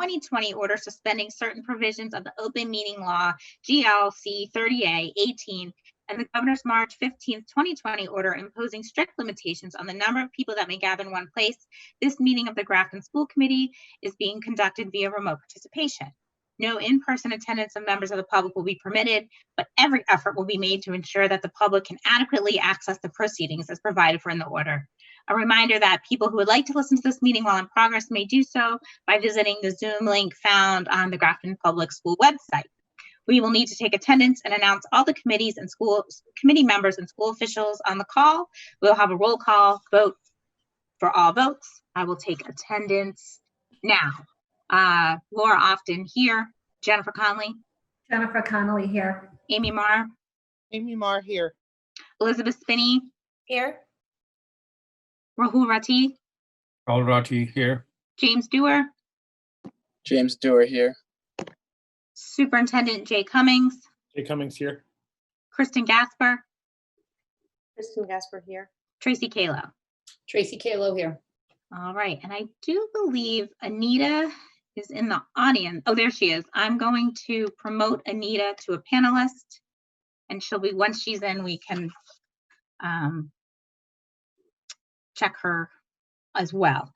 2020 order suspending certain provisions of the Open Meeting Law, GLC 30A 18, and the Governor's March 15th, 2020 order imposing strict limitations on the number of people that may gather in one place. This meeting of the Grafton School Committee is being conducted via remote participation. No in-person attendance of members of the public will be permitted, but every effort will be made to ensure that the public can adequately access the proceedings as provided for in the order. A reminder that people who would like to listen to this meeting while in progress may do so by visiting the Zoom link found on the Grafton Public School website. We will need to take attendance and announce all the committees and committee members and school officials on the call. We'll have a roll call vote for all votes. I will take attendance now. Laura Often here. Jennifer Connolly. Jennifer Connolly here. Amy Marr. Amy Marr here. Elizabeth Spinney. Here. Rahul Rati. Rahul Rati here. James Dewar. James Dewar here. Superintendent Jay Cummings. Jay Cummings here. Kristen Gasper. Kristen Gasper here. Tracy Kalo. Tracy Kalo here. All right, and I do believe Anita is in the audience. Oh, there she is. I'm going to promote Anita to a panelist, and she'll be, once she's in, we can check her as well.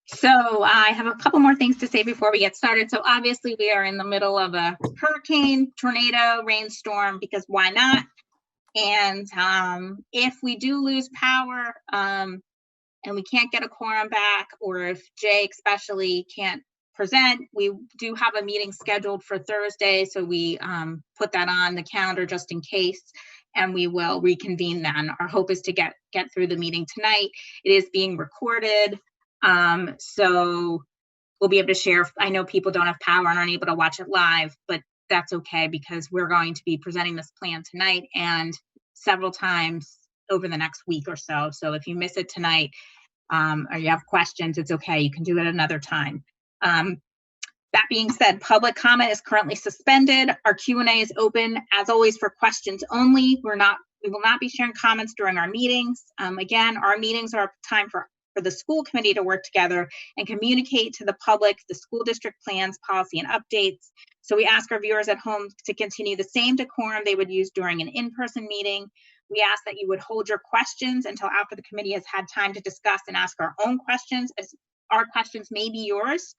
So I have a couple more things to say before we get started. So obviously we are in the middle of a hurricane, tornado, rainstorm, because why not? And if we do lose power and we can't get a quorum back, or if Jay especially can't present, we do have a meeting scheduled for Thursday. So we put that on the calendar just in case, and we will reconvene then. Our hope is to get through the meeting tonight. It is being recorded. So we'll be able to share. I know people don't have power and aren't able to watch it live, but that's okay because we're going to be presenting this plan tonight and several times over the next week or so. So if you miss it tonight or you have questions, it's okay. You can do it another time. That being said, public comment is currently suspended. Our Q&A is open as always for questions only. We will not be sharing comments during our meetings. Again, our meetings are a time for the school committee to work together and communicate to the public the school district plans, policy, and updates. So we ask our viewers at home to continue the same decorum they would use during an in-person meeting. We ask that you would hold your questions until after the committee has had time to discuss and ask our own questions, as our questions may be yours.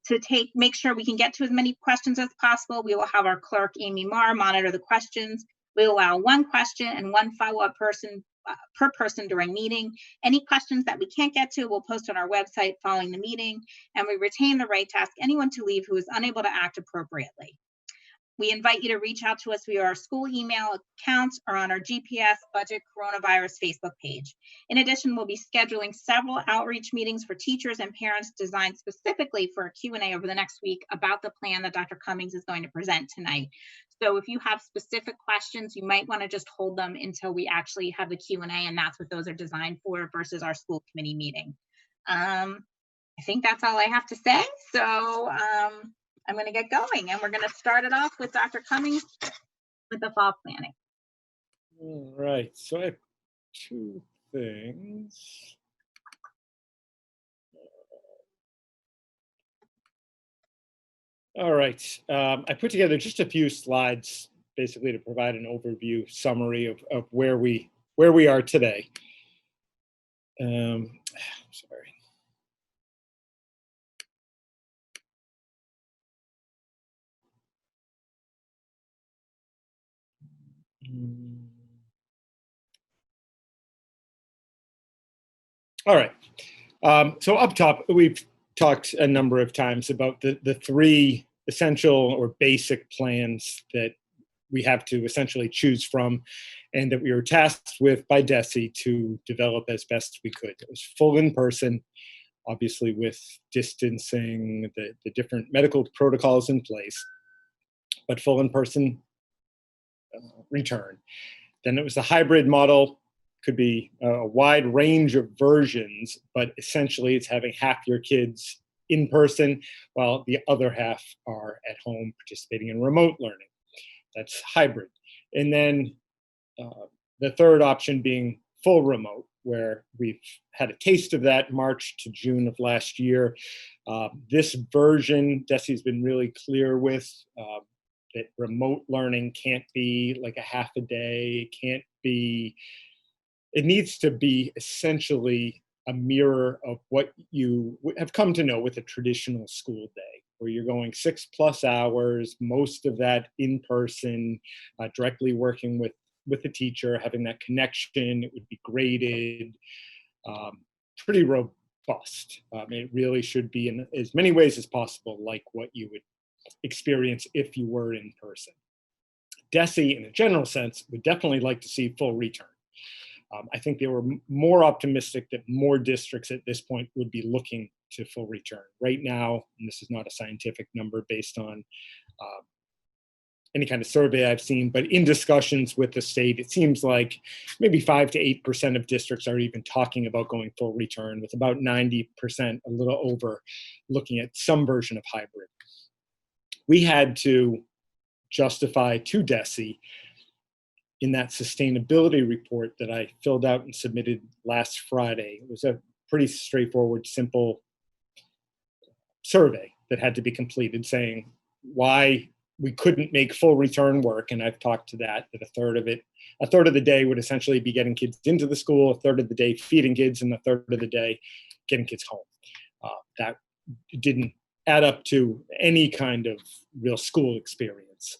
To make sure we can get to as many questions as possible, we will have our clerk, Amy Marr, monitor the questions. We allow one question and one follow-up person per person during meeting. Any questions that we can't get to, we'll post on our website following the meeting, and we retain the right to ask anyone to leave who is unable to act appropriately. We invite you to reach out to us via our school email accounts or on our GPS Budget Coronavirus Facebook page. In addition, we'll be scheduling several outreach meetings for teachers and parents designed specifically for a Q&A over the next week about the plan that Dr. Cummings is going to present tonight. So if you have specific questions, you might want to just hold them until we actually have the Q&A, and that's what those are designed for versus our school committee meeting. I think that's all I have to say. So I'm going to get going, and we're going to start it off with Dr. Cummings with the fall planning. All right, so I have two things. All right, I put together just a few slides basically to provide an overview summary of where we are today. Sorry. All right, so up top, we've talked a number of times about the three essential or basic plans that we have to essentially choose from and that we were tasked with by DESE to develop as best we could. It was full in person, obviously with distancing, the different medical protocols in place, but full in person return. Then it was the hybrid model, could be a wide range of versions, but essentially it's having half your kids in person while the other half are at home participating in remote learning. That's hybrid. And then the third option being full remote, where we've had a taste of that March to June of last year. This version, Desi's been really clear with that remote learning can't be like a half a day. It needs to be essentially a mirror of what you have come to know with a traditional school day, where you're going 6+ hours, most of that in person, directly working with the teacher, having that connection. It would be graded, pretty robust. It really should be in as many ways as possible like what you would experience if you were in person. DESE, in a general sense, would definitely like to see full return. I think they were more optimistic that more districts at this point would be looking to full return. Right now, and this is not a scientific number based on any kind of survey I've seen, but in discussions with the state, it seems like maybe 5 to 8% of districts are even talking about going full return, with about 90%, a little over, looking at some version of hybrid. We had to justify to DESE in that sustainability report that I filled out and submitted last Friday. It was a pretty straightforward, simple survey that had to be completed saying why we couldn't make full return work. And I've talked to that a third of the day would essentially be getting kids into the school, a third of the day feeding kids, and a third of the day getting kids home. That didn't add up to any kind of real school experience.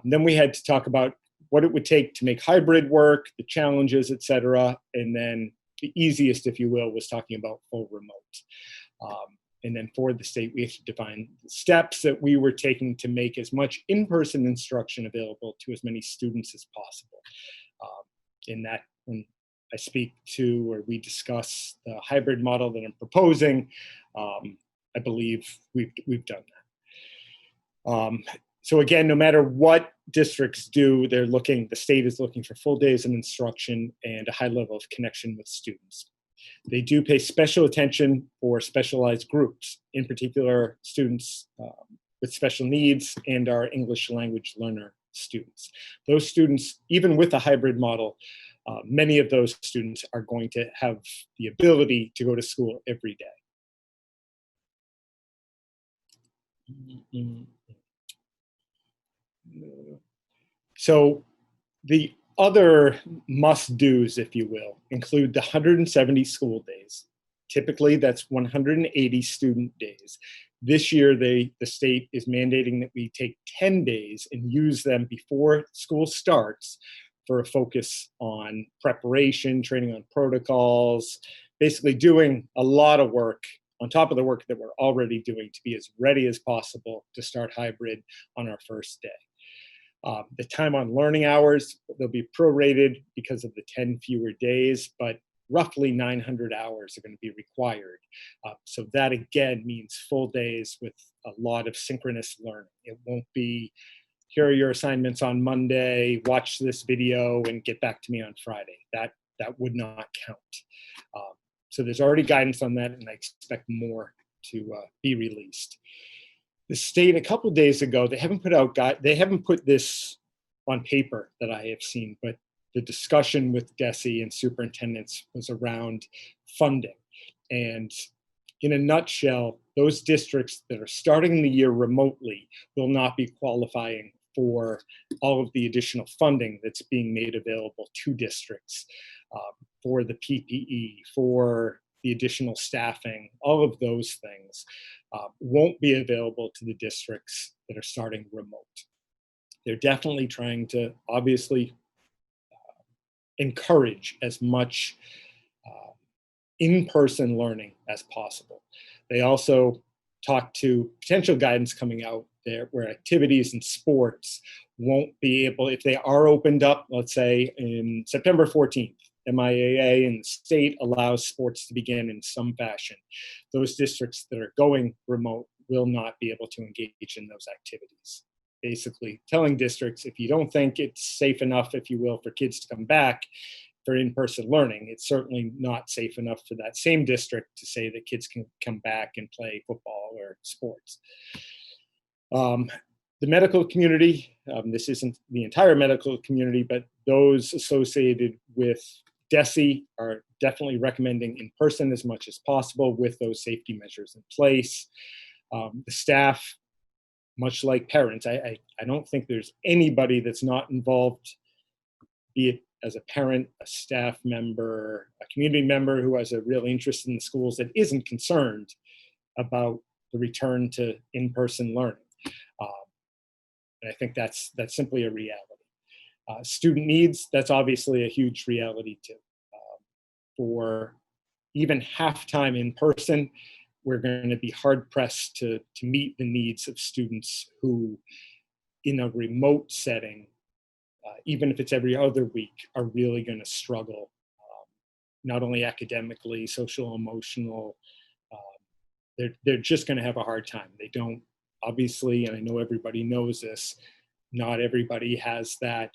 Then we had to talk about what it would take to make hybrid work, the challenges, et cetera. And then the easiest, if you will, was talking about full remote. And then for the state, we have to define the steps that we were taking to make as much in-person instruction available to as many students as possible. In that, when I speak to or we discuss the hybrid model that I'm proposing, I believe we've done that. So again, no matter what districts do, the state is looking for full days of instruction and a high level of connection with students. They do pay special attention for specialized groups, in particular students with special needs and our English language learner students. Those students, even with a hybrid model, many of those students are going to have the ability to go to school every day. So the other must-dos, if you will, include the 170 school days. Typically, that's 180 student days. This year, the state is mandating that we take 10 days and use them before school starts for a focus on preparation, training on protocols, basically doing a lot of work on top of the work that we're already doing to be as ready as possible to start hybrid on our first day. The time on learning hours, they'll be prorated because of the 10 fewer days, but roughly 900 hours are going to be required. So that again means full days with a lot of synchronous learning. It won't be, here are your assignments on Monday, watch this video and get back to me on Friday. That would not count. So there's already guidance on that, and I expect more to be released. The state, a couple of days ago, they haven't put this on paper that I have seen, but the discussion with DESE and superintendents was around funding. And in a nutshell, those districts that are starting the year remotely will not be qualifying for all of the additional funding that's being made available to districts for the PPE, for the additional staffing, all of those things won't be available to the districts that are starting remote. They're definitely trying to obviously encourage as much in-person learning as possible. They also talk to potential guidance coming out there where activities and sports won't be able, if they are opened up, let's say in September 14th, MIAA and the state allows sports to begin in some fashion. Those districts that are going remote will not be able to engage in those activities. Basically telling districts, if you don't think it's safe enough, if you will, for kids to come back for in-person learning, it's certainly not safe enough for that same district to say that kids can come back and play football or sports. The medical community, this isn't the entire medical community, but those associated with DESE are definitely recommending in person as much as possible with those safety measures in place. The staff, much like parents, I don't think there's anybody that's not involved, be it as a parent, a staff member, a community member who has a real interest in the schools that isn't concerned about the return to in-person learning. And I think that's simply a reality. Student needs, that's obviously a huge reality too. For even half-time in person, we're going to be hard-pressed to meet the needs of students who, in a remote setting, even if it's every other week, are really going to struggle, not only academically, social, emotional. They're just going to have a hard time. They don't, obviously, and I know everybody knows this, not everybody has that,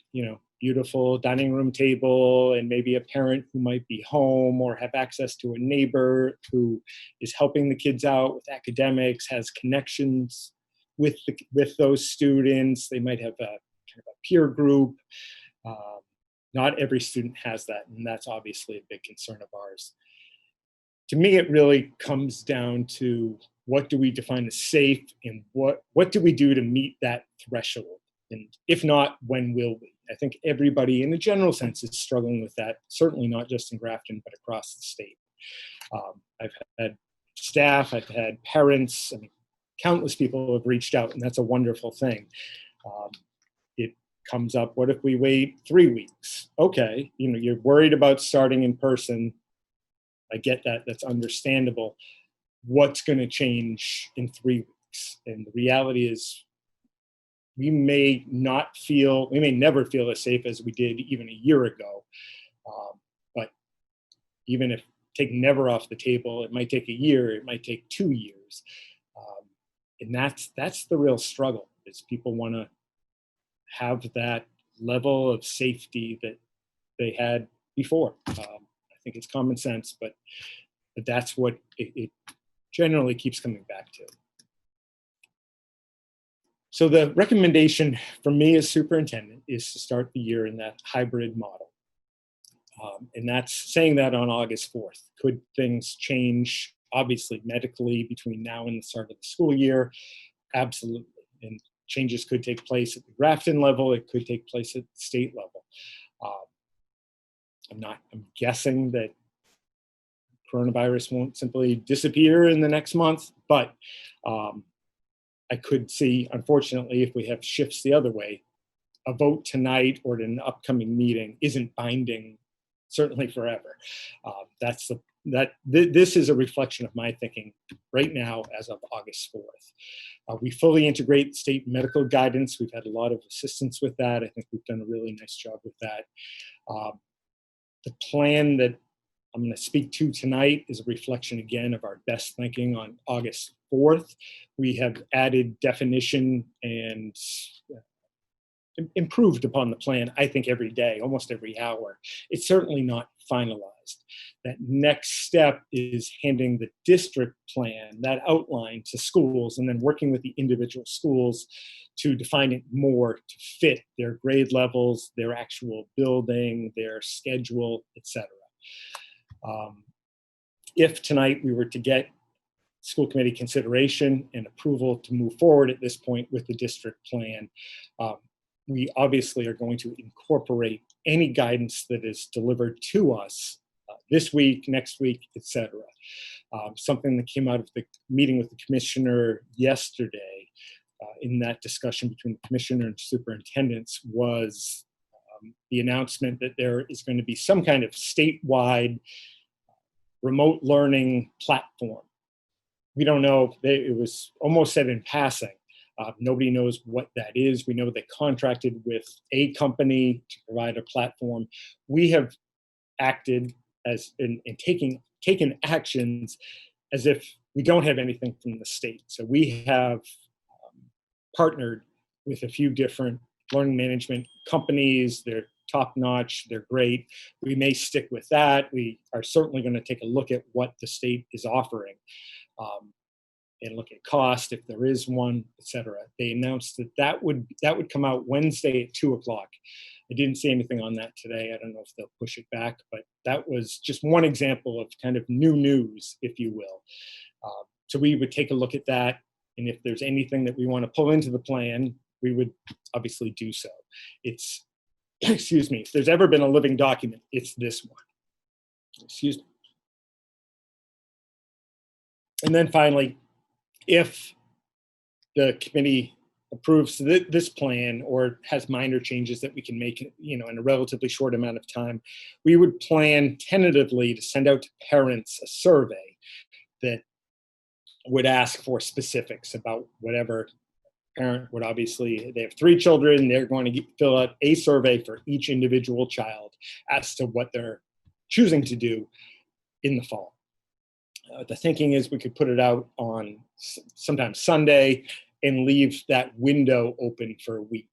beautiful dining room table and maybe a parent who might be home or have access to a neighbor who is helping the kids out with academics, has connections with those students. They might have a kind of a peer group. Not every student has that, and that's obviously a big concern of ours. To me, it really comes down to what do we define as safe and what do we do to meet that threshold? And if not, when will we? I think everybody in a general sense is struggling with that, certainly not just in Grafton, but across the state. I've had staff, I've had parents, countless people have reached out, and that's a wonderful thing. It comes up, what if we wait 3 weeks? Okay, you're worried about starting in person. I get that, that's understandable. What's going to change in 3 weeks? And the reality is we may never feel as safe as we did even a year ago. But even if take never off the table, it might take a year, it might take 2 years. And that's the real struggle, is people want to have that level of safety that they had before. I think it's common sense, but that's what it generally keeps coming back to. So the recommendation for me as superintendent is to start the year in that hybrid model. And that's saying that on August 4th. Could things change, obviously, medically between now and the start of the school year? Absolutely. And changes could take place at the Grafton level. It could take place at the state level. I'm guessing that coronavirus won't simply disappear in the next month, but I could see, unfortunately, if we have shifts the other way, a vote tonight or at an upcoming meeting isn't binding, certainly forever. This is a reflection of my thinking right now as of August 4th. We fully integrate state medical guidance. We've had a lot of assistance with that. I think we've done a really nice job with that. The plan that I'm going to speak to tonight is a reflection again of our best thinking on August 4th. We have added definition and improved upon the plan, I think, every day, almost every hour. It's certainly not finalized. That next step is handing the district plan, that outline, to schools, and then working with the individual schools to define it more to fit their grade levels, their actual building, their schedule, etc. If tonight we were to get school committee consideration and approval to move forward at this point with the district plan, we obviously are going to incorporate any guidance that is delivered to us this week, next week, etc. Something that came out of the meeting with the commissioner yesterday in that discussion between the commissioner and superintendents was the announcement that there is going to be some kind of statewide remote learning platform. We don't know, it was almost said in passing. Nobody knows what that is. We know they contracted with a company to provide a platform. We have acted as in taken actions as if we don't have anything from the state. So we have partnered with a few different learning management companies. They're top-notch, they're great. We may stick with that. We are certainly going to take a look at what the state is offering and look at cost, if there is one, etc. They announced that would come out Wednesday at 2:00. I didn't see anything on that today. I don't know if they'll push it back, but that was just one example of kind of new news, if you will. So we would take a look at that, and if there's anything that we want to pull into the plan, we would obviously do so. It's, excuse me, if there's ever been a living document, it's this one. Excuse me. And then finally, if the committee approves this plan or has minor changes that we can make, in a relatively short amount of time, we would plan tentatively to send out to parents a survey that would ask for specifics about whatever parent would. Obviously, they have 3 children, they're going to fill out a survey for each individual child as to what they're choosing to do in the fall. The thinking is we could put it out on sometimes Sunday and leave that window open for a week.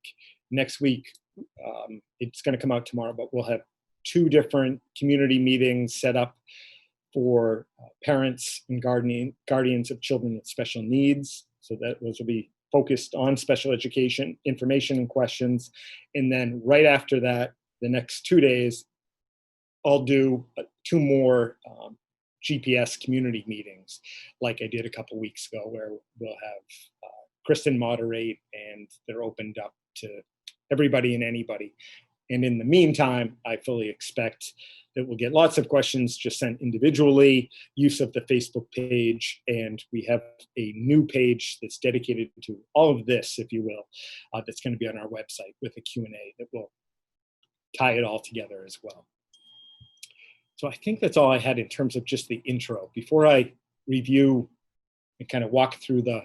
Next week, it's going to come out tomorrow, but we'll have 2 different community meetings set up for parents and guardians of children with special needs. So that those will be focused on special education, information and questions. And then right after that, the next 2 days, I'll do 2 more GPS community meetings like I did a couple weeks ago, where we'll have Kristen moderate, and they're opened up to everybody and anybody. And in the meantime, I fully expect that we'll get lots of questions just sent individually, use of the Facebook page, and we have a new page that's dedicated to all of this, if you will, that's going to be on our website with a Q&A that will tie it all together as well. So I think that's all I had in terms of just the intro. Before I review and kind of walk through the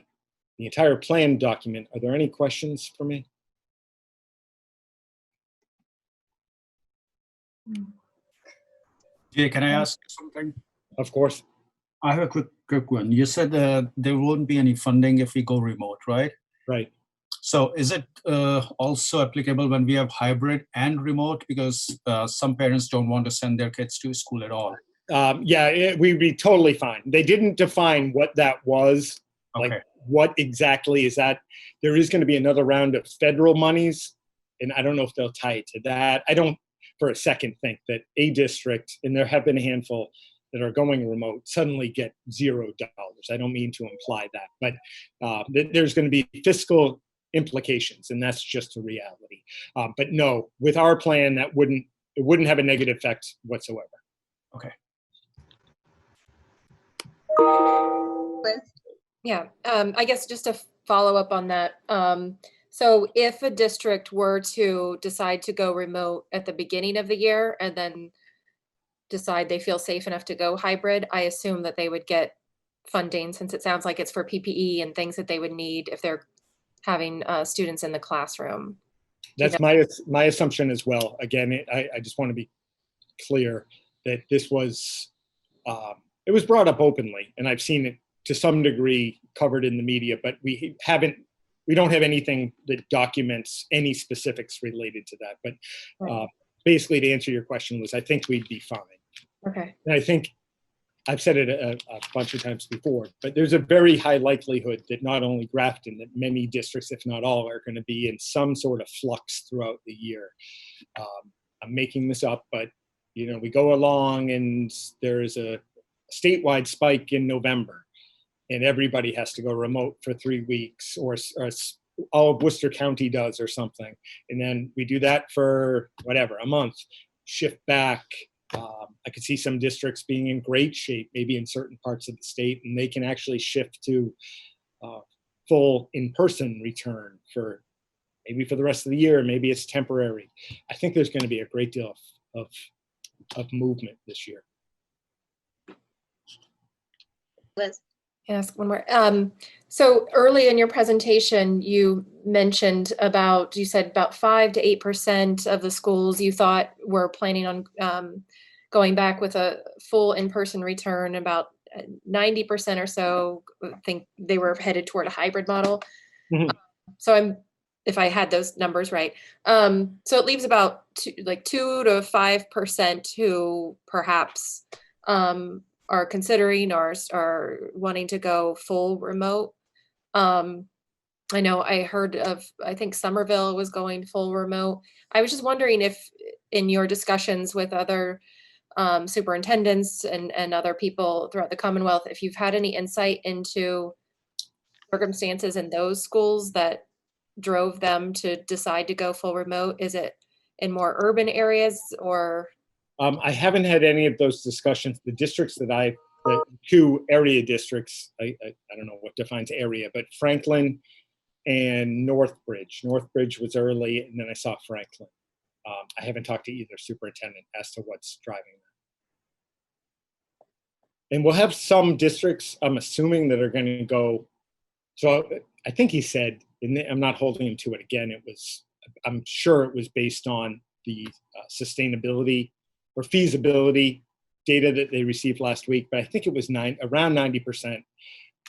entire plan document, are there any questions for me? Jay, can I ask something? Of course. I have a quick one. You said there won't be any funding if we go remote, right? Right. So is it also applicable when we have hybrid and remote? Because some parents don't want to send their kids to school at all. Yeah, we'd be totally fine. They didn't define what that was. Okay. Like, what exactly is that? There is going to be another round of federal monies, and I don't know if they'll tie it to that. I don't for a second think that a district, and there have been a handful that are going remote, suddenly get $0. I don't mean to imply that, but there's going to be fiscal implications, and that's just a reality. But no, with our plan, it wouldn't have a negative effect whatsoever. Okay. Liz? Yeah, I guess just to follow up on that. So if a district were to decide to go remote at the beginning of the year and then decide they feel safe enough to go hybrid, I assume that they would get funding, since it sounds like it's for PPE and things that they would need if they're having students in the classroom. That's my assumption as well. Again, I just want to be clear that this was, it was brought up openly, and I've seen it to some degree covered in the media, but we don't have anything that documents any specifics related to that. But Right. Basically, to answer your question, was I think we'd be fine. Okay. And I think I've said it a bunch of times before, but there's a very high likelihood that not only Grafton, that many districts, if not all, are going to be in some sort of flux throughout the year. I'm making this up, but we go along and there's a statewide spike in November, and everybody has to go remote for 3 weeks, or all of Worcester County does or something. And then we do that for whatever, a month, shift back. I could see some districts being in great shape, maybe in certain parts of the state, and they can actually shift to full in-person return for maybe for the rest of the year. Maybe it's temporary. I think there's going to be a great deal of movement this year. Liz? Can I ask one more? So early in your presentation, you mentioned you said about 5 to 8% of the schools you thought were planning on going back with a full in-person return. About 90% or so think they were headed toward a hybrid model. Mhm. So if I had those numbers right. So it leaves about 2 to 5% who perhaps are considering or are wanting to go full remote. I know I heard of, I think Somerville was going full remote. I was just wondering if in your discussions with other superintendents and other people throughout the Commonwealth, if you've had any insight into circumstances in those schools that drove them to decide to go full remote? Is it in more urban areas or? I haven't had any of those discussions. The districts that the two area districts, I don't know what defines area, but Franklin and Northbridge. Northbridge was early, and then I saw Franklin. I haven't talked to either superintendent as to what's driving that. And we'll have some districts, I'm assuming, that are going to go. So I think he said, and I'm not holding him to it again, I'm sure it was based on the sustainability or feasibility data that they received last week, but I think it was around 90%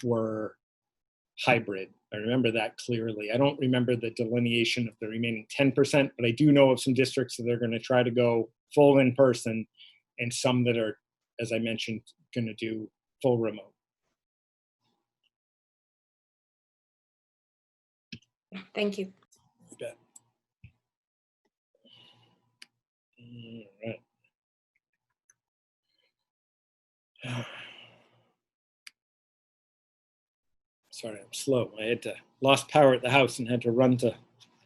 were hybrid. I remember that clearly. I don't remember the delineation of the remaining 10%, but I do know of some districts that are going to try to go full in person and some that are, as I mentioned, going to do full remote. Thank you. You bet. All right. Sorry, I'm slow. I had lost power at the house and had to run to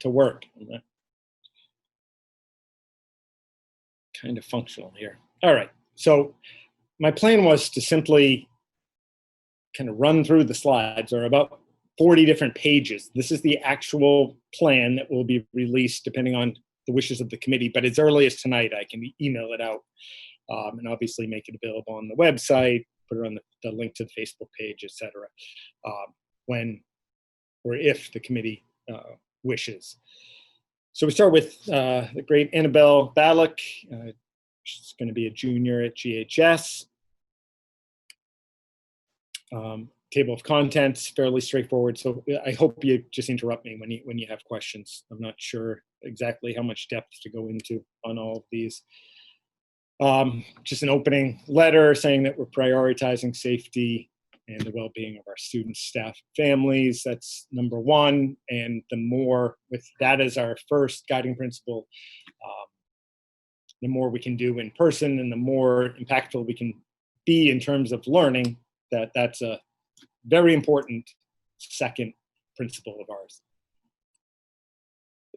work. I'm not kind of functional here. All right. So my plan was to simply kind of run through the slides, or about 40 different pages. This is the actual plan that will be released depending on the wishes of the committee, but as early as tonight, I can email it out and obviously make it available on the website, put it on the link to the Facebook page, etc. When or if the committee wishes. So we start with the great Annabelle Ballack. She's going to be a junior at GHS. Table of contents, fairly straightforward. So I hope you just interrupt me when you have questions. I'm not sure exactly how much depth to go into on all of these. Just an opening letter saying that we're prioritizing safety and the well-being of our students, staff, families. That's number one. And the more, with that as our first guiding principle, the more we can do in person and the more impactful we can be in terms of learning, that's a very important second principle of ours.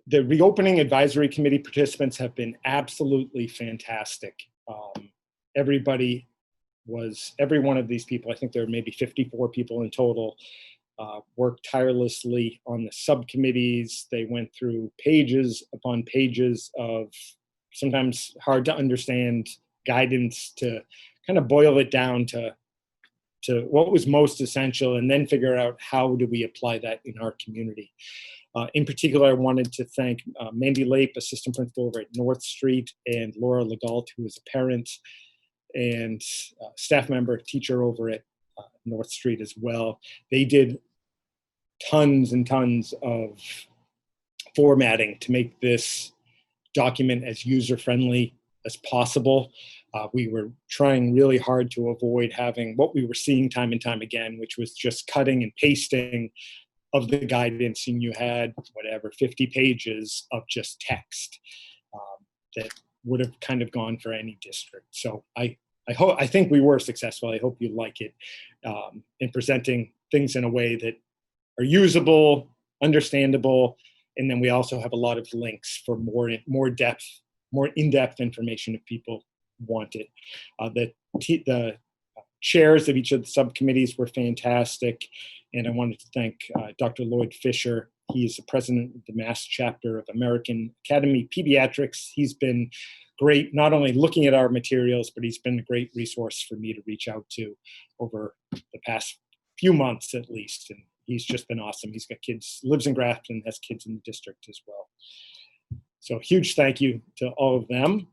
The reopening advisory committee participants have been absolutely fantastic. Every one of these people, I think there are maybe 54 people in total, worked tirelessly on the subcommittees. They went through pages upon pages of sometimes hard to understand guidance to kind of boil it down to what was most essential, and then figure out how do we apply that in our community. In particular, I wanted to thank Mandy Lape, assistant principal over at North Street, and Laura Legault, who is a parent and staff member, teacher over at North Street as well. They did tons and tons of formatting to make this document as user-friendly as possible. We were trying really hard to avoid having what we were seeing time and time again, which was just cutting and pasting of the guidance, and you had 50 pages of just text that would have kind of gone for any district. So I think we were successful. I hope you like it in presenting things in a way that are usable, understandable, and then we also have a lot of links for more in-depth information if people want it. The chairs of each of the subcommittees were fantastic, and I wanted to thank Dr. Lloyd Fisher. He is the president of the Mass chapter of American Academy Pediatrics. He's been great, not only looking at our materials, but he's been a great resource for me to reach out to over the past few months at least, and he's just been awesome. He's got kids, lives in Grafton, has kids in the district as well. So huge thank you to all of them.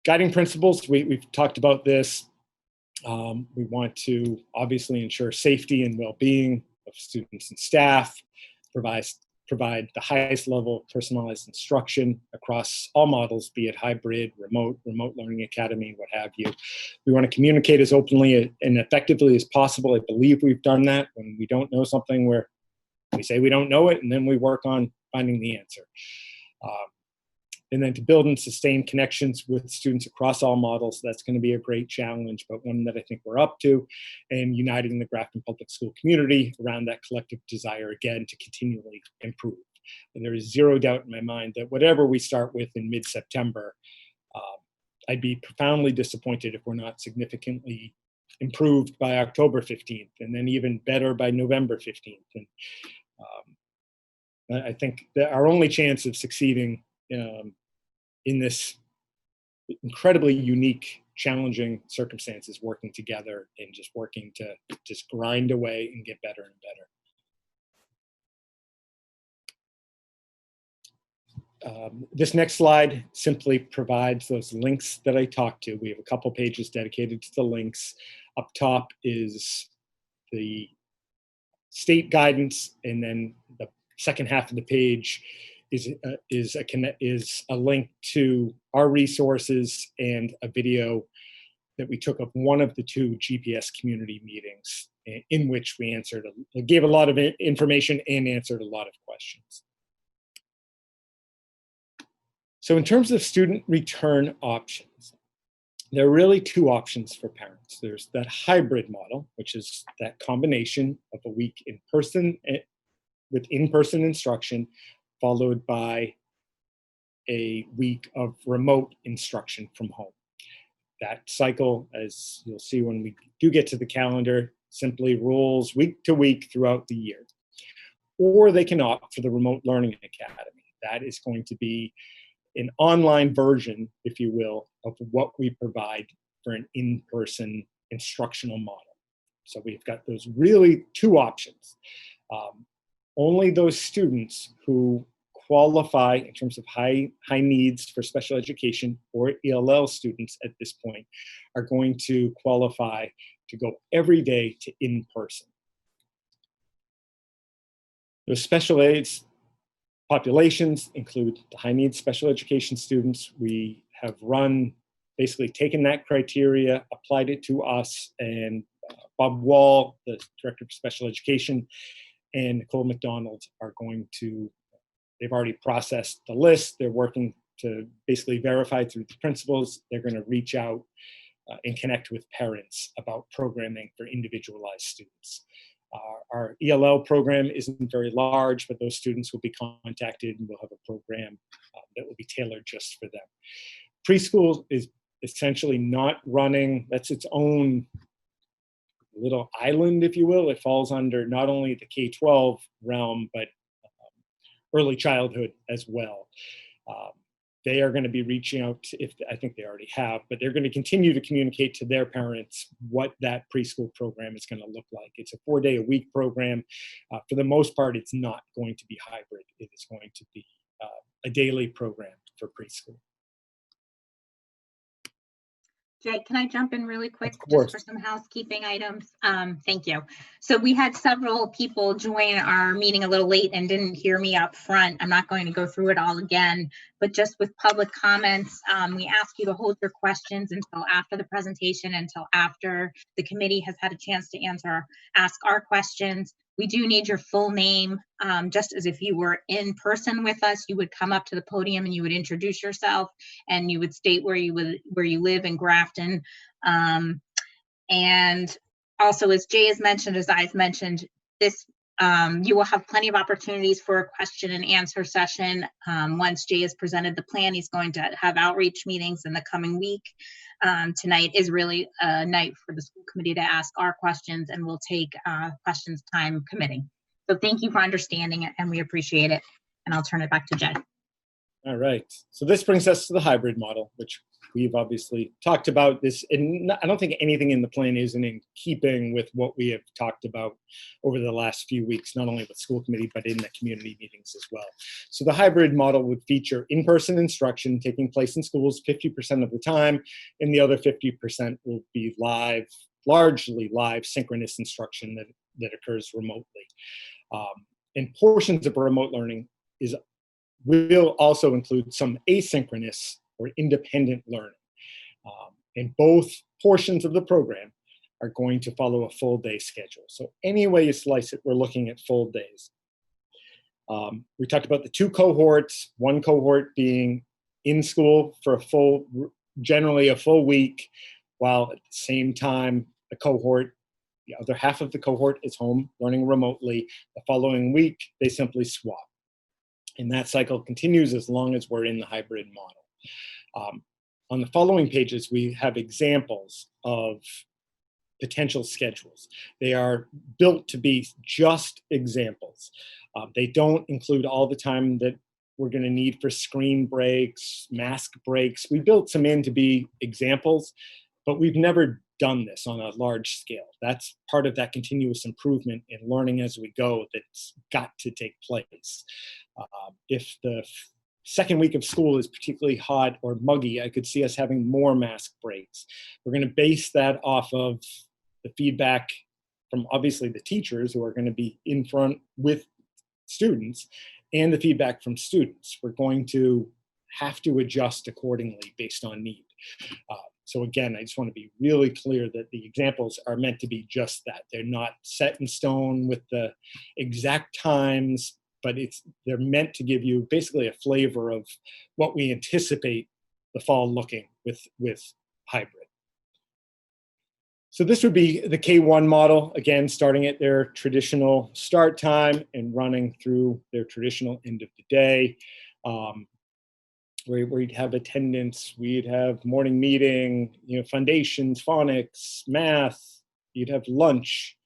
Guiding principles, we've talked about this. We want to obviously ensure safety and well-being of students and staff, provide the highest level of personalized instruction across all models, be it hybrid, remote learning academy, what have you. We want to communicate as openly and effectively as possible. I believe we've done that. When we don't know something, we're We say we don't know it, and then we work on finding the answer. And then to build and sustain connections with students across all models, that's going to be a great challenge, but one that I think we're up to, and uniting the Grafton Public School community around that collective desire, again, to continually improve. And there is zero doubt in my mind that whatever we start with in mid-September, I'd be profoundly disappointed if we're not significantly improved by October 15th, and then even better by November 15th. And I think that our only chance of succeeding in this incredibly unique, challenging circumstances, working together and just working to just grind away and get better and better. This next slide simply provides those links that I talked to. We have a couple pages dedicated to the links. Up top is the state guidance, and then the second half of the page is a link to our resources and a video that we took of one of the 2 GPS community meetings in which we gave a lot of information and answered a lot of questions. So in terms of student return options, there are really 2 options for parents. There's that hybrid model, which is that combination of a week in person with in-person instruction, followed by a week of remote instruction from home. That cycle, as you'll see when we do get to the calendar, simply rolls week to week throughout the year. Or they can opt for the Remote Learning Academy. That is going to be an online version, if you will, of what we provide for an in-person instructional model. So we've got those really 2 options. Only those students who qualify in terms of high needs for special education or ELL students at this point are going to qualify to go every day to in-person. Those special aids populations include the high needs special education students. We have basically taken that criteria, applied it to us, and Bob Wall, the Director of Special Education, and Nicole McDonald are going to, they've already processed the list. They're working to basically verify through the principals. They're going to reach out and connect with parents about programming for individualized students. Our ELL program isn't very large, but those students will be contacted and we'll have a program that will be tailored just for them. Preschool is essentially not running, that's its own little island, if you will. It falls under not only the K-12 realm, but early childhood as well. They are going to be reaching out, I think they already have, but they're going to continue to communicate to their parents what that preschool program is going to look like. It's a 4-day-a-week program. For the most part, it's not going to be hybrid. It is going to be a daily program for preschool. Jay, can I jump in really quick Of course. just for some housekeeping items? Thank you. So we had several people join our meeting a little late and didn't hear me up front. I'm not going to go through it all again, but just with public comments, we ask you to hold your questions until after the presentation, until after the committee has had a chance to ask our questions. We do need your full name, just as if you were in person with us. You would come up to the podium and you would introduce yourself and you would state where you live in Grafton. And also, as Jay has mentioned, as I've mentioned, this you will have plenty of opportunities for a question and answer session. Once Jay has presented the plan, he's going to have outreach meetings in the coming week. Tonight is really a night for the school committee to ask our questions, and we'll take questions time committing. So thank you for understanding it, and we appreciate it. And I'll turn it back to Jay. All right. So this brings us to the hybrid model, which we've obviously talked about this. And I don't think anything in the plan isn't in keeping with what we have talked about over the last few weeks, not only with school committee, but in the community meetings as well. So the hybrid model would feature in-person instruction taking place in schools 50% of the time, and the other 50% will be live, largely live synchronous instruction that occurs remotely. And portions of remote learning will also include some asynchronous or independent learning. And both portions of the program are going to follow a full day schedule. So any way you slice it, we're looking at full days. We talked about the two cohorts, one cohort being in school for generally a full week, while at the same time, the other half of the cohort is home learning remotely. The following week, they simply swap. And that cycle continues as long as we're in the hybrid model. On the following pages, we have examples of potential schedules. They are built to be just examples. They don't include all the time that we're going to need for screen breaks, mask breaks. We built some in to be examples, but we've never done this on a large scale. That's part of that continuous improvement in learning as we go that's got to take place. If the second week of school is particularly hot or muggy, I could see us having more mask breaks. We're going to base that off of the feedback from obviously the teachers who are going to be in front with students and the feedback from students. We're going to have to adjust accordingly based on need. So again, I just want to be really clear that the examples are meant to be just that. They're not set in stone with the exact times, but they're meant to give you basically a flavor of what we anticipate the fall looking with hybrid. So this would be the K1 model, again, starting at their traditional start time and running through their traditional end of the day. Where we'd have attendance, we'd have morning meeting, foundations, phonics, math, you'd have lunch,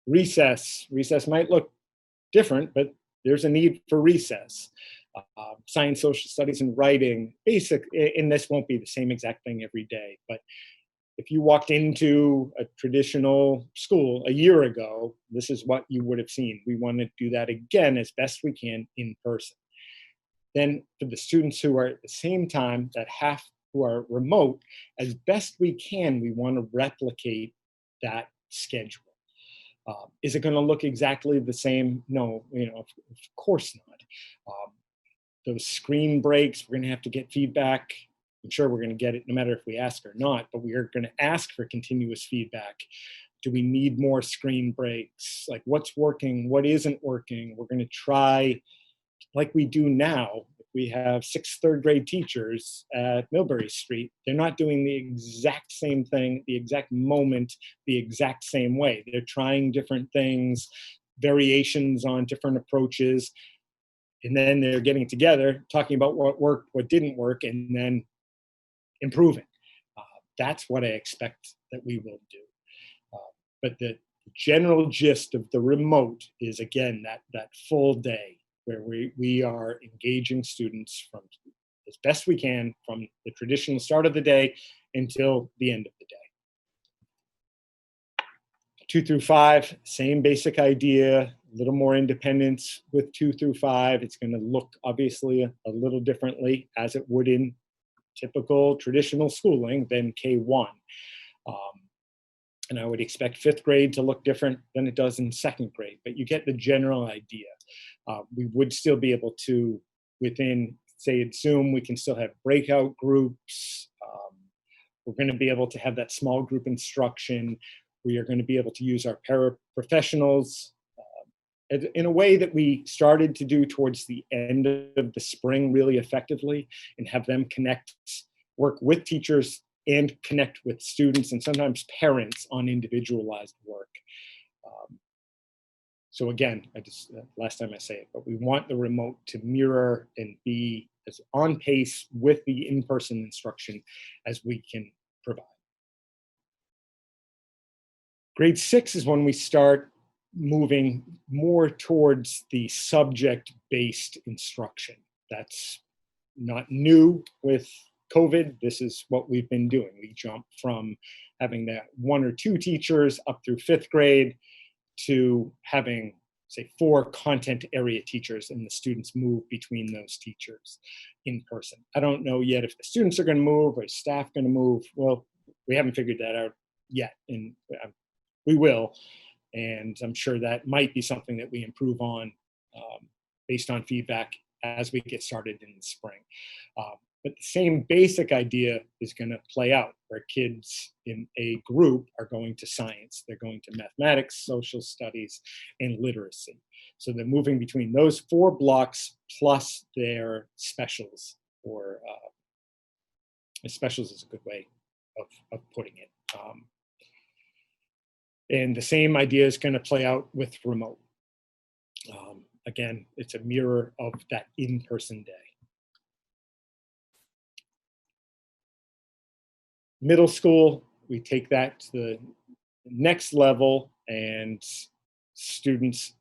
recess. Recess might look different, but there's a need for recess. Science, social studies, and writing, and this won't be the same exact thing every day, but if you walked into a traditional school a year ago, this is what you would have seen. We want to do that again as best we can in person. Then for the students who are at the same time, that half who are remote, as best we can, we want to replicate that schedule. Is it going to look exactly the same? No, of course not. Those screen breaks, we're going to have to get feedback. I'm sure we're going to get it no matter if we ask or not, but we are going to ask for continuous feedback. Do we need more screen breaks? Like what's working, what isn't working? We're going to try, like we do now, if we have 6 third-grade teachers at Millbury Street, they're not doing the exact same thing, the exact moment, the exact same way. They're trying different things, variations on different approaches, and then they're getting together, talking about what worked, what didn't work, and then improving. That's what I expect that we will do. But the general gist of the remote is, again, that full day where we are engaging students from as best we can from the traditional start of the day until the end of the day. 2 through 5, same basic idea, a little more independence with 2 through 5. It's going to look obviously a little differently as it would in typical traditional schooling than K1. And I would expect 5th grade to look different than it does in 2nd grade, but you get the general idea. We would still be able to, within, say at Zoom, we can still have breakout groups. We're going to be able to have that small group instruction. We are going to be able to use our paraprofessionals in a way that we started to do towards the end of the spring really effectively, and have them work with teachers and connect with students and sometimes parents on individualized work. So again, last time I say it, but we want the remote to mirror and be as on pace with the in-person instruction as we can provide. Grade 6 is when we start moving more towards the subject-based instruction. That's not new with COVID. This is what we've been doing. We jump from having that 1 or 2 teachers up through 5th grade to having, say, 4 content area teachers, and the students move between those teachers in person. I don't know yet if the students are going to move or staff going to move. Well, we haven't figured that out yet, and we will. And I'm sure that might be something that we improve on based on feedback as we get started in the spring. But the same basic idea is going to play out, where kids in a group are going to science, they're going to mathematics, social studies, and literacy. So they're moving between those 4 blocks plus their specials, or specials is a good way of putting it. And the same idea is going to play out with remote. Again, it's a mirror of that in-person day. Middle school, we take that to the next level, and students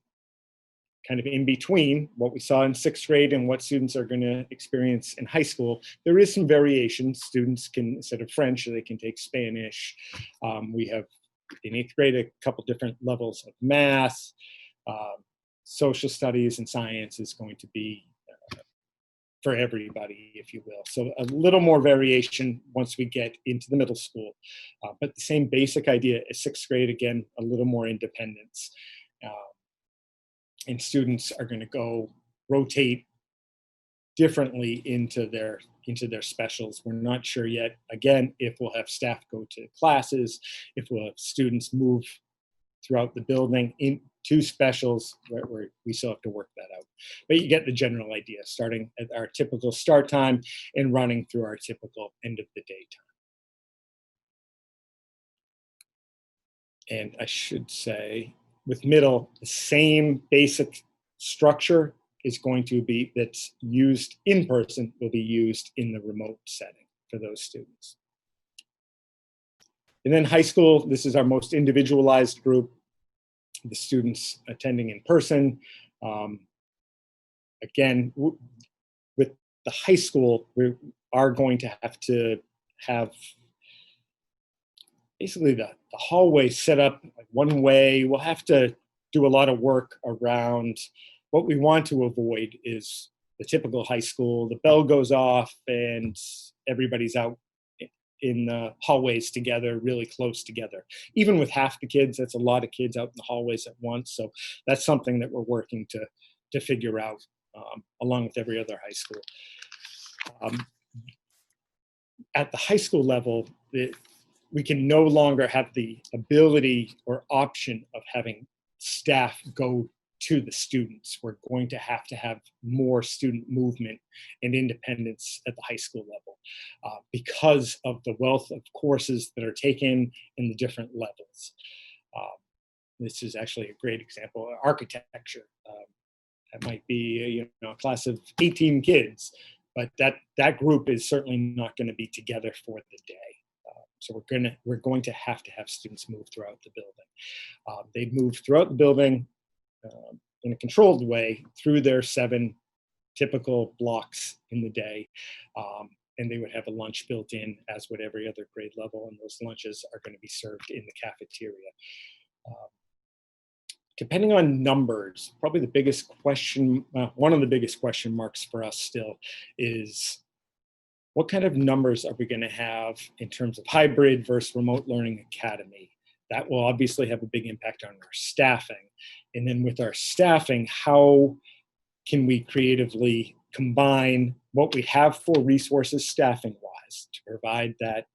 kind of in between what we saw in 6th grade and what students are going to experience in high school. There is some variation. Students can, instead of French, they can take Spanish. We have in 8th grade a couple different levels of math. Social studies and science is going to be for everybody, if you will. So a little more variation once we get into the middle school. But the same basic idea is 6th grade, again, a little more independence. And students are going to go rotate differently into their specials. We're not sure yet, again, if we'll have staff go to classes, if we'll have students move throughout the building into specials, where we still have to work that out. But you get the general idea, starting at our typical start time and running through our typical end of the day time. And I should say, with middle, the same basic structure is going to be, that's used in person, will be used in the remote setting for those students. And then high school, this is our most individualized group, the students attending in person. Again, with the high school, we are going to have basically the hallway set up like one way. We'll have to do a lot of work around what we want to avoid is the typical high school. The bell goes off and everybody's out in the hallways together, really close together. Even with half the kids, that's a lot of kids out in the hallways at once. So that's something that we're working to figure out, along with every other high school. At the high school level, we can no longer have the ability or option of having staff go to the students. We're going to have more student movement and independence at the high school level because of the wealth of courses that are taken in the different levels. This is actually a great example. Architecture. That might be a class of 18 kids, but that group is certainly not going to be together for the day. So we're going to have students move throughout the building. They move throughout the building in a controlled way through their 7 typical blocks in the day. And they would have a lunch built in, as would every other grade level, and those lunches are going to be served in the cafeteria. Depending on numbers, probably the biggest question, one of the biggest question marks for us still is, what kind of numbers are we going to have in terms of hybrid versus remote learning academy? That will obviously have a big impact on our staffing. And then with our staffing, how can we creatively combine what we have for resources staffing wise to provide that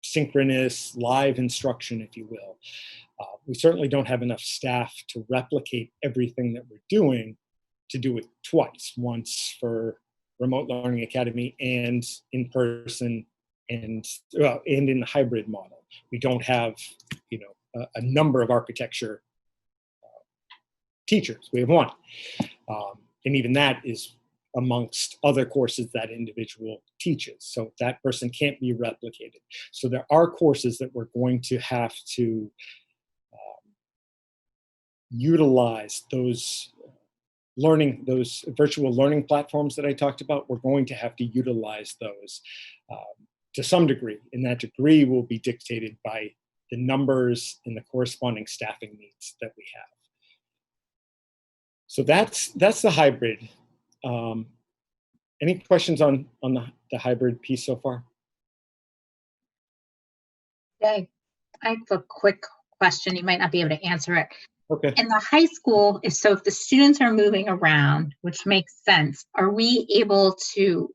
synchronous live instruction, if you will. We certainly don't have enough staff to replicate everything that we're doing to do it twice, once for Remote Learning Academy and in person and in the hybrid model. We don't have, a number of architecture teachers. We have one. And even that is amongst other courses that individual teaches. So that person can't be replicated. So there are courses that we're going to have to utilize those virtual learning platforms that I talked about. We're going to have to utilize those to some degree, and that degree will be dictated by the numbers and the corresponding staffing needs that we have. So that's the hybrid. Any questions on the hybrid piece so far? Okay, I have a quick question. You might not be able to answer it. Okay. In the high school, if the students are moving around, which makes sense, are we able to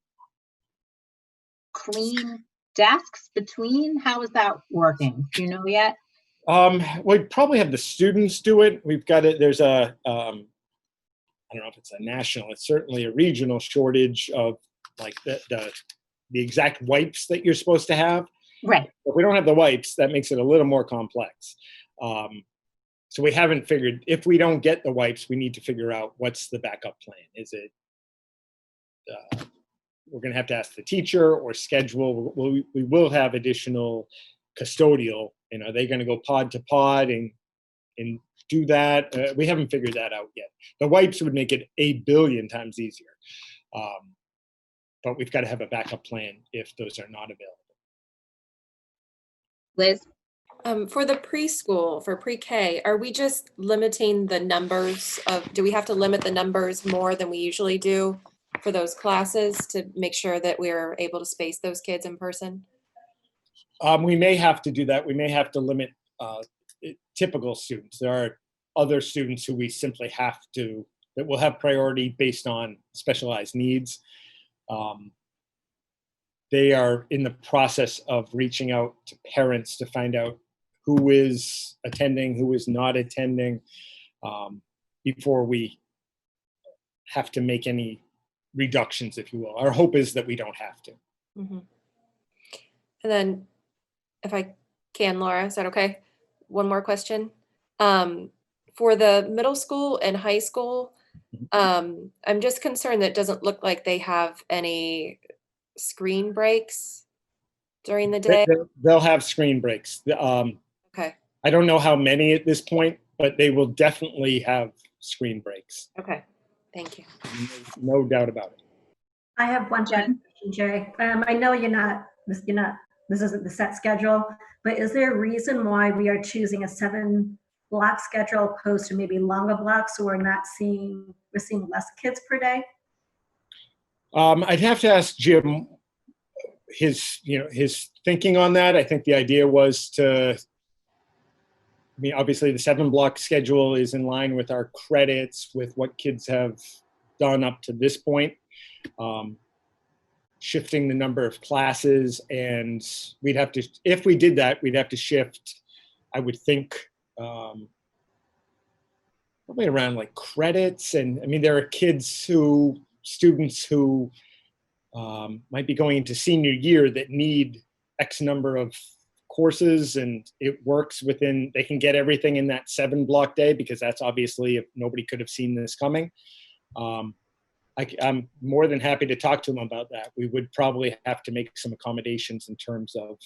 clean desks between? How is that working? Do you know yet? We'd probably have the students do it. We've got it. There's a, I don't know if it's a national, it's certainly a regional shortage of like the exact wipes that you're supposed to have. Right. If we don't have the wipes, that makes it a little more complex. So we haven't figured, if we don't get the wipes, we need to figure out what's the backup plan. Is it, we're going to have to ask the teacher or schedule, we will have additional custodial, and are they going to go pod to pod and do that? We haven't figured that out yet. The wipes would make it 8 billion times easier. But we've got to have a backup plan if those are not available. Liz? For the preschool, for pre-K, are we just limiting the numbers of, do we have to limit the numbers more than we usually do for those classes to make sure that we're able to space those kids in person? We may have to do that. We may have to limit typical students. There are other students who we simply have to, that will have priority based on specialized needs. They are in the process of reaching out to parents to find out who is attending, who is not attending, before we have to make any reductions, if you will. Our hope is that we don't have to. Mhm. And then, if I can, Laura, is that okay? One more question. For the middle school and high school, I'm just concerned that it doesn't look like they have any screen breaks during the day. They'll have screen breaks. Okay, I don't know how many at this point, but they will definitely have screen breaks. okay, thank you. No doubt about it. I have one Jen? question, Jay. I know this isn't the set schedule, but is there a reason why we are choosing a 7-block schedule opposed to maybe longer blocks, so we're seeing less kids per day? I'd have to ask Jim his thinking on that. I think the idea was to, I mean, obviously the 7-block schedule is in line with our credits, with what kids have done up to this point. Shifting the number of classes, and we'd have to, if we did that, we'd have to shift, I would think, probably around like credits. And I mean, there are students who might be going into senior year that need X number of courses, and it works within, they can get everything in that 7-block day, because that's obviously, if nobody could have seen this coming. I'm more than happy to talk to them about that. We would probably have to make some accommodations in terms of,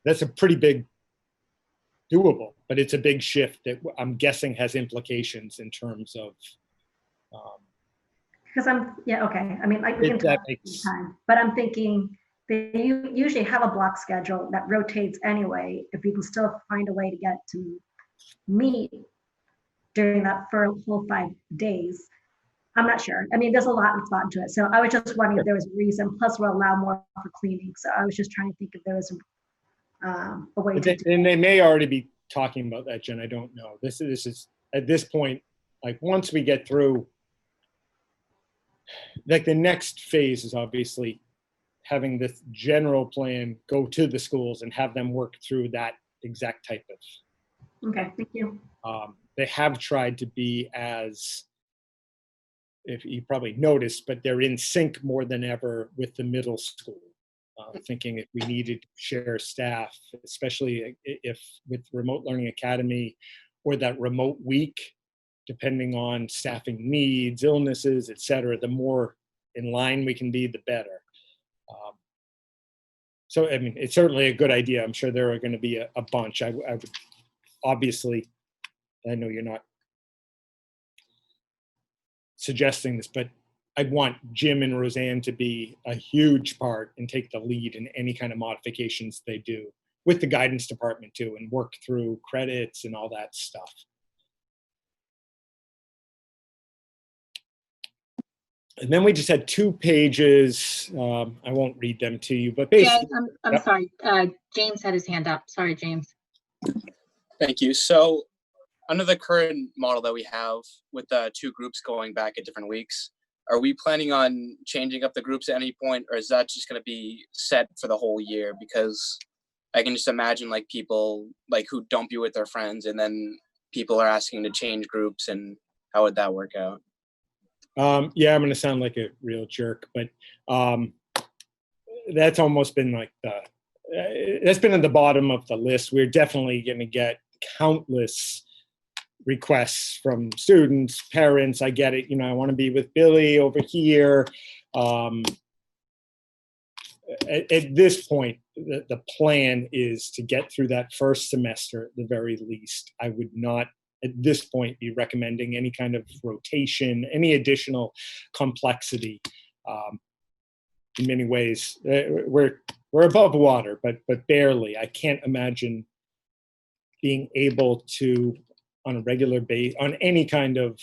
that's a pretty big doable, but it's a big shift that I'm guessing has implications in terms of. Because okay. I mean, we can That talk makes- time, but I'm thinking they usually have a block schedule that rotates anyway. If we can still find a way to get to meet during that full 5 days, I'm not sure. I mean, there's a lot thought into it. So I was just wondering if there was a reason. Plus, we'll allow more for cleaning. So I was just trying to think if there was a way to. And they may already be talking about that, Jen. I don't know. This is at this point, like once we get through, like the next phase is obviously having this general plan go to the schools and have them work through that exact type of. Okay, thank you. They have tried to be as, if you probably noticed, but they're in sync more than ever with the middle school. Thinking if we needed to share staff, especially if with Remote Learning Academy or that remote week, depending on staffing needs, illnesses, et cetera, the more in line we can be, the better. So, I mean, it's certainly a good idea. I'm sure there are going to be a bunch. I would obviously, I know you're not suggesting this, but I'd want Jim and Roseanne to be a huge part and take the lead in any kind of modifications they do, with the guidance department too, and work through credits and all that stuff. And then we just had 2 pages. I won't read them to you, but basically. Jay, I'm Yep. sorry. James had his hand up. Sorry, James. Thank you. So under the current model that we have with the 2 groups going back at different weeks, are we planning on changing up the groups at any point, or is that just going to be set for the whole year? Because I can just imagine like people like who don't be with their friends, and then people are asking to change groups, and how would that work out? Yeah, I'm going to sound like a real jerk, but that's almost been like that's been at the bottom of the list. We're definitely going to get countless requests from students, parents. I get it. I want to be with Billy over here. At this point, the plan is to get through that first semester at the very least. I would not, at this point, be recommending any kind of rotation, any additional complexity. In many ways, we're above water, but barely. I can't imagine being able to, on a regular basis, on any kind of,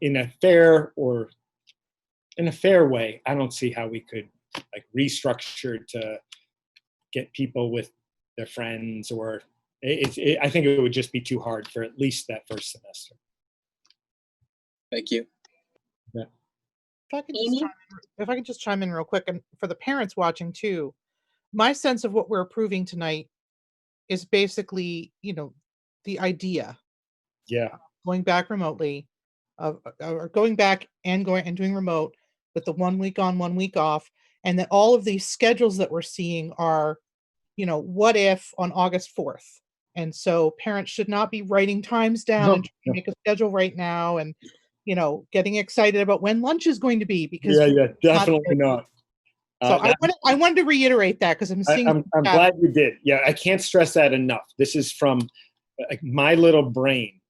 in a fair way, I don't see how we could like restructure to get people with their friends, or I think it would just be too hard for at least that first semester. Thank you. Yeah. Amy? If I could just chime in real quick, and for the parents watching too, my sense of what we're approving tonight is basically, the idea Yeah. going back remotely, or going back and doing remote with the 1 week on, 1 week off, and that all of these schedules that we're seeing are, what if on August 4th? And so parents should not be writing times down and trying to make a schedule right now, and getting excited about when lunch is going to be, because Yeah, definitely not. So I wanted to reiterate that, because I'm seeing. I'm glad you did. Yeah, I can't stress that enough. This is from like my little brain,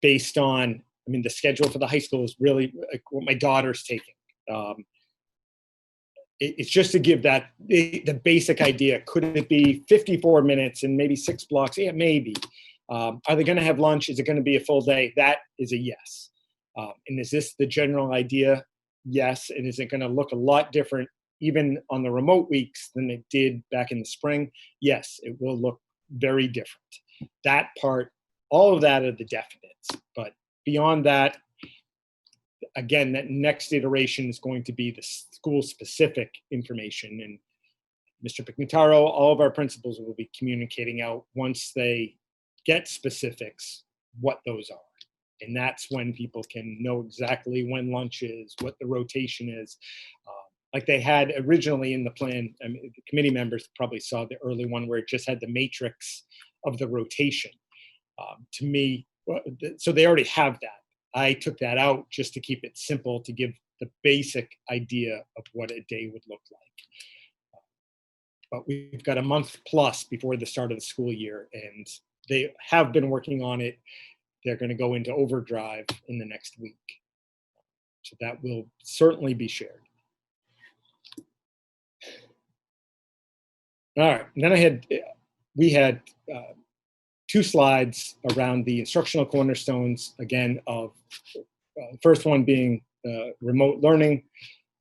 based on, the schedule for the high school is really like what my daughter's taking. It's just to give that the basic idea. Could it be 54 minutes and maybe 6 blocks? Yeah, maybe. Are they going to have lunch? Is it going to be a full day? That is a yes. And is this the general idea? Yes. And is it going to look a lot different even on the remote weeks than it did back in the spring? Yes, it will look very different. That part, all of that are the definites. But beyond that, again, that next iteration is going to be the school-specific information. And Mr. Pignataro, all of our principals will be communicating out once they get specifics what those are. And that's when people can know exactly when lunch is, what the rotation is. Like they had originally in the plan, the committee members probably saw the early one where it just had the matrix of the rotation. To me, so they already have that. I took that out just to keep it simple, to give the basic idea of what a day would look like. But we've got a month plus before the start of the school year, and they have been working on it. They're going to go into overdrive in the next week. So that will certainly be shared. All right, and then we had 2 slides around the instructional cornerstones, again, of first one being remote learning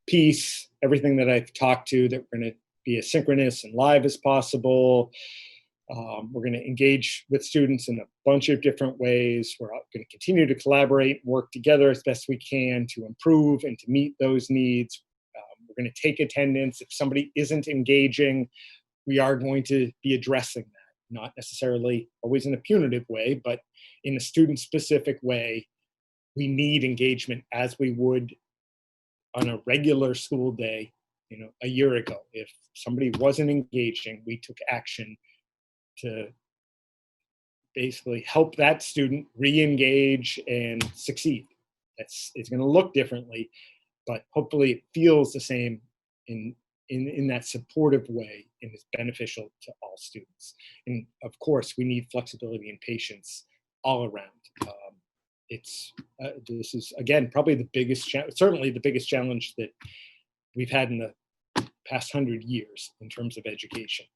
piece, everything that I've talked to, that we're going to be as synchronous and live as possible. We're going to engage with students in a bunch of different ways. We're going to continue to collaborate, work together as best we can to improve and to meet those needs. We're going to take attendance. If somebody isn't engaging, we are going to be addressing that, not necessarily always in a punitive way, but in a student-specific way. We need engagement as we would on a regular school day, a year ago. If somebody wasn't engaging, we took action to basically help that student re-engage and succeed. It's going to look differently, but hopefully it feels the same in that supportive way and is beneficial to all students. And of course, we need flexibility and patience all around. This is, again, probably the biggest, certainly the biggest challenge that we've had in the past 100 years in terms of education.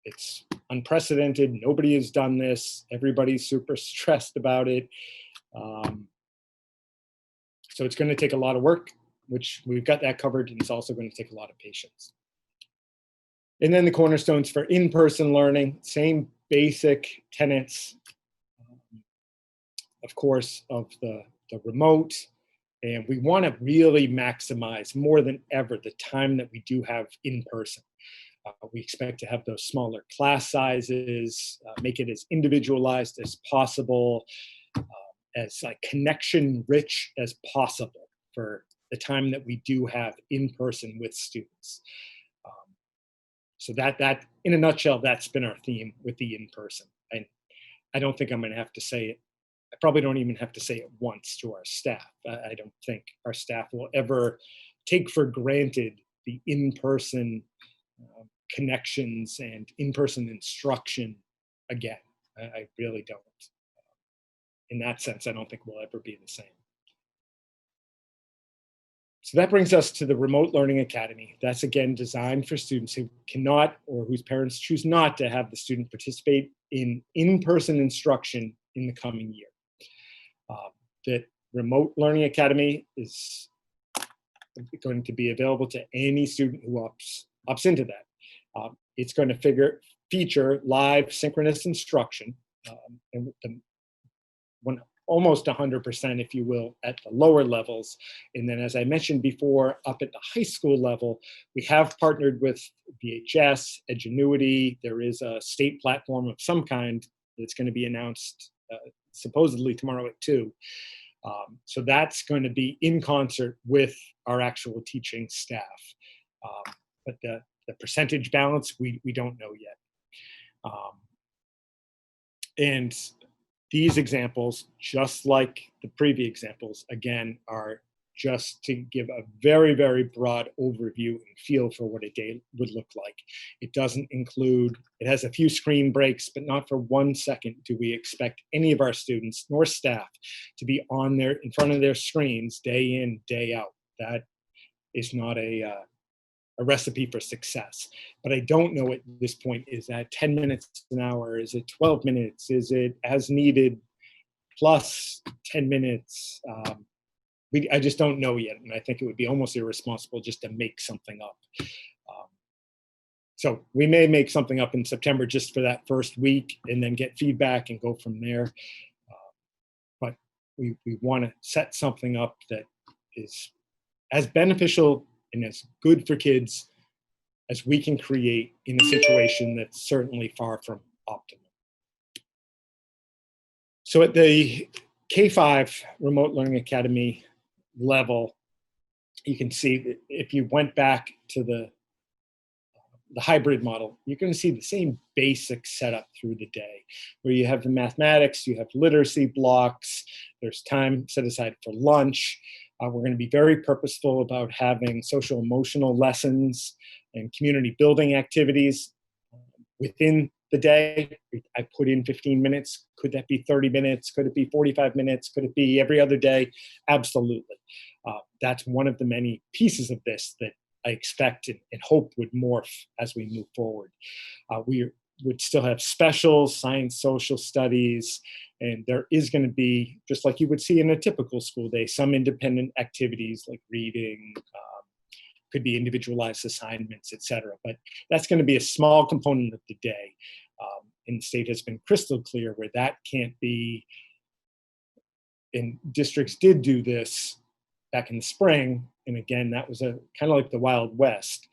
It's unprecedented. Nobody has done this. Everybody's super stressed about it. So it's going to take a lot of work, which we've got that covered, and it's also going to take a lot of patience. And then the cornerstones for in-person learning, same basic tenets, of course, of the remote And we want to really maximize more than ever the time that we do have in person. We expect to have those smaller class sizes, make it as individualized as possible, as like connection rich as possible for the time that we do have in person with students. So that in a nutshell, that's been our theme with the in person. And I don't think I'm going to have to say it. I probably don't even have to say it once to our staff. I don't think our staff will ever take for granted the in-person connections and in-person instruction again. I really don't. In that sense, I don't think we'll ever be the same. So that brings us to the Remote Learning Academy. That's again designed for students who cannot or whose parents choose not to have the student participate in in-person instruction in the coming year. The Remote Learning Academy is going to be available to any student who opts into that. It's going to feature live synchronous instruction, and almost 100%, if you will, at the lower levels. And then, as I mentioned before, up at the high school level, we have partnered with VHS, Edgenuity. There is a state platform of some kind that's going to be announced supposedly tomorrow at 2. So that's going to be in concert with our actual teaching staff. But the percentage balance, we don't know yet. And these examples, just like the previous examples, again, are just to give a very, very broad overview and feel for what a day would look like. It doesn't include, it has a few screen breaks, but not for 1 second do we expect any of our students nor staff to be in front of their screens day in, day out. That is not a recipe for success. But I don't know at this point, is that 10 minutes an hour? Is it 12 minutes? Is it as needed plus 10 minutes? I just don't know yet. And I think it would be almost irresponsible just to make something up. So we may make something up in September just for that first week and then get feedback and go from there. But we want to set something up that is as beneficial and as good for kids as we can create in a situation that's certainly far from optimal. So at the K-5 Remote Learning Academy level, you can see that if you went back to the hybrid model, you're going to see the same basic setup through the day, where you have the mathematics, you have literacy blocks, there's time set aside for lunch. We're going to be very purposeful about having social emotional lessons and community building activities within the day. I put in 15 minutes. Could that be 30 minutes? Could it be 45 minutes? Could it be every other day? Absolutely. That's one of the many pieces of this that I expect and hope would morph as we move forward. We would still have specials, science, social studies, and there is going to be, just like you would see in a typical school day, some independent activities like reading, could be individualized assignments, etc. But that's going to be a small component of the day. And the state has been crystal clear where that can't be, and districts did do this back in the spring. And again, that was kind of like the Wild West,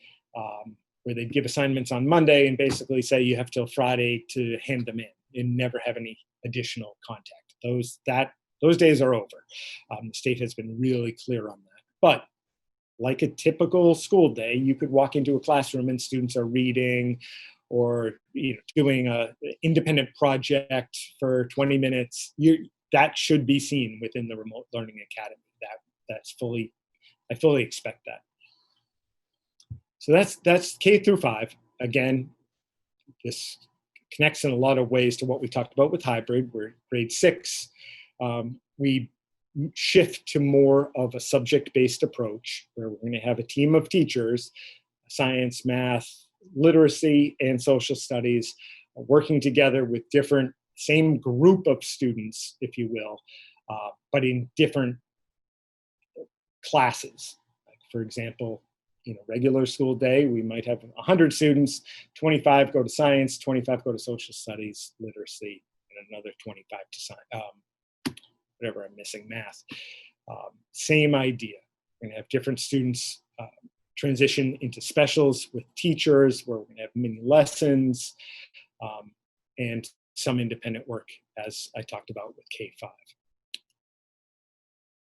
where they'd give assignments on Monday and basically say you have till Friday to hand them in and never have any additional contact. Those days are over. The state has been really clear on that. But like a typical school day, you could walk into a classroom and students are reading or doing an independent project for 20 minutes. That should be seen within the Remote Learning Academy. I fully expect that. So that's K through 5. Again, this connects in a lot of ways to what we talked about with hybrid. We're grade 6. We shift to more of a subject-based approach where we're going to have a team of teachers, science, math, literacy, and social studies, working together with same group of students, if you will, but in different classes. Like for example, regular school day, we might have 100 students, 25 go to science, 25 go to social studies, literacy, and another 25 to science. Whatever I'm missing, math. Same idea. We're going to have different students transition into specials with teachers, where we're going to have mini lessons, and some independent work, as I talked about with K-5.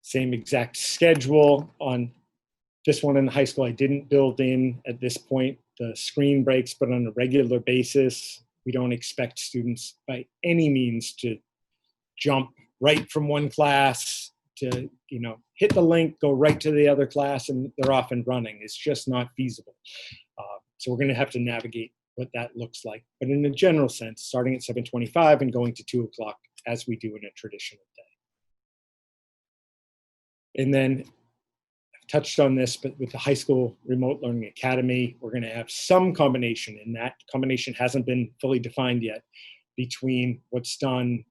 Same exact schedule on this one in the high school. I didn't build in at this point the screen breaks, but on a regular basis, we don't expect students by any means to jump right from one class to, hit the link, go right to the other class, and they're off and running. It's just not feasible. So we're going to have to navigate what that looks like. But in a general sense, starting at 7:25 and going to 2 o'clock as we do in a traditional day. And then I've touched on this, but with the high school remote learning academy, we're going to have some combination, and that combination hasn't been fully defined yet, between what's done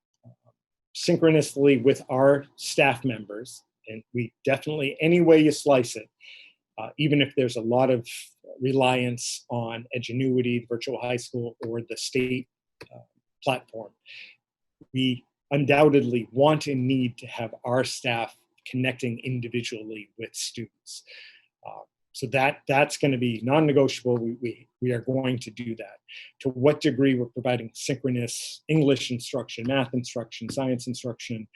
synchronously with our staff members. And we definitely, any way you slice it, even if there's a lot of reliance on Edgenuity, the virtual high school, or the state platform, we undoubtedly want and need to have our staff connecting individually with students. So that's going to be non-negotiable. We are going to do that. To what degree we're providing synchronous English instruction, math instruction, science instruction,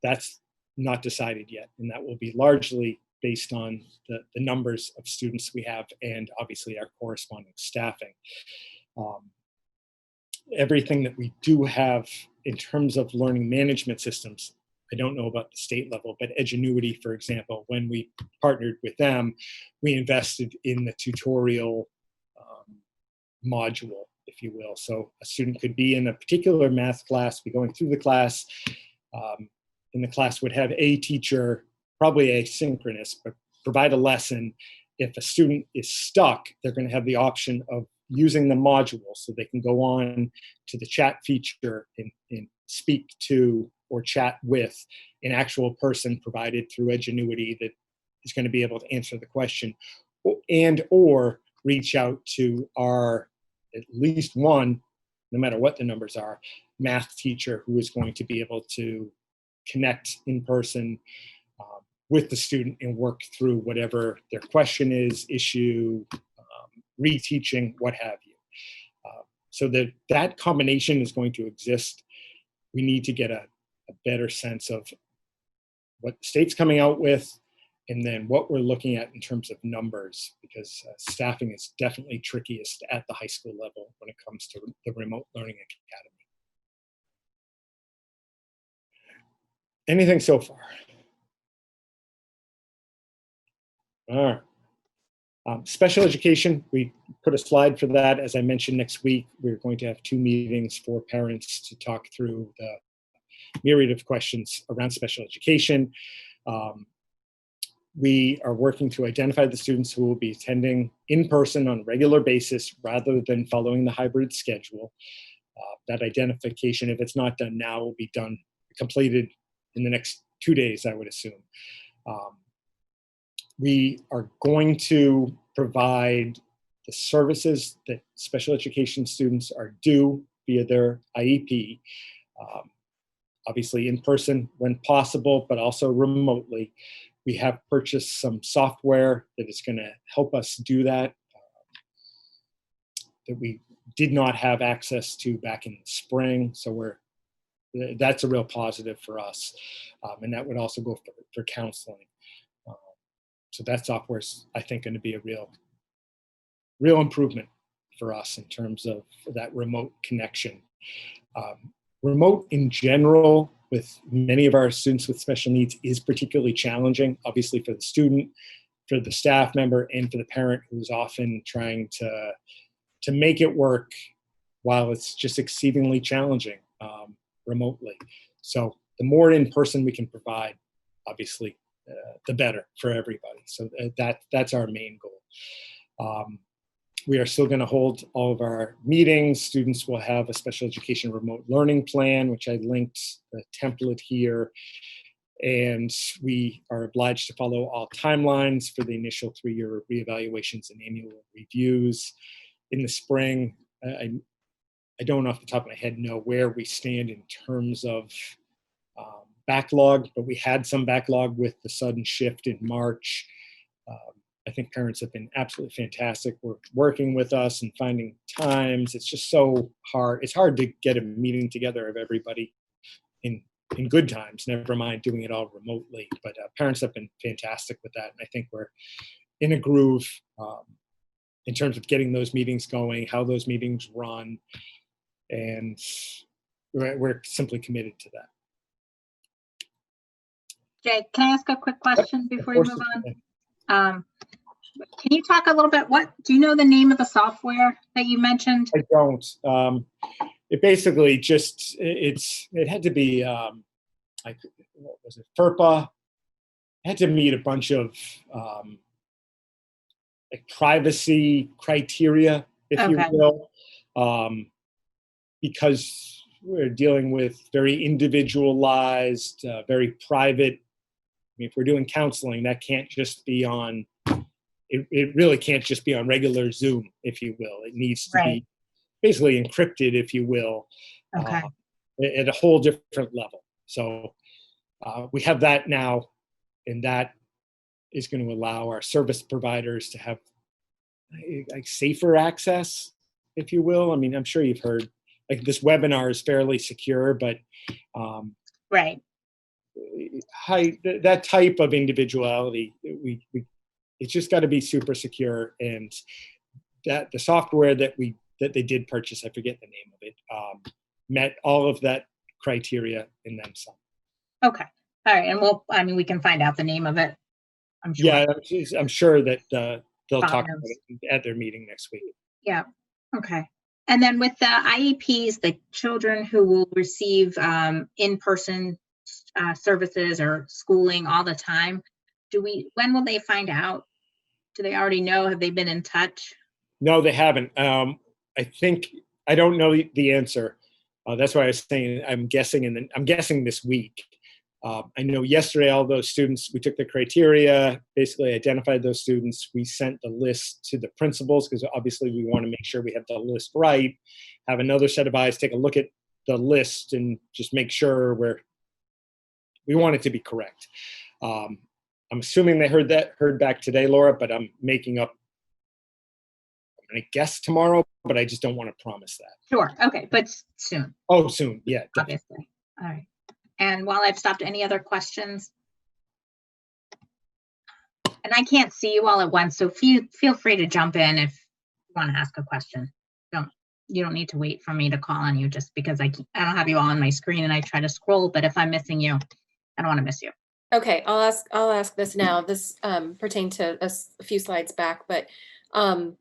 that's not decided yet. And that will be largely based on the numbers of students we have, and obviously our corresponding staffing. Everything that we do have in terms of learning management systems, I don't know about the state level, but Edgenuity, for example, when we partnered with them, we invested in the tutorial module, if you will. So a student could be in a particular math class, be going through the class, and the class would have a teacher, probably asynchronous, but provide a lesson. If a student is stuck, they're going to have the option of using the module, so they can go on to the chat feature and speak to or chat with an actual person provided through Edgenuity that is going to be able to answer the question, and or reach out to our at least one, no matter what the numbers are, math teacher who is going to be able to connect in person with the student and work through whatever their question is, issue, reteaching, what have you. So that combination is going to exist. We need to get a better sense of what the state's coming out with, and then what we're looking at in terms of numbers, because staffing is definitely trickiest at the high school level when it comes to the remote learning academy. Anything so far? All right. Special education, we put a slide for that. As I mentioned, next week, we're going to have 2 meetings for parents to talk through the myriad of questions around special education. We are working to identify the students who will be attending in person on a regular basis rather than following the hybrid schedule. That identification, if it's not done now, will be completed in the next 2 days, I would assume. We are going to provide the services that special education students are due via their IEP, obviously in person when possible, but also remotely. We have purchased some software that is going to help us do that, that we did not have access to back in the spring. So that's a real positive for us. And that would also go for counseling. So that software is, I think, going to be a real improvement for us in terms of that remote connection. Remote in general, with many of our students with special needs, is particularly challenging, obviously for the student, for the staff member, and for the parent, who's often trying to make it work while it's just exceedingly challenging remotely. So the more in person we can provide, obviously, the better for everybody. So that's our main goal. We are still going to hold all of our meetings. Students will have a special education remote learning plan, which I linked the template here. And we are obliged to follow all timelines for the initial 3-year reevaluations and annual reviews. In the spring, I don't off the top of my head know where we stand in terms of backlog, but we had some backlog with the sudden shift in March. I think parents have been absolutely fantastic working with us and finding times. It's just so hard. It's hard to get a meeting together of everybody in good times, never mind doing it all remotely. But parents have been fantastic with that. And I think we're in a groove in terms of getting those meetings going, how those meetings run. And we're simply committed to that. Jay, can I ask a quick question before you Of move course on? you can. Can you talk a little bit, do you know the name of the software that you mentioned? I don't. It basically just, it had to be, like, what was it, FERPA? It had to meet a bunch of like privacy criteria, if you Okay. will, because we're dealing with very individualized, very private. I mean, if we're doing counseling, that can't just be on, it really can't just be on regular Zoom, if you will. It needs to Right. be basically encrypted, if you will, Okay. at a whole different level. So we have that now, and that is going to allow our service providers to have like safer access, if you will. I mean, I'm sure you've heard, like, this webinar is fairly secure, but Right. that type of individuality, it's just got to be super secure. And that the software that they did purchase, I forget the name of it, met all of that criteria and then some. Okay. All right. And we can find out the name of it, I'm sure. Yeah, I'm sure that they'll Bob talk knows. about it at their meeting next week. Yeah. Okay. And then with the IEPs, the children who will receive in-person services or schooling all the time, when will they find out? Do they already know? Have they been in touch? No, they haven't. I don't know the answer. That's why I was saying I'm guessing this week. I know yesterday all those students, we took the criteria, basically identified those students. We sent the list to the principals because obviously we want to make sure we have the list right. Have another set of eyes take a look at the list and just make sure we want it to be correct. I'm assuming they heard back today, Laura, but I'm making up. I'm going to guess tomorrow, but I just don't want to promise that. Sure. Okay. But soon, Oh, soon. Yeah, definitely. obviously. All right. And while I've stopped, any other questions? And I can't see you all at once, so feel free to jump in if you want to ask a question. You don't need to wait for me to call on you just because I don't have you all on my screen and I try to scroll, but if I'm missing you, I don't want to miss you. Okay, I'll ask this now. This pertained to a few slides back, but I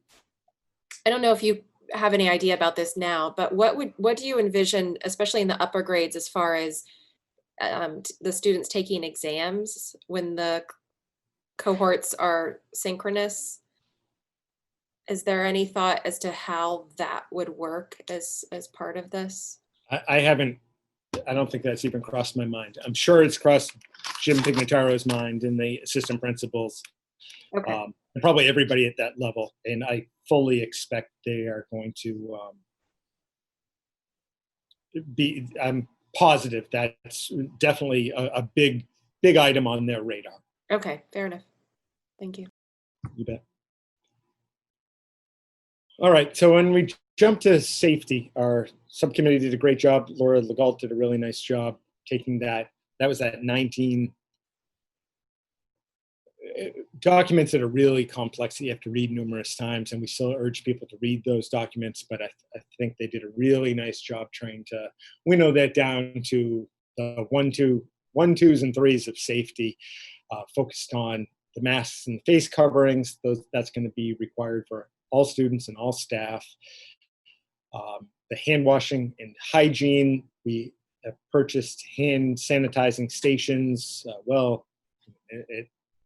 don't know if you have any idea about this now, but what do you envision, especially in the upper grades, as far as the students taking exams when the cohorts are synchronous? Is there any thought as to how that would work as part of this? I don't think that's even crossed my mind. I'm sure it's crossed Jim Pignataro's mind and the assistant principals, Okay. and probably everybody at that level. And I fully expect they are going to I'm positive that's definitely a big item on their radar. Okay, fair enough. Thank you. You bet. All right, so when we jump to safety, our subcommittee did a great job. Laura Legault did a really nice job taking that. That was that 19 documents that are really complex that you have to read numerous times, and we still urge people to read those documents, but I think they did a really nice job trying to winnow that down to the one, twos, and threes of safety, focused on the masks and face coverings. That's going to be required for all students and all staff. The hand washing and hygiene, we have purchased hand sanitizing stations, well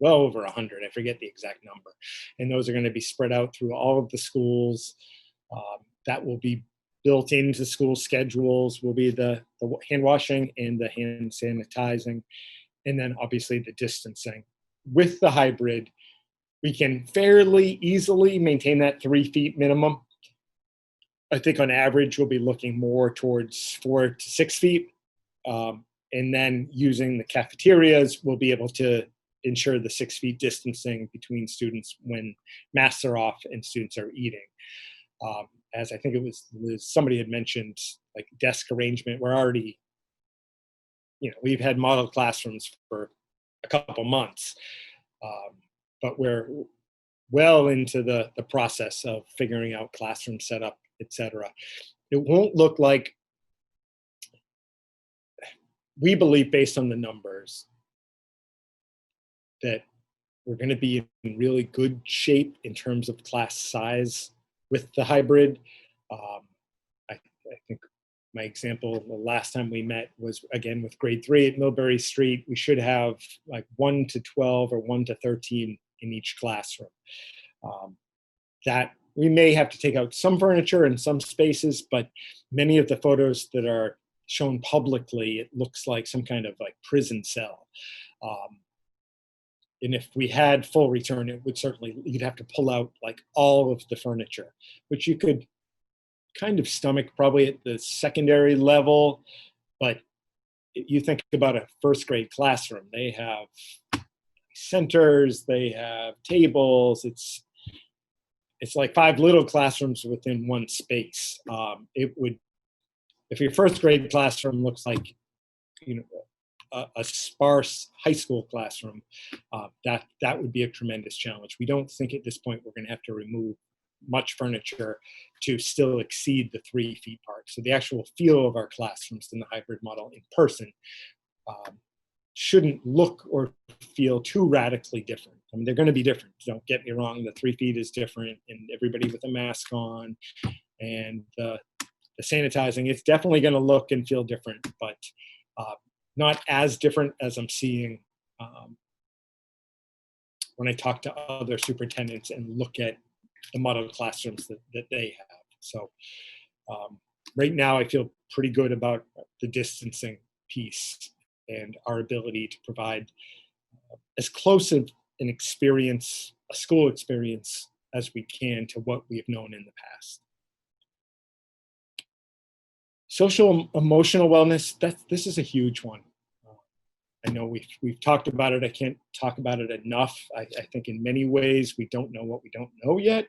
over 100, I forget the exact number. And those are going to be spread out through all of the schools. That will be built into school schedules, will be the hand washing and the hand sanitizing. And then obviously the distancing. With the hybrid, we can fairly easily maintain that 3 feet minimum. I think on average, we'll be looking more towards 4 to 6 feet. And then using the cafeterias, we'll be able to ensure the 6 feet distancing between students when masks are off and students are eating. As I think it was somebody had mentioned, like desk arrangement, we're already, we've had model classrooms for a couple months, but we're well into the process of figuring out classroom setup, et cetera. It won't look like, we believe based on the numbers, that we're going to be in really good shape in terms of class size with the hybrid. I think my example, the last time we met was again with grade 3 at Millbury Street. We should have like 1 to 12 or 1 to 13 in each classroom. That we may have to take out some furniture in some spaces, but many of the photos that are shown publicly, it looks like some kind of like prison cell. And if we had full return, it would certainly, you'd have to pull out like all of the furniture, which you could kind of stomach probably at the secondary level. But you think about a first grade classroom, they have centers, they have tables. It's like 5 little classrooms within one space. It would, if your first grade classroom looks like, a sparse high school classroom, that would be a tremendous challenge. We don't think at this point we're going to have to remove much furniture to still exceed the 3 feet mark. So the actual feel of our classrooms in the hybrid model in person shouldn't look or feel too radically different. I mean, they're going to be different. Don't get me wrong. The 3 feet is different, and everybody with a mask on, and the sanitizing, it's definitely going to look and feel different, but not as different as I'm seeing when I talk to other superintendents and look at the model classrooms that they have. So right now I feel pretty good about the distancing piece and our ability to provide as close of an experience, a school experience, as we can to what we've known in the past. Social emotional wellness, this is a huge one. I know we've talked about it. I can't talk about it enough. I think in many ways we don't know what we don't know yet.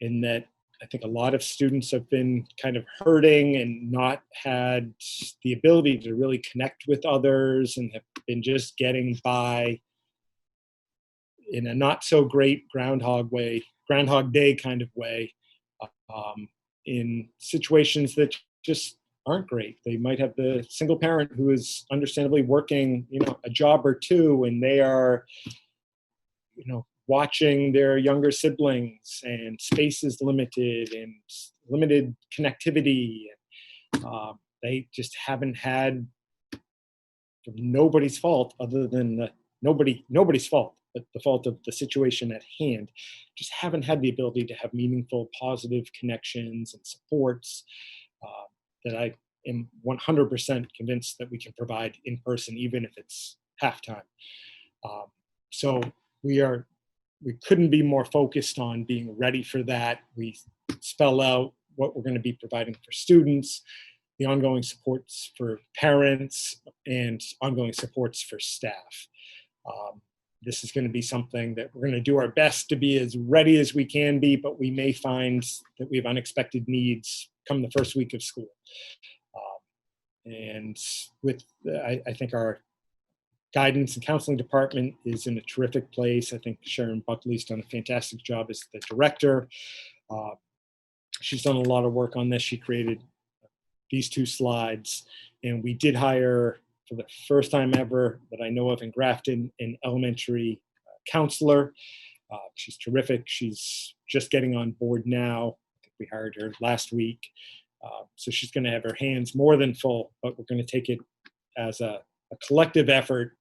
In that I think a lot of students have been kind of hurting and not had the ability to really connect with others and have been just getting by in a not so great Groundhog Day kind of way, in situations that just aren't great. They might have the single parent who is understandably working, a job or two, and they are, watching their younger siblings, and space is limited and limited connectivity. They just haven't had, nobody's fault other than nobody's fault, but the fault of the situation at hand, just haven't had the ability to have meaningful, positive connections and supports that I am 100% convinced that we can provide in person, even if it's halftime. So we couldn't be more focused on being ready for that. We spell out what we're going to be providing for students, the ongoing supports for parents, and ongoing supports for staff. This is going to be something that we're going to do our best to be as ready as we can be, but we may find that we have unexpected needs come the first week of school. And with, I think our guidance and counseling department is in a terrific place. I think Sharon Buckley's done a fantastic job as the director. She's done a lot of work on this. She created these 2 slides, and we did hire, for the first time ever that I know of in Grafton, an elementary counselor. She's terrific. She's just getting on board now. I think we hired her last week. So she's going to have her hands more than full, but we're going to take it as a collective effort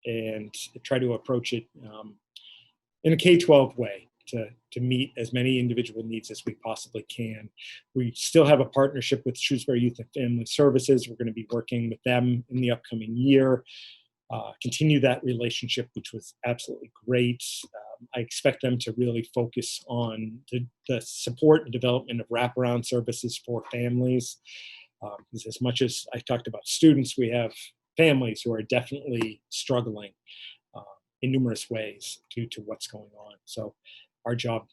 and try to approach it in a K-12 way to meet as many individual needs as we possibly can. We still have a partnership with Shrewsbury Youth and Family Services. We're going to be working with them in the upcoming year, continue that relationship, which was absolutely great. I expect them to really focus on the support and development of wraparound services for families. Because as much as I talked about students, we have families who are definitely struggling in numerous ways due to what's going on. So our job,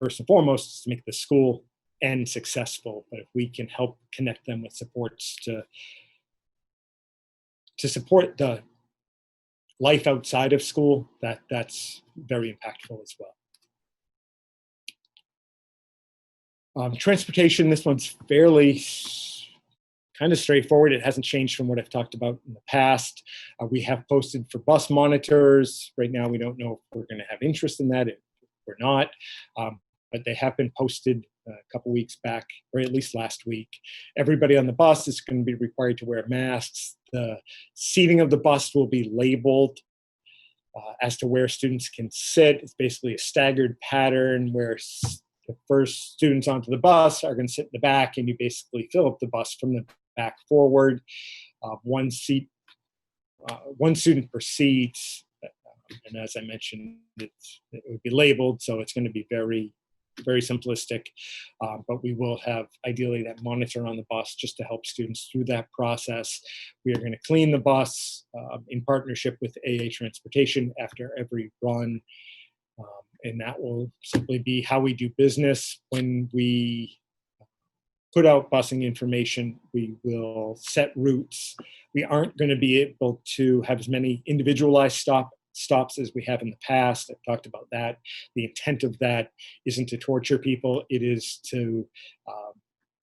first and foremost, is to make the school end successful. But if we can help connect them with supports to support the life outside of school, that's very impactful as well. Transportation, this one's fairly kind of straightforward. It hasn't changed from what I've talked about in the past. We have posted for bus monitors. Right now, we don't know if we're going to have interest in that. If we're not, but they have been posted a couple weeks back, or at least last week. Everybody on the bus is going to be required to wear masks. The seating of the bus will be labeled as to where students can sit. It's basically a staggered pattern where the first students onto the bus are going to sit in the back, and you basically fill up the bus from the back forward. One student per seat. And as I mentioned, it would be labeled, so it's going to be very, very simplistic. But we will have, ideally, that monitor on the bus just to help students through that process. We are going to clean the bus in partnership with AA Transportation after every run. And that will simply be how we do business. When we put out busing information, we will set routes. We aren't going to be able to have as many individualized stops as we have in the past. I've talked about that. The intent of that isn't to torture people. It is to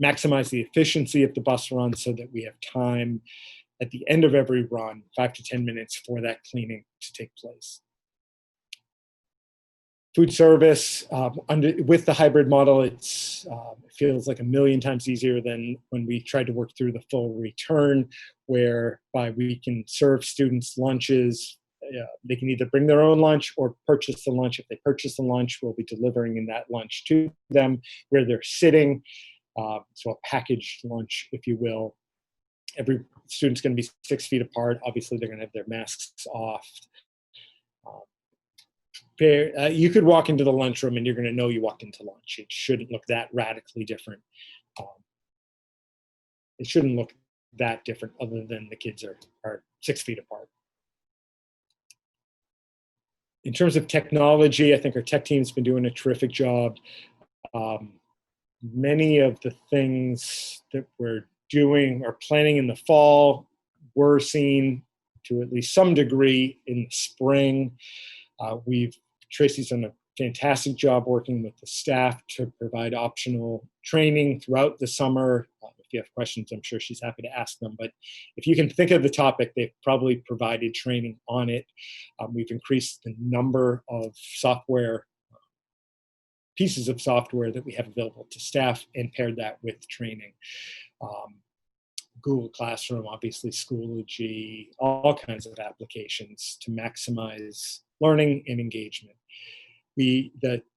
maximize the efficiency of the bus run so that we have time at the end of every run, 5 to 10 minutes, for that cleaning to take place. Food service, with the hybrid model, it feels like a million times easier than when we tried to work through the full return, whereby we can serve students lunches. They can either bring their own lunch or purchase the lunch. If they purchase the lunch, we'll be delivering in that lunch to them where they're sitting. So a packaged lunch, if you will. Every student's going to be 6 feet apart. Obviously, they're going to have their masks off. You could walk into the lunchroom and you're going to know you walked into lunch. It shouldn't look that radically different. It shouldn't look that different other than the kids are 6 feet apart. In terms of technology, I think our tech team's been doing a terrific job. Many of the things that we're doing or planning in the fall were seen to at least some degree in the spring. Tracy's done a fantastic job working with the staff to provide optional training throughout the summer. If you have questions, I'm sure she's happy to ask them. But if you can think of the topic, they've probably provided training on it. We've increased the number of pieces of software that we have available to staff and paired that with training. Google Classroom, obviously Schoology, all kinds of applications to maximize learning and engagement. The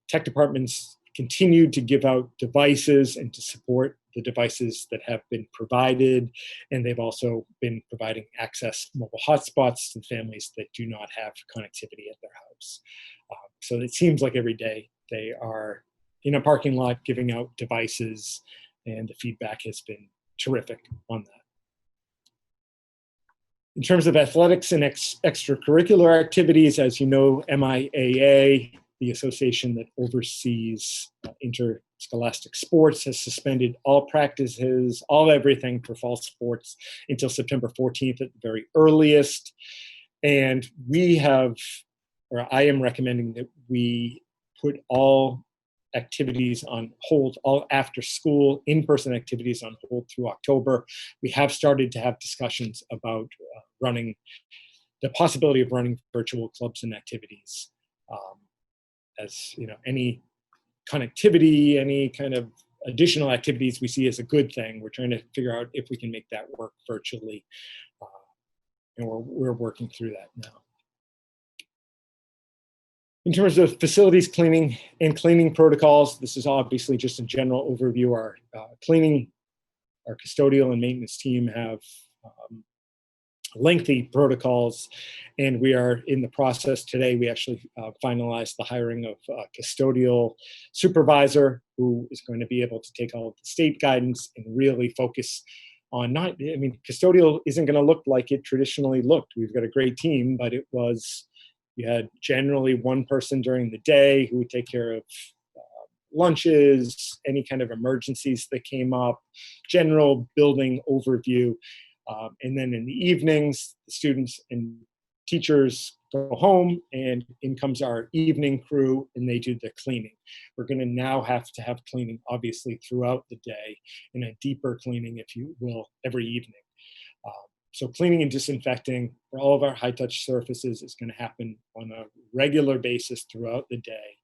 tech departments continued to give out devices and to support the devices that have been provided, and they've also been providing access mobile hotspots to families that do not have connectivity at their house. So it seems like every day they are in a parking lot giving out devices, and the feedback has been terrific on that. In terms of athletics and extracurricular activities, as you know, MIAA, the association that oversees interscholastic sports, has suspended all practices, all everything for fall sports until September 14th at the very earliest. And I am recommending that we put all activities on hold, all after school in-person activities on hold through October. We have started to have discussions about the possibility of running virtual clubs and activities. As you know, any connectivity, any kind of additional activities we see as a good thing. We're trying to figure out if we can make that work virtually. And we're working through that now. In terms of facilities cleaning and cleaning protocols, this is obviously just a general overview. Our custodial and maintenance team have lengthy protocols, and we are in the process today. We actually finalized the hiring of a custodial supervisor who is going to be able to take all of the state guidance and really focus on not, I mean, custodial isn't going to look like it traditionally looked. We've got a great team, but it was, you had generally one person during the day who would take care of lunches, any kind of emergencies that came up, general building overview. And then in the evenings, the students and teachers go home, and in comes our evening crew, and they do the cleaning. We're going to now have to have cleaning, obviously, throughout the day, and a deeper cleaning, if you will, every evening. So cleaning and disinfecting for all of our high-touch surfaces is going to happen on a regular basis throughout the day.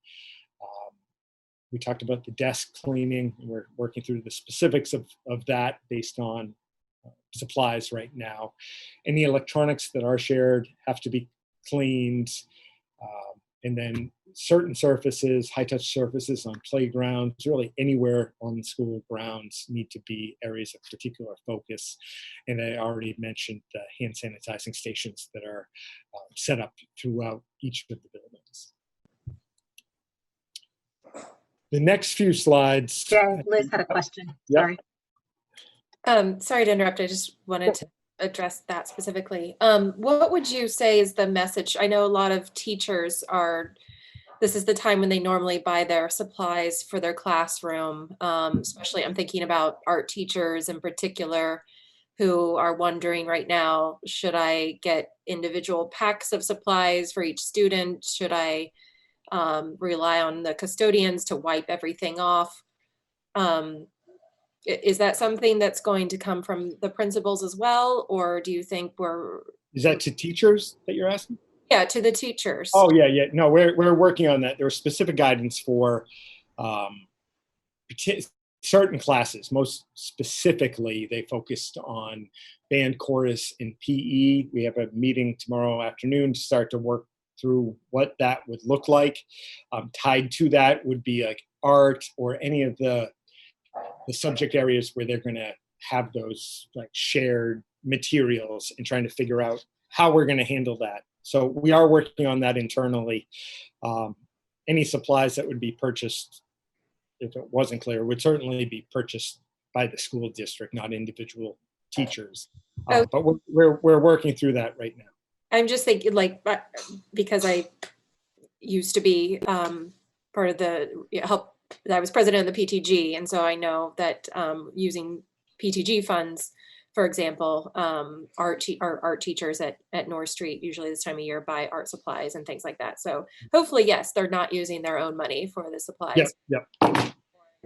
We talked about the desk cleaning. We're working through the specifics of that based on supplies right now. Any electronics that are shared have to be cleaned. And then certain surfaces, high-touch surfaces on playgrounds, really anywhere on the school grounds, need to be areas of particular focus. And I already mentioned the hand sanitizing stations that are set up throughout each of the buildings. The next few slides. Yeah, Liz had a question. Yeah. Sorry. Sorry to interrupt. I just wanted to address that specifically. What would you say is the message? I know a lot of teachers this is the time when they normally buy their supplies for their classroom. Especially I'm thinking about art teachers in particular who are wondering right now, should I get individual packs of supplies for each student? Should I rely on the custodians to wipe everything off? Is that something that's going to come from the principals as well? Or do you think Is that to teachers that you're asking? Yeah, to the teachers. Oh, yeah. No, we're working on that. There was specific guidance for certain classes. Most specifically, they focused on band, chorus, and PE. We have a meeting tomorrow afternoon to start to work through what that would look like. Tied to that would be like art or any of the subject areas where they're going to have those like shared materials, and trying to figure out how we're going to handle that. So we are working on that internally. Any supplies that would be purchased, if it wasn't clear, would certainly be purchased by the school district, not individual teachers. But we're working through that right now. I'm just thinking, like, because I used to be part of the help. I was president of the PTG, and so I know that using PTG funds, for example, our art teachers at North Street usually this time of year buy art supplies and things like that. So hopefully, yes, they're not using their own money for the supplies. Yep.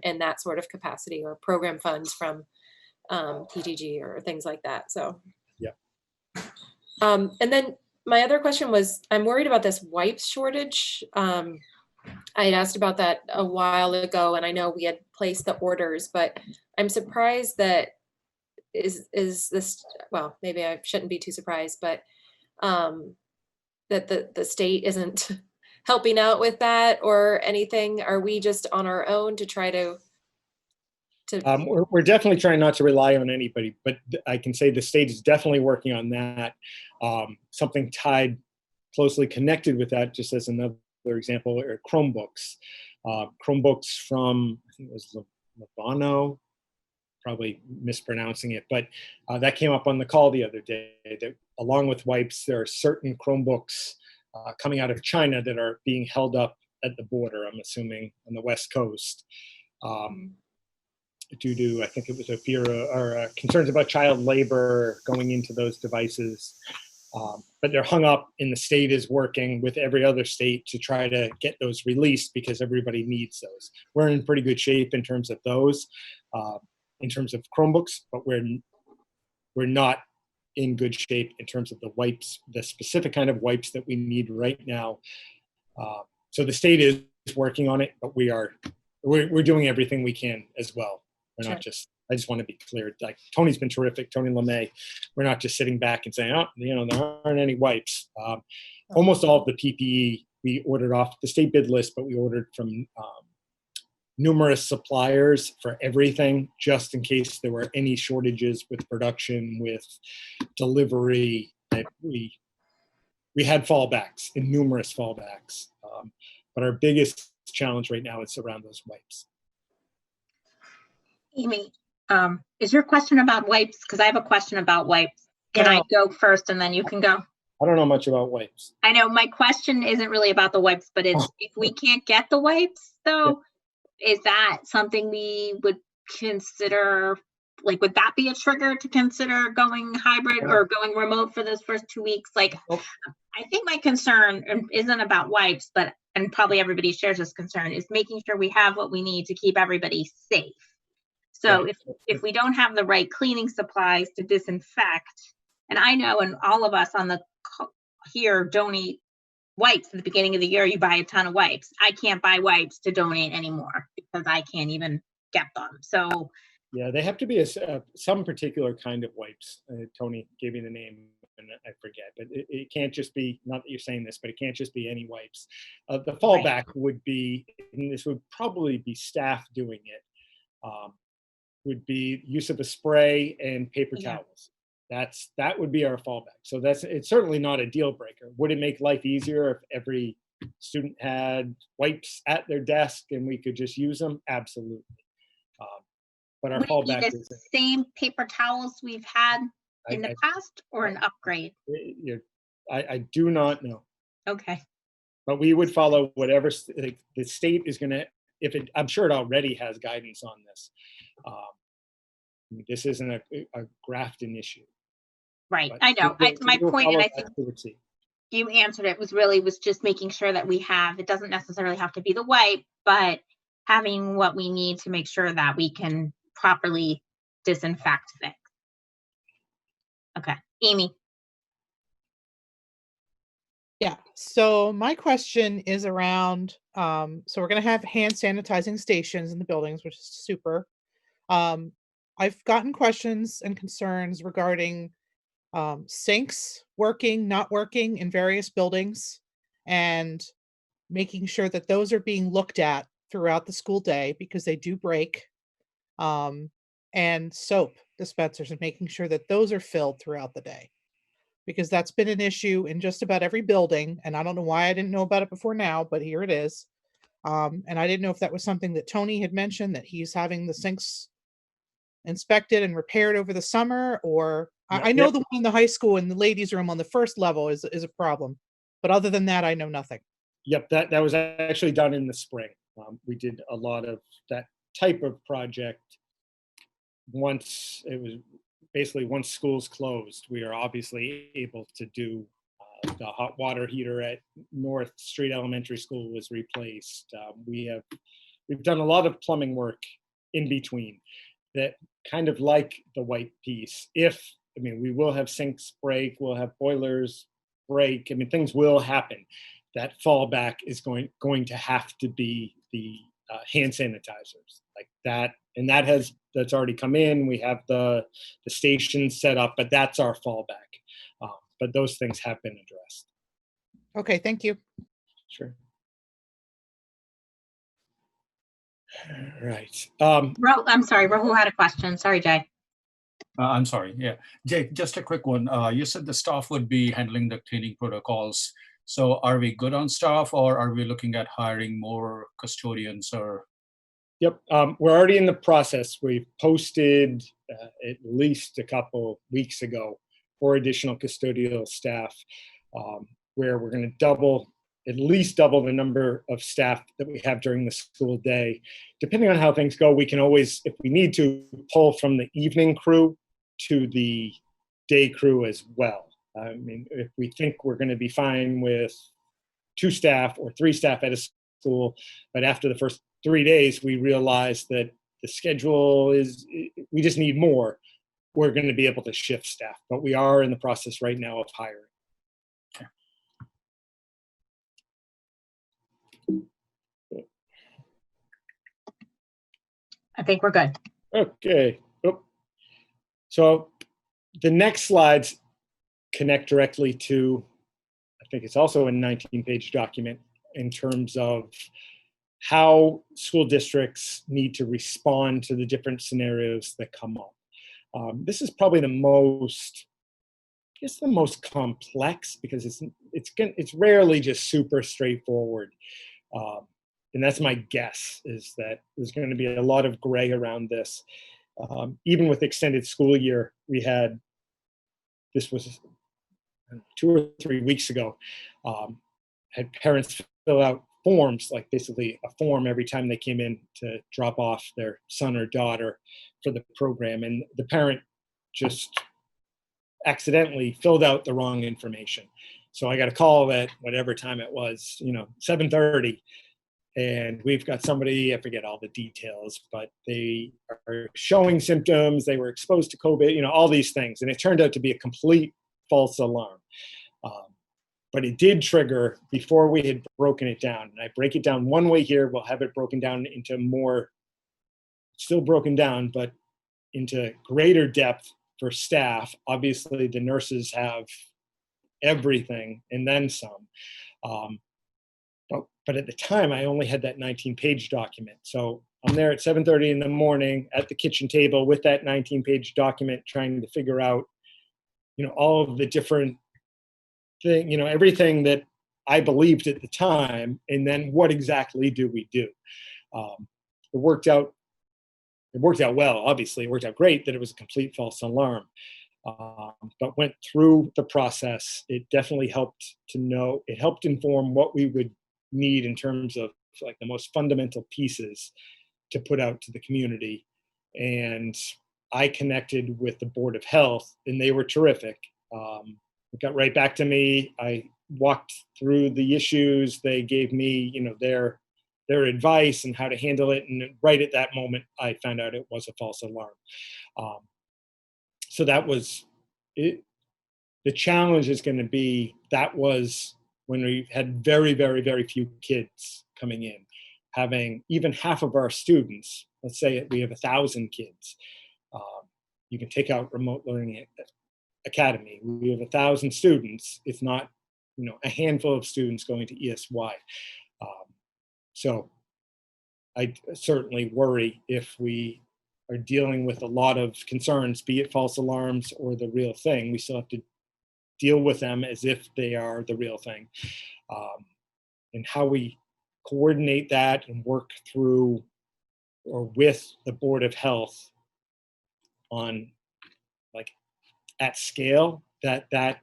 In that sort of capacity, or program funds from PTG or things like that. So yeah. And then my other question was, I'm worried about this wipes shortage. I had asked about that a while ago, and I know we had placed the orders, but I'm surprised that is this, well, maybe I shouldn't be too surprised, but that the state isn't helping out with that or anything. Are we just on our own to try to we're definitely trying not to rely on anybody, but I can say the state is definitely working on that. Something tied closely connected with that, just as another example, are Chromebooks. Chromebooks from, I think it was Levano, probably mispronouncing it, but that came up on the call the other day, that along with wipes, there are certain Chromebooks coming out of China that are being held up at the border, I'm assuming on the West Coast, due to, I think it was a fear or concerns about child labor going into those devices. But they're hung up, and the state is working with every other state to try to get those released because everybody needs those. We're in pretty good shape in terms of those, in terms of Chromebooks, but we're not in good shape in terms of the wipes, the specific kind of wipes that we need right now. So the state is working on it, but we're doing everything we can as well. We're not just, I just want to be clear, like Tony's been terrific, Tony LeMay. We're not just sitting back and saying, oh, there aren't any wipes. Almost all of the PPE we ordered off the state bid list, but we ordered from numerous suppliers for everything, just in case there were any shortages with production, with delivery, that we had fallbacks, and numerous fallbacks. But our biggest challenge right now is around those wipes. Amy, Is your question about wipes? Because I have a question about wipes. Can I go first and then you can go? I don't know much about wipes. I know my question isn't really about the wipes, but it's if we can't get the wipes though, is that something we would consider? Like, would that be a trigger to consider going hybrid or going remote for those first 2 weeks? Like, I think my concern isn't about wipes, but, and probably everybody shares this concern, is making sure we have what we need to keep everybody safe. So if we don't have the right cleaning supplies to disinfect, and I know, and all of us on the here donate wipes at the beginning of the year, you buy a ton of wipes. I can't buy wipes to donate anymore because I can't even get them. So yeah, they have to be some particular kind of wipes. Tony gave me the name and I forget, but it can't just be, not that you're saying this, but it can't just be any wipes. The fallback would be, and this would probably be staff doing it, would be use of a spray and paper towels. That would be our fallback. So it's certainly not a deal breaker. Would it make life easier if every student had wipes at their desk and we could just use them? Absolutely. But our fallback is the same paper towels we've had in the past, or an upgrade? I do not know. Okay. But we would follow whatever the state is going to. I'm sure it already has guidance on this. This isn't a Grafton issue. Right. I know. My point, and I think you answered it, was just making sure that we have. It doesn't necessarily have to be the wipe, but having what we need to make sure that we can properly disinfect things. Okay, Amy. Yeah, so my question is around, so we're gonna have hand sanitizing stations in the buildings, which is super. I've gotten questions and concerns regarding sinks working, not working in various buildings, and making sure that those are being looked at throughout the school day because they do break. And soap dispensers and making sure that those are filled throughout the day. Because that's been an issue in just about every building, and I don't know why I didn't know about it before now, but here it is. And I didn't know if that was something that Tony had mentioned, that he's having the sinks inspected and repaired over the summer, or I know the one in the high school in the ladies' room on the first level is a problem. But other than that, I know nothing. Yep, that was actually done in the spring. We did a lot of that type of project once schools closed. We are obviously able to do the hot water heater at North Street Elementary School was replaced. We've done a lot of plumbing work in between that kind of like the white piece. We will have sinks break, we'll have boilers break. Things will happen. That fallback is going to have to be the hand sanitizers like that, and that's already come in. We have the station set up, but that's our fallback. But those things have been addressed. Okay, thank you. Sure. Right. I'm sorry, Rahul had a question. Sorry, Jay. I'm sorry. Yeah, Jay, just a quick one. You said the staff would be handling the cleaning protocols. So are we good on staff, or are we looking at hiring more custodians or? Yep, we're already in the process. We posted at least a couple weeks ago for additional custodial staff, where we're going to at least double the number of staff that we have during the school day. Depending on how things go, we can always, if we need to, pull from the evening crew to the day crew as well. If we think we're going to be fine with 2 staff or 3 staff at a school, but after the first 3 days, we realize that the schedule we just need more, we're going to be able to shift staff. But we are in the process right now of hiring. I think we're good. Okay. So the next slides connect directly to, I think it's also a 19-page document in terms of how school districts need to respond to the different scenarios that come up. This is probably the most complex because it's rarely just super straightforward. And that's my guess, is that there's going to be a lot of gray around this. Even with extended school year, this was 2 or 3 weeks ago, had parents fill out forms, like basically a form every time they came in to drop off their son or daughter for the program. And the parent just accidentally filled out the wrong information. So I got a call at whatever time it was, 7:30. And we've got somebody, I forget all the details, but they are showing symptoms. They were exposed to COVID, all these things. And it turned out to be a complete false alarm. But it did trigger before we had broken it down. And I break it down one way here. We'll have it broken down into more, still broken down, but into greater depth for staff. Obviously, the nurses have everything and then some. But at the time, I only had that 19-page document. So I'm there at 7:30 in the morning at the kitchen table with that 19-page document, trying to figure out, all of the different thing, everything that I believed at the time, and then what exactly do we do? It worked out well. Obviously, it worked out great that it was a complete false alarm. But went through the process. It definitely helped to know. It helped inform what we would need in terms of like the most fundamental pieces to put out to the community. And I connected with the Board of Health, and they were terrific. It got right back to me. I walked through the issues. They gave me, their advice and how to handle it. And right at that moment, I found out it was a false alarm. So that was it. The challenge is going to be, that was when we had very, very, very few kids coming in, having even half of our students. Let's say we have 1,000 kids. You can take out remote learning academy. We have 1,000 students. It's not, a handful of students going to ESY. So I certainly worry if we are dealing with a lot of concerns, be it false alarms or the real thing. We still have to deal with them as if they are the real thing. And how we coordinate that and work through or with the Board of Health on like at scale, that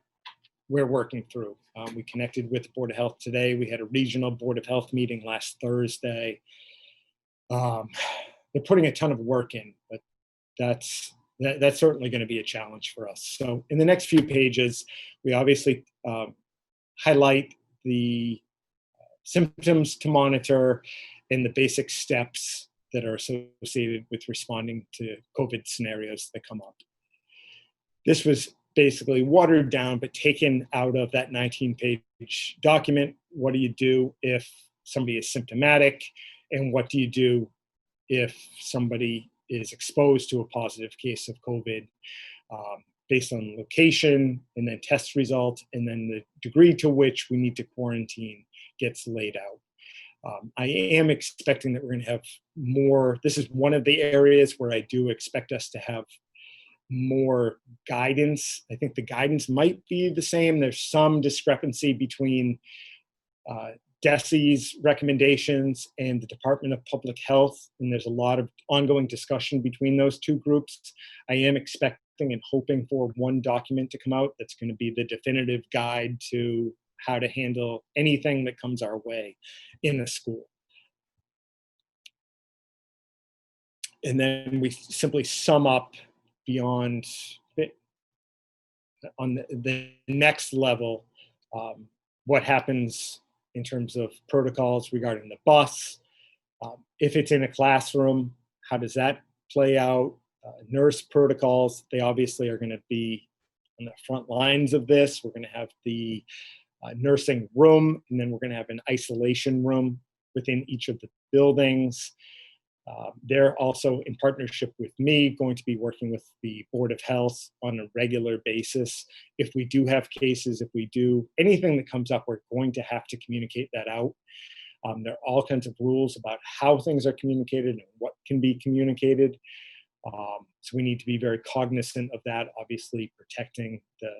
we're working through. We connected with the Board of Health today. We had a regional Board of Health meeting last Thursday. They're putting a ton of work in, but that's certainly going to be a challenge for us. So in the next few pages, we obviously highlight the symptoms to monitor and the basic steps that are associated with responding to COVID scenarios that come up. This was basically watered down, but taken out of that 19-page document. What do you do if somebody is symptomatic? And what do you do if somebody is exposed to a positive case of COVID, based on location and then test result, and then the degree to which we need to quarantine gets laid out. I am expecting that we're going to have more. This is one of the areas where I do expect us to have more guidance. I think the guidance might be the same. There's some discrepancy between DESE's recommendations and the Department of Public Health, and there's a lot of ongoing discussion between those two groups. I am expecting and hoping for one document to come out that's going to be the definitive guide to how to handle anything that comes our way in the school. And then we simply sum up beyond on the next level, what happens in terms of protocols regarding the bus. If it's in a classroom, how does that play out? Nurse protocols, they obviously are going to be on the front lines of this. We're going to have the nursing room, and then we're going to have an isolation room within each of the buildings. They're also, in partnership with me, going to be working with the Board of Health on a regular basis. If we do have cases, if we do anything that comes up, we're going to have to communicate that out. There are all kinds of rules about how things are communicated and what can be communicated. So we need to be very cognizant of that. Obviously, protecting the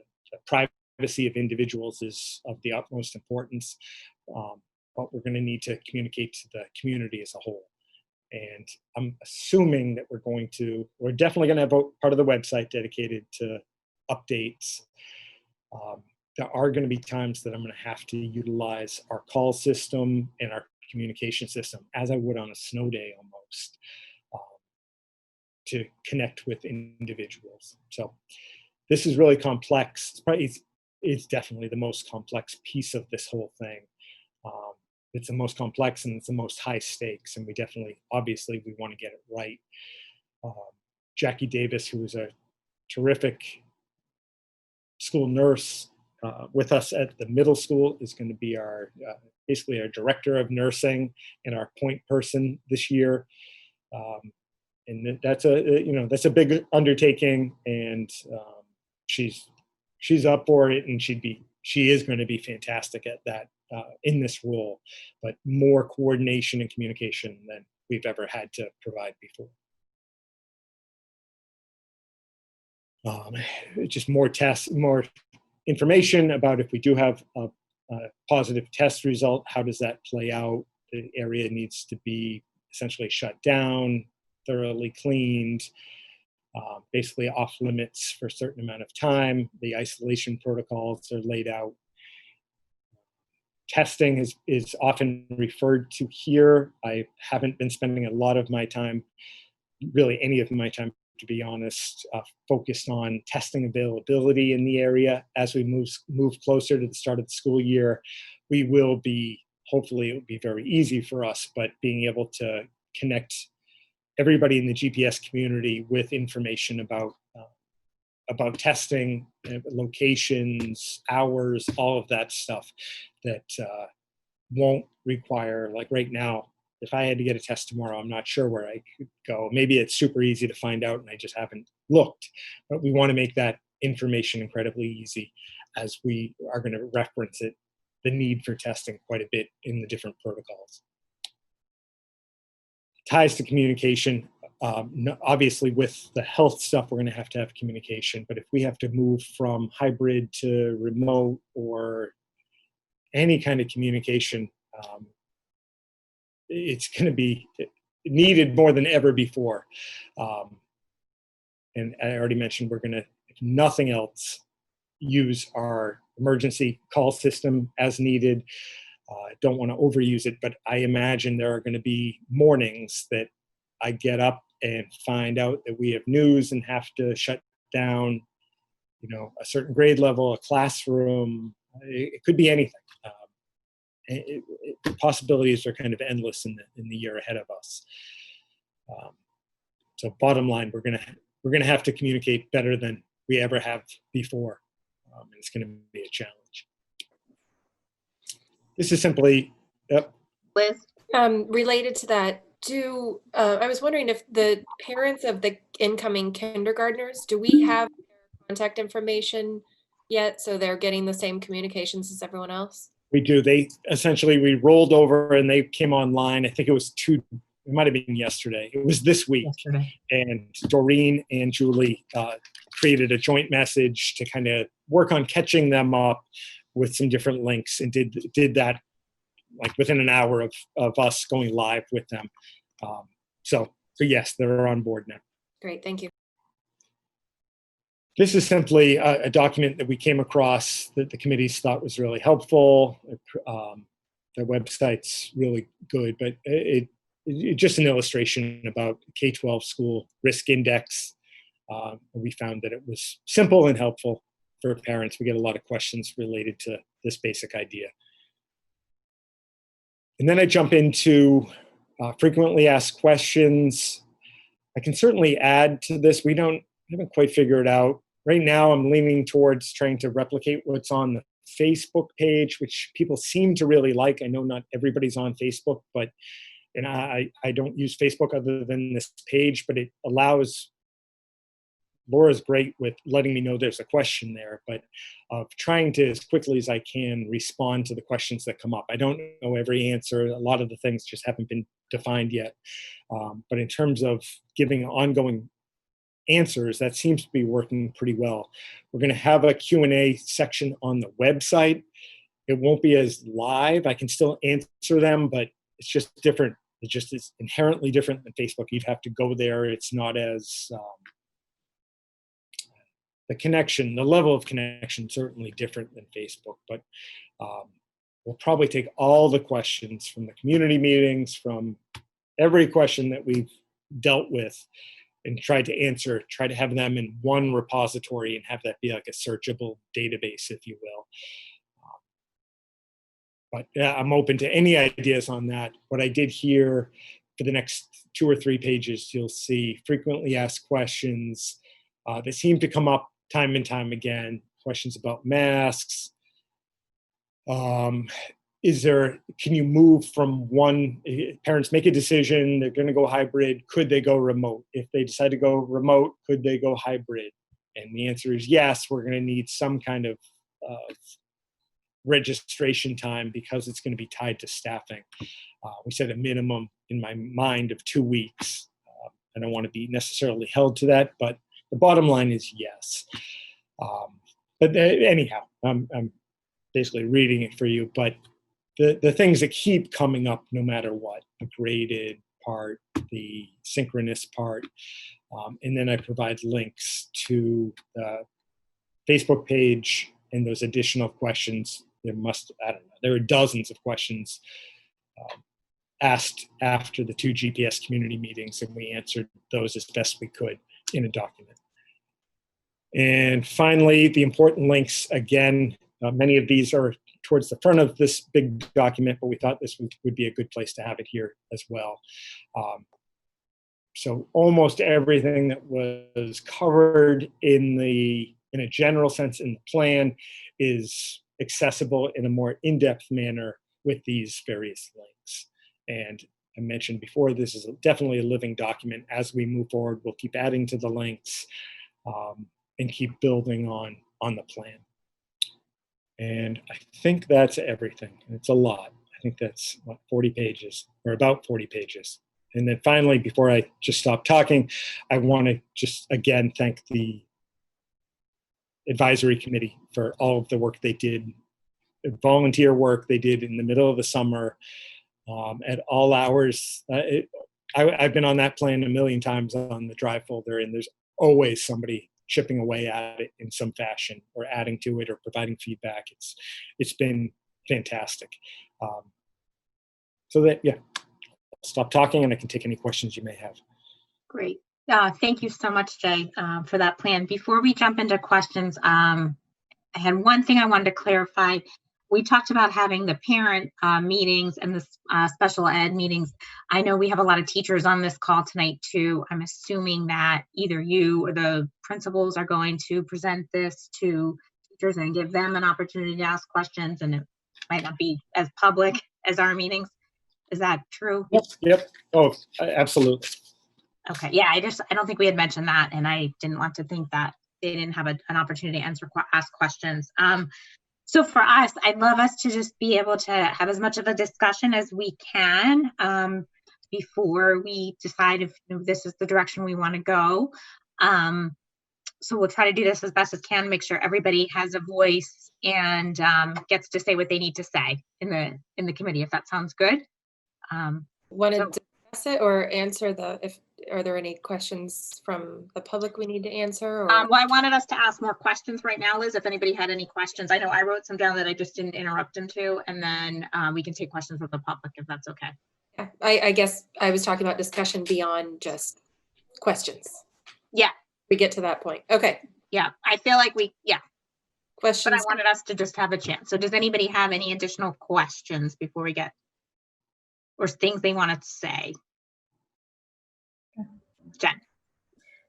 privacy of individuals is of the utmost importance. But we're going to need to communicate to the community as a whole. And I'm assuming that we're definitely going to have part of the website dedicated to updates. There are going to be times that I'm going to have to utilize our call system and our communication system as I would on a snow day almost, to connect with individuals. So this is really complex. It's definitely the most complex piece of this whole thing. It's the most complex and it's the most high stakes, and obviously we want to get it right. Jackie Davis, who is a terrific school nurse with us at the middle school, is going to be basically our director of nursing and our point person this year. And that's a big undertaking, and she's up for it, and she is going to be fantastic at that in this role, but more coordination and communication than we've ever had to provide before. Just more tests, more information about if we do have a positive test result, how does that play out? The area needs to be essentially shut down, thoroughly cleaned, basically off limits for a certain amount of time. The isolation protocols are laid out. Testing is often referred to here. I haven't been spending a lot of my time, really any of my time, to be honest, focused on testing availability in the area. As we move closer to the start of the school year, hopefully it will be very easy for us, but being able to connect everybody in the GPS community with information about testing, locations, hours, all of that stuff that won't require, like right now, if I had to get a test tomorrow, I'm not sure where I could go. Maybe it's super easy to find out and I just haven't looked, but we want to make that information incredibly easy as we are going to reference the need for testing quite a bit in the different protocols. Ties to communication. Obviously, with the health stuff, we're going to have communication. But if we have to move from hybrid to remote or any kind of communication, it's going to be needed more than ever before. And I already mentioned we're going to, if nothing else, use our emergency call system as needed. I don't want to overuse it, but I imagine there are going to be mornings that I get up and find out that we have news and have to shut down, a certain grade level, a classroom. It could be anything. The possibilities are kind of endless in the year ahead of us. So bottom line, we're gonna have to communicate better than we ever have before, and it's going to be a challenge. This is simply, Liz? Related to that, I was wondering if the parents of the incoming kindergartners, do we have their contact information yet? So they're getting the same communications as everyone else? We do. We rolled over and they came online. I think it might have been yesterday. It was this week. Yesterday. And Doreen and Julie created a joint message to kind of work on catching them up with some different links, and did that like within an hour of us going live with them. So yes, they're on board now. Great, thank you. This is simply a document that we came across that the committees thought was really helpful. Their website's really good, but it's just an illustration about K-12 school risk index. We found that it was simple and helpful for parents. We get a lot of questions related to this basic idea. And then I jump into frequently asked questions. I can certainly add to this. We haven't quite figured out. Right now, I'm leaning towards trying to replicate what's on the Facebook page, which people seem to really like. I know not everybody's on Facebook, and I don't use Facebook other than this page, but it allows, Laura's great with letting me know there's a question there, but trying to, as quickly as I can, respond to the questions that come up. I don't know every answer. A lot of the things just haven't been defined yet. But in terms of giving ongoing answers, that seems to be working pretty well. We're going to have a Q&A section on the website. It won't be as live. I can still answer them, but it's just different. It just is inherently different than Facebook. You'd have to go there. It's not as the connection, the level of connection, certainly different than Facebook. But we'll probably take all the questions from the community meetings, from every question that we've dealt with, and try to answer, try to have them in one repository and have that be like a searchable database, if you will. But yeah, I'm open to any ideas on that. What I did here for the next 2 or 3 pages, you'll see frequently asked questions that seem to come up time and time again. Questions about masks. Can you move from one, parents make a decision, they're going to go hybrid, could they go remote? If they decide to go remote, could they go hybrid? And the answer is yes, we're going to need some kind of registration time because it's going to be tied to staffing. We said a minimum in my mind of 2 weeks. I don't want to be necessarily held to that, but the bottom line is yes. But anyhow, I'm basically reading it for you, but the things that keep coming up no matter what, the graded part, the synchronous part, and then I provide links to the Facebook page and those additional questions. There are dozens of questions asked after the 2 GPS community meetings, and we answered those as best we could in a document. And finally, the important links, again, many of these are towards the front of this big document, but we thought this would be a good place to have it here as well. So almost everything that was covered in a general sense in the plan is accessible in a more in-depth manner with these various links. And I mentioned before, this is definitely a living document. As we move forward, we'll keep adding to the links and keep building on the plan. And I think that's everything. It's a lot. I think that's 40 pages, or about 40 pages. And then finally, before I just stop talking, I want to just again thank the advisory committee for all of the work they did, volunteer work they did in the middle of the summer at all hours. I've been on that plan a million times on the drive folder, and there's always somebody chipping away at it in some fashion, or adding to it, or providing feedback. It's been fantastic. So that, yeah, I'll stop talking and I can take any questions you may have. Great. Thank you so much, Jay, for that plan. Before we jump into questions, I had one thing I wanted to clarify. We talked about having the parent meetings and the special ed meetings. I know we have a lot of teachers on this call tonight too. I'm assuming that either you or the principals are going to present this to teachers and give them an opportunity to ask questions, and it might not be as public as our meetings. Is that true? Yep. Oh, absolutely. Okay. Yeah, I don't think we had mentioned that, and I didn't want to think that they didn't have an opportunity to ask questions. So for us, I'd love us to just be able to have as much of a discussion as we can before we decide if this is the direction we want to go. So we'll try to do this as best as can, make sure everybody has a voice and gets to say what they need to say in the committee, if that sounds good. Want to discuss it or answer are there any questions from the public we need to answer? Or? Well, I wanted us to ask more questions right now, Liz, if anybody had any questions. I know I wrote some down that I just didn't interrupt into, and then we can take questions from the public if that's okay. Yeah, I guess I was talking about discussion beyond just questions. Yeah. We get to that point. Okay. Yeah, I feel like questions. But I wanted us to just have a chance. So does anybody have any additional questions before we get, or things they want to say? Jen.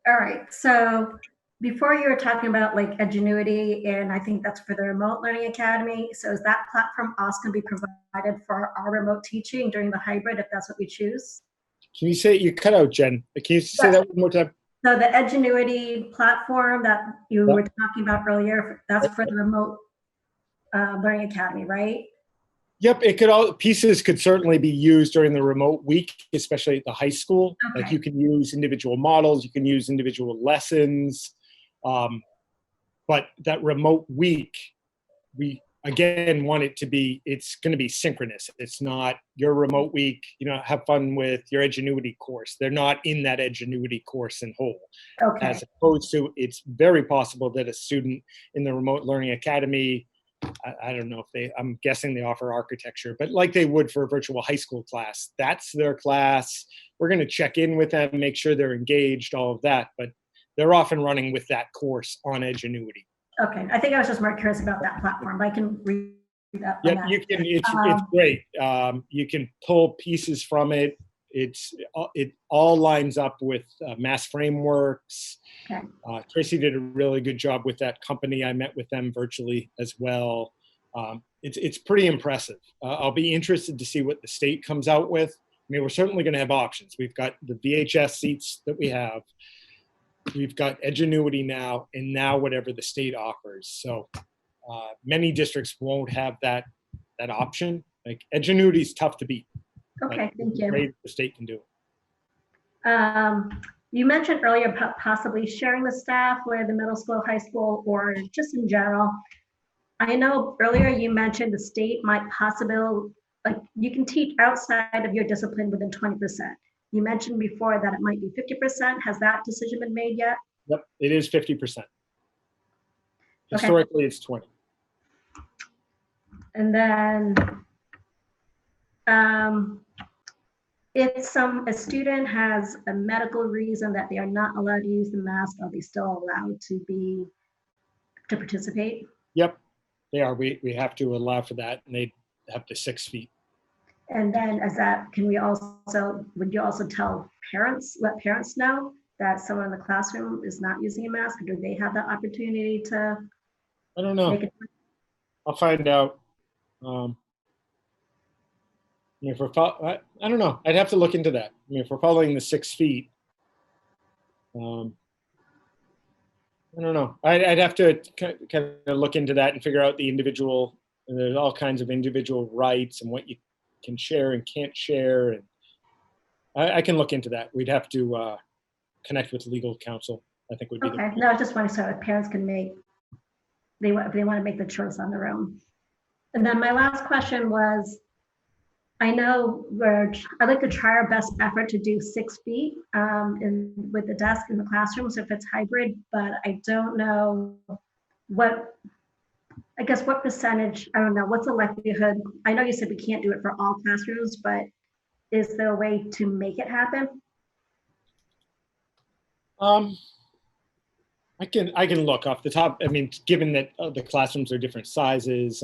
All right, so before you were talking about like Edgenuity, and I think that's for the Remote Learning Academy. So is that platform also going to be provided for our remote teaching during the hybrid, if that's what we choose? Can you say, you cut out, Jen? Can you say that one more time? So the Edgenuity platform that you were talking about earlier, that's for the Remote Learning Academy, right? Yep, pieces could certainly be used during the remote week, especially at the high school. Okay. Like you can use individual models, you can use individual lessons, but that remote week, again, want it to be, it's going to be synchronous. It's not your remote week, have fun with your Edgenuity course. They're not in that Edgenuity course in whole. Okay, As opposed to, it's very possible that a student in the Remote Learning Academy, I don't know if I'm guessing they offer architecture, but like they would for a virtual high school class, that's their class. We're going to check in with them, make sure they're engaged, all of that, but they're often running with that course on Edgenuity. okay. I think I was just more curious about that platform, but I can read up on Yeah, that. you can. It's great. You can pull pieces from it. It all lines up with mass frameworks. Okay. Tracy did a really good job with that company. I met with them virtually as well. It's pretty impressive. I'll be interested to see what the state comes out with. I mean, we're certainly going to have options. We've got the VHS seats that we have. We've got Edgenuity now, and now whatever the state offers. So many districts won't have that option. Like Edgenuity is tough to beat. Okay, thank you. Great, the state can do it. You mentioned earlier about possibly sharing the staff with the middle school, high school, or just in general. I know earlier you mentioned the state might possibly, like you can teach outside of your discipline within 20%. You mentioned before that it might be 50%. Has that decision been made yet? Yep, it is 50%. Historically, it's 20. And then if a student has a medical reason that they are not allowed to use the mask, are they still allowed to participate? Yep, they are. We have to allow for that, and they have the 6 feet. And then would you also tell parents, let parents know that someone in the classroom is not using a mask? Or do they have the opportunity to I don't know. make it? I'll find out. If we're, I don't know. I'd have to look into that. I mean, if we're following the 6 feet, I don't know. I'd have to kind of look into that and figure out the individual. And there's all kinds of individual rights and what you can share and can't share, and I can look into that. We'd have to connect with legal counsel. I think would be Okay. No, I just want to say parents can if they want to make the choice on their own. And then my last question was, I know I'd like to try our best effort to do 6 feet with the desk in the classrooms if it's hybrid, but I don't know what percentage, I don't know, what's the likelihood? I know you said we can't do it for all classrooms, but is there a way to make it happen? I can look off the top. I mean, given that the classrooms are different sizes,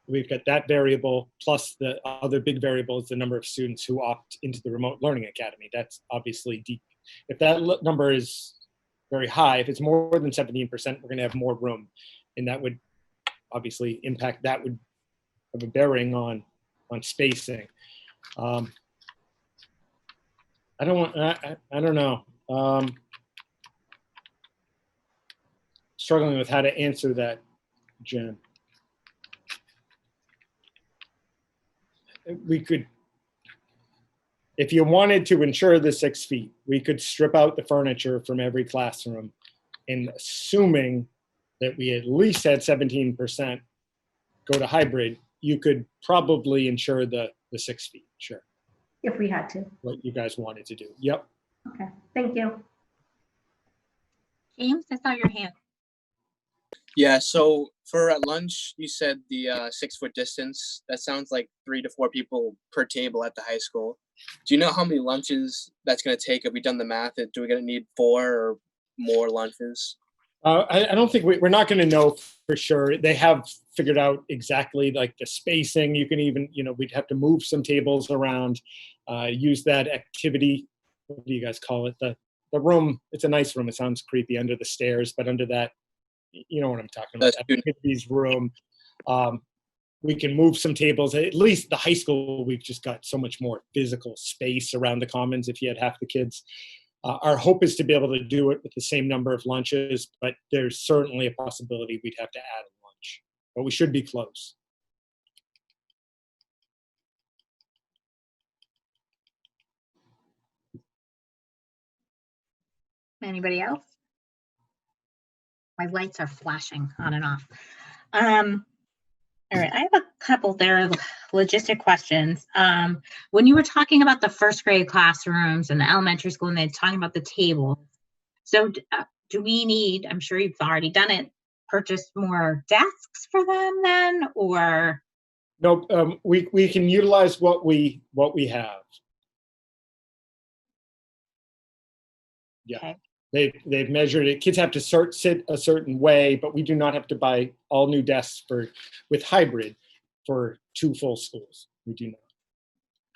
we've got that variable, plus the other big variable is the number of students who opt into the Remote Learning Academy. That's obviously deep. If that number is very high, if it's more than 17%, we're going to have more room. And that would obviously impact, that would have a bearing on spacing. I don't know. Struggling with how to answer that, Jen. We could, if you wanted to ensure the 6 feet, we could strip out the furniture from every classroom, and assuming that we at least had 17% go to hybrid, you could probably ensure the 6 feet, sure. If we had to. What you guys wanted to do. Yep. Okay, thank you. James, I saw your hand. Yeah, so for at lunch, you said the 6 foot distance. That sounds like 3 to 4 people per table at the high school. Do you know how many lunches that's going to take? Have we done the math? Do we going to need 4 or more lunches? I don't think we're not going to know for sure. They have figured out exactly like the spacing. You can even, we'd have to move some tables around, use that activity. What do you guys call it? The room. It's a nice room. It sounds creepy under the stairs, but under that, you know what I'm talking about. Activities room. We can move some tables. At least the high school, we've just got so much more physical space around the commons if you had half the kids. Our hope is to be able to do it with the same number of lunches, but there's certainly a possibility we'd have to add a lunch, but we should be close. Anybody else? My lights are flashing on and off. All right, I have a couple there logistic questions. When you were talking about the first grade classrooms and the elementary school, and they're talking about the table, so do we need? I'm sure you've already done it. Purchase more desks for them then, or Nope, we can utilize what we have. Yeah. okay? They've measured it. Kids have to sit a certain way, but we do not have to buy all new desks with hybrid for 2 full schools. We do not.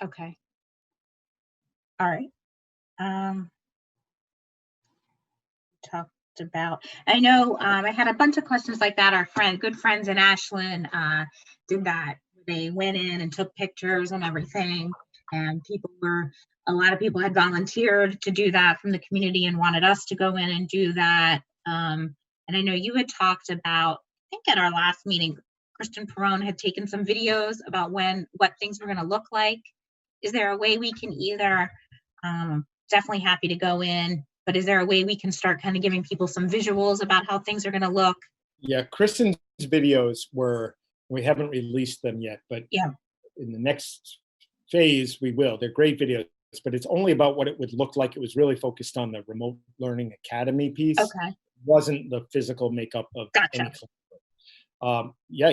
Okay. All right. Talked about. I know I had a bunch of questions like that. Our good friends in Ashland did that. They went in and took pictures and everything, and a lot of people had volunteered to do that from the community and wanted us to go in and do that. And I know you had talked about, I think at our last meeting, Kristen Perone had taken some videos about what things were going to look like. Is there a way we can either, definitely happy to go in, but is there a way we can start kind of giving people some visuals about how things are going to look? Yeah, Kristen's videos we haven't released them yet, but Yeah. in the next phase we will. They're great videos, but it's only about what it would look like. It was really focused on the remote learning academy piece. Okay. It wasn't the physical makeup of Gotcha. any class. Yeah,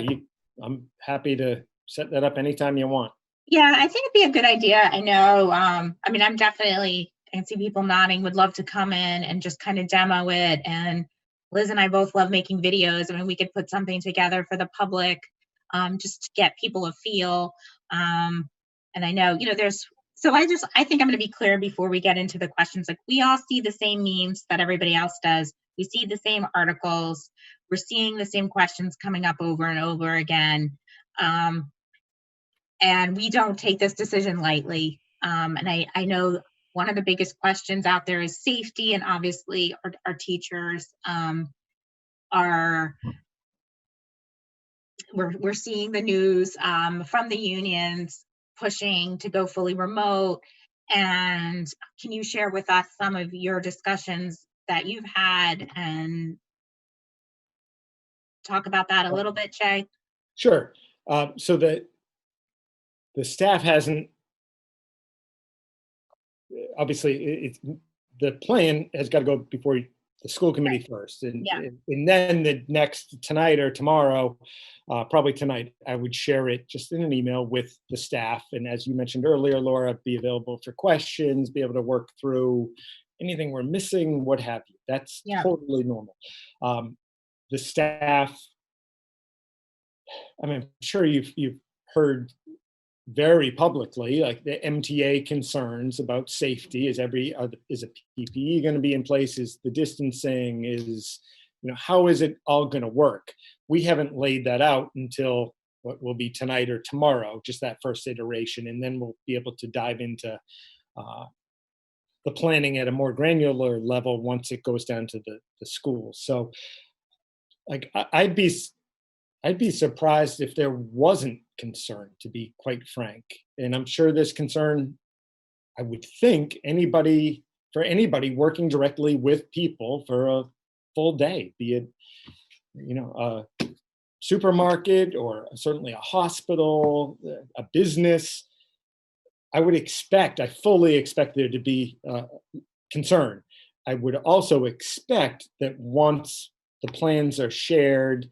I'm happy to set that up anytime you want. Yeah, I think it'd be a good idea. I know, I mean, I can see people nodding, would love to come in and just kind of demo it. And Liz and I both love making videos. I mean, we could put something together for the public, just to get people a feel. And I know, I think I'm going to be clear before we get into the questions. Like, we all see the same memes that everybody else does. We see the same articles. We're seeing the same questions coming up over and over again. And we don't take this decision lightly. And I know one of the biggest questions out there is safety, and obviously our teachers we're seeing the news from the unions pushing to go fully remote. And can you share with us some of your discussions that you've had and talk about that a little bit, Jay? Sure. So the staff hasn't, obviously the plan has got to go before the school committee first, and then the next tonight or tomorrow, probably tonight, I would share it just in an email with the staff. And as you mentioned earlier, Laura, be available for questions, be able to work through anything we're missing, what have you. That's totally normal. The staff, I mean, I'm sure you've heard very publicly, like the MTA concerns about safety. Is a PPE going to be in place? Is the distancing? How is it all going to work? We haven't laid that out until what will be tonight or tomorrow, just that first iteration, and then we'll be able to dive into the planning at a more granular level once it goes down to the schools. So, like, I'd be surprised if there wasn't concern, to be quite frank. And I'm sure there's concern, I would think, for anybody working directly with people for a full day, be it, a supermarket or certainly a hospital, a business. I fully expect there to be concern. I would also expect that once the plans are shared,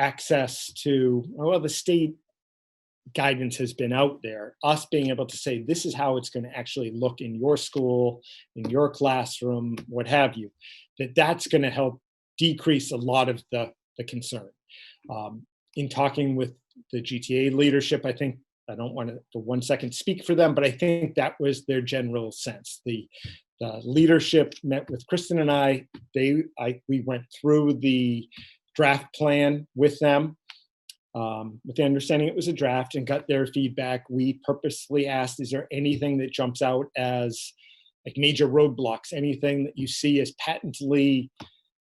access to, the state guidance has been out there, us being able to say, this is how it's going to actually look in your school, in your classroom, what have you, that's going to help decrease a lot of the concern. In talking with the GTA leadership, I think, I don't want to for 1 second speak for them, but I think that was their general sense. The leadership met with Kristen and I. We went through the draft plan with them, with the understanding it was a draft, and got their feedback. We purposely asked, is there anything that jumps out as like major roadblocks, anything that you see as patently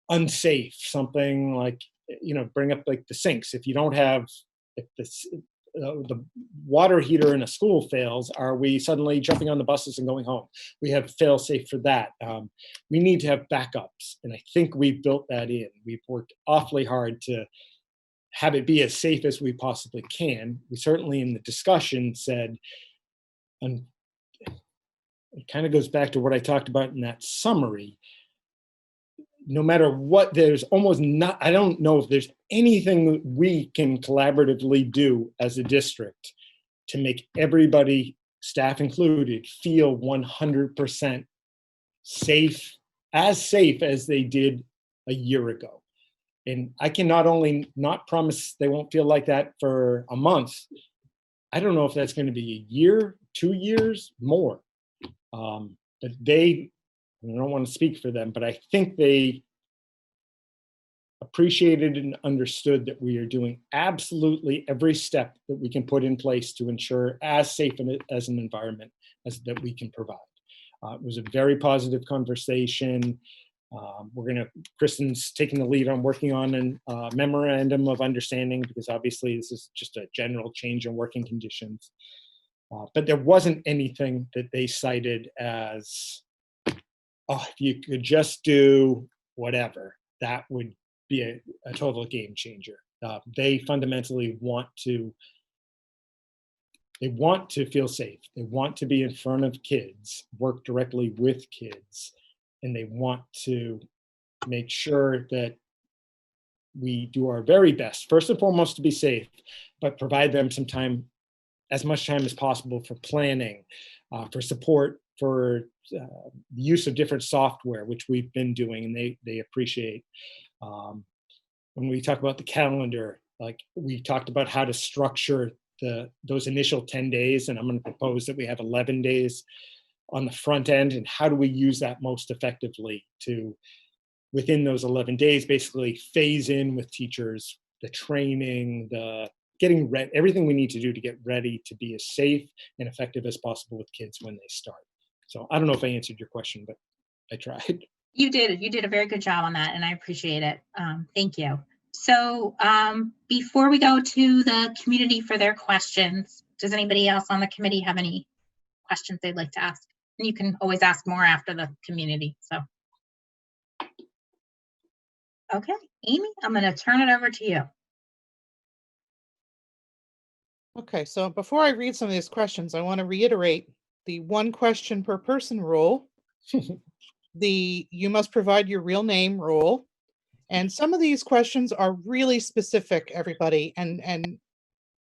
unsafe, something like, bring up like the sinks. If you don't have, if the water heater in a school fails, are we suddenly jumping on the buses and going home? We have fail safe for that. We need to have backups, and I think we've built that in. We've worked awfully hard to have it be as safe as we possibly can. We certainly in the discussion said, and it kind of goes back to what I talked about in that summary, no matter what, there's almost not, I don't know if there's anything we can collaboratively do as a district to make everybody, staff included, feel 100% safe as they did a year ago. And I can not only not promise they won't feel like that for a month, I don't know if that's going to be a year, 2 years, more. But I don't want to speak for them, but I think they appreciated and understood that we are doing absolutely every step that we can put in place to ensure as safe as an environment as that we can provide. It was a very positive conversation. Kristen's taking the lead on working on a memorandum of understanding, because obviously this is just a general change in working conditions. But there wasn't anything that they cited as, oh, if you could just do whatever, that would be a total game changer. They fundamentally want to feel safe. They want to be in front of kids, work directly with kids, and they want to make sure that we do our very best, first and foremost, to be safe, but provide them some time, as much time as possible, for planning, for support, for the use of different software, which we've been doing, and they appreciate. When we talk about the calendar, like we talked about how to structure those initial 10 days, and I'm going to propose that we have 11 days on the front end, and how do we use that most effectively to, within those 11 days, basically phase in with teachers, the training, the getting ready, everything we need to do to get ready to be as safe and effective as possible with kids when they start. So I don't know if I answered your question, but I tried. You did a very good job on that, and I appreciate it. Thank you. So before we go to the community for their questions, does anybody else on the committee have any questions they'd like to ask? And you can always ask more after the community. So, okay, Amy, I'm going to turn it over to you. Okay, so before I read some of these questions, I want to reiterate the 1 question per person rule, the you must provide your real name rule, and some of these questions are really specific, everybody, and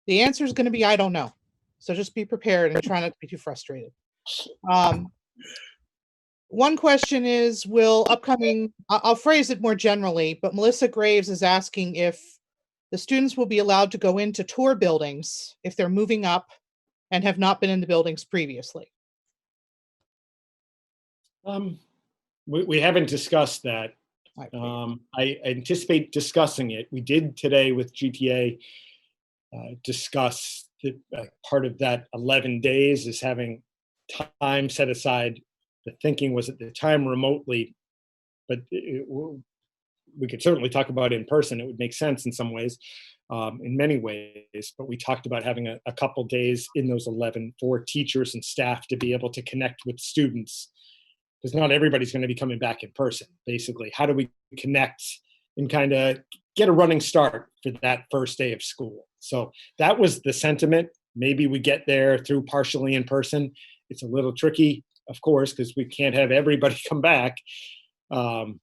the answer is going to be I don't know. So just be prepared and try not to be too frustrated. 1 question is, I'll phrase it more generally, but Melissa Graves is asking if the students will be allowed to go into tour buildings if they're moving up and have not been in the buildings previously. We haven't discussed that. I anticipate discussing it. We did today with GTA discuss that part of that 11 days is having time set aside. The thinking was at the time remotely, but we could certainly talk about it in person. It would make sense in some ways, in many ways, but we talked about having a couple days in those 11 for teachers and staff to be able to connect with students, because not everybody's going to be coming back in person. Basically, how do we connect and kind of get a running start for that first day of school? So that was the sentiment. Maybe we get there through partially in person. It's a little tricky, of course, because we can't have everybody come back. So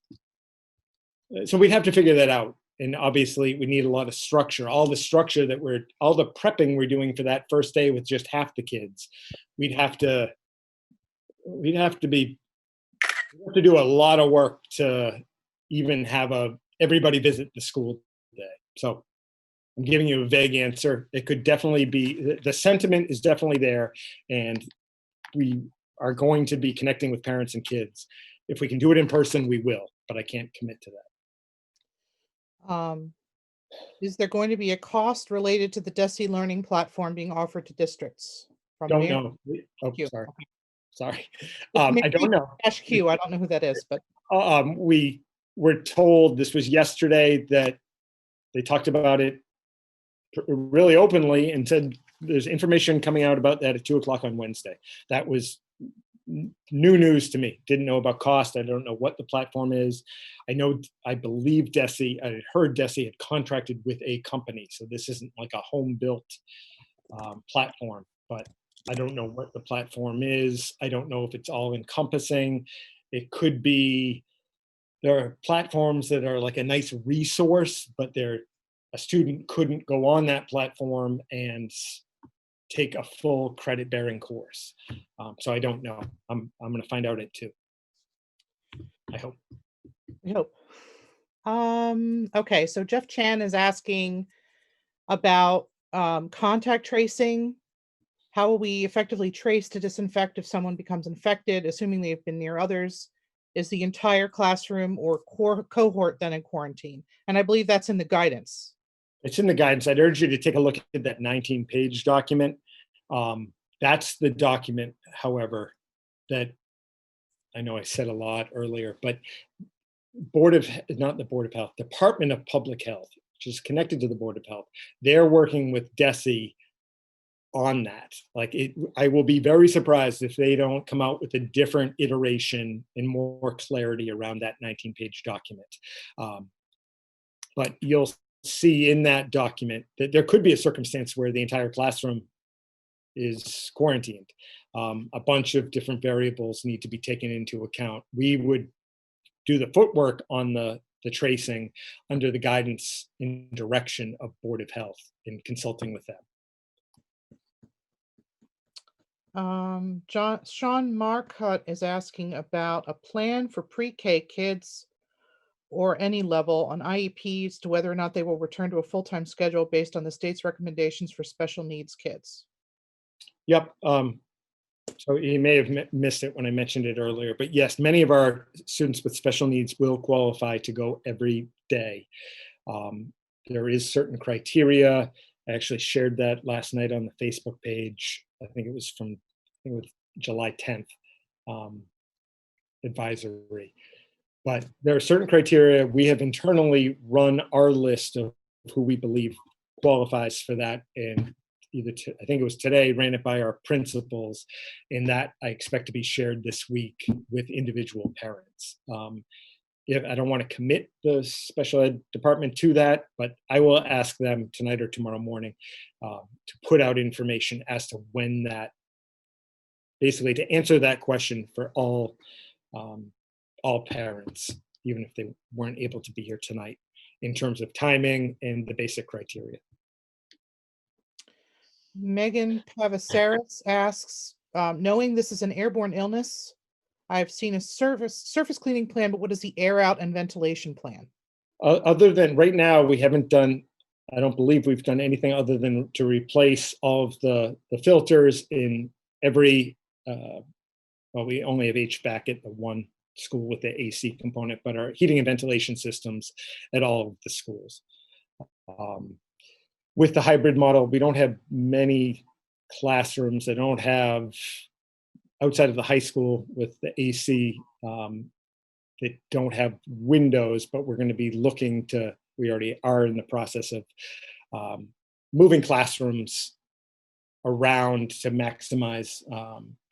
we'd have to figure that out. And obviously we need a lot of structure, all the prepping we're doing for that first day with just half the kids. We'd have to do a lot of work to even have everybody visit the school today. So I'm giving you a vague answer. It could definitely be, the sentiment is definitely there, and we are going to be connecting with parents and kids. If we can do it in person, we will, but I can't commit to that. Is there going to be a cost related to the DESE learning platform being offered to districts? Don't know. Oh, sorry. Sorry. I don't know. Q. I don't know who that is, but we were told, this was yesterday, that they talked about it really openly and said there's information coming out about that at 2:00 on Wednesday. That was new news to me. Didn't know about cost. I don't know what the platform is. I believe Desi, I had heard Desi had contracted with a company. So this isn't like a home built platform, but I don't know what the platform is. I don't know if it's all encompassing. It could be, there are platforms that are like a nice resource, but a student couldn't go on that platform and take a full credit bearing course. So I don't know. I'm going to find out at 2. I hope. I hope. Okay, so Jeff Chan is asking about contact tracing. How will we effectively trace to disinfect if someone becomes infected, assuming they've been near others? Is the entire classroom or cohort then in quarantine? And I believe that's in the guidance. It's in the guidance. I'd urge you to take a look at that 19-page document. That's the document, however, that I know I said a lot earlier, but not the Board of Health, Department of Public Health, which is connected to the Board of Health. They're working with DESE on that. I will be very surprised if they don't come out with a different iteration and more clarity around that 19-page document. But you'll see in that document that there could be a circumstance where the entire classroom is quarantined. A bunch of different variables need to be taken into account. We would do the footwork on the tracing under the guidance and direction of Board of Health in consulting with them. Sean Marcotte is asking about a plan for pre-K kids or any level on IEPs to whether or not they will return to a full-time schedule based on the state's recommendations for special needs kids. Yep. So you may have missed it when I mentioned it earlier, but yes, many of our students with special needs will qualify to go every day. There is certain criteria. I actually shared that last night on the Facebook page. I think it was July 10th advisory. But there are certain criteria. We have internally run our list of who we believe qualifies for that, and I think it was today, ran it by our principals, and that I expect to be shared this week with individual parents. I don't want to commit the special ed department to that, but I will ask them tonight or tomorrow morning to put out information as to when that, basically to answer that question for all parents, even if they weren't able to be here tonight, in terms of timing and the basic criteria. Megan Pavasaris asks, knowing this is an airborne illness, I've seen a surface cleaning plan, but what is the air out and ventilation plan? Other than right now, we haven't done, I don't believe we've done anything other than to replace all of the filters in every, well, we only have HVAC at the one school with the AC component, but our heating and ventilation systems at all of the schools. With the hybrid model, we don't have many classrooms that don't have, outside of the high school with the AC, that don't have windows, but we're going to be looking to, we already are in the process of moving classrooms around to maximize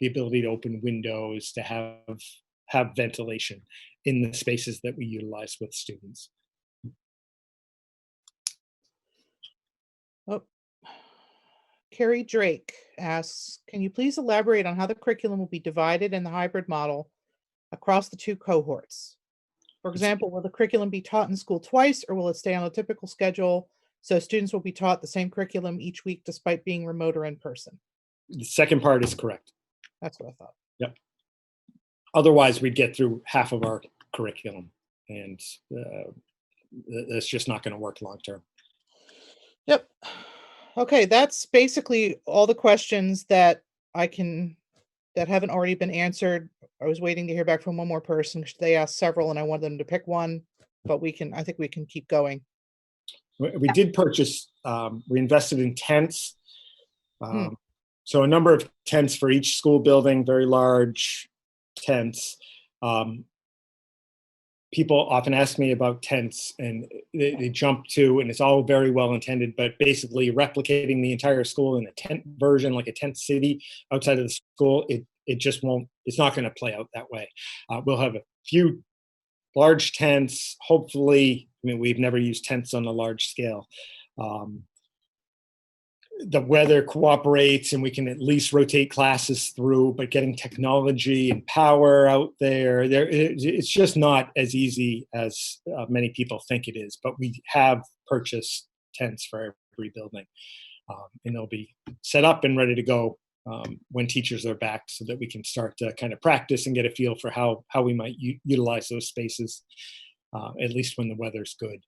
the ability to open windows, to have ventilation in the spaces that we utilize with students. Oh, Carrie Drake asks, can you please elaborate on how the curriculum will be divided in the hybrid model across the two cohorts? For example, will the curriculum be taught in school twice, or will it stay on a typical schedule so students will be taught the same curriculum each week despite being remote or in person? The second part is correct. That's what I thought. Yep. Otherwise, we'd get through half of our curriculum, and that's just not going to work long term. Yep. Okay, that's basically all the questions that that haven't already been answered. I was waiting to hear back from one more person. They asked several and I wanted them to pick one, but I think we can keep going. We did purchase, we invested in tents. So a number of tents for each school building, very large tents. People often ask me about tents, and they jump to, and it's all very well intended, but basically replicating the entire school in a tent version, like a tent city outside of the school, it just won't, it's not going to play out that way. We'll have a few large tents, hopefully. I mean, we've never used tents on a large scale. The weather cooperates and we can at least rotate classes through, but getting technology and power out there, it's just not as easy as many people think it is. But we have purchased tents for every building, and they'll be set up and ready to go when teachers are back, so that we can start to kind of practice and get a feel for how we might utilize those spaces, at least when the weather's good.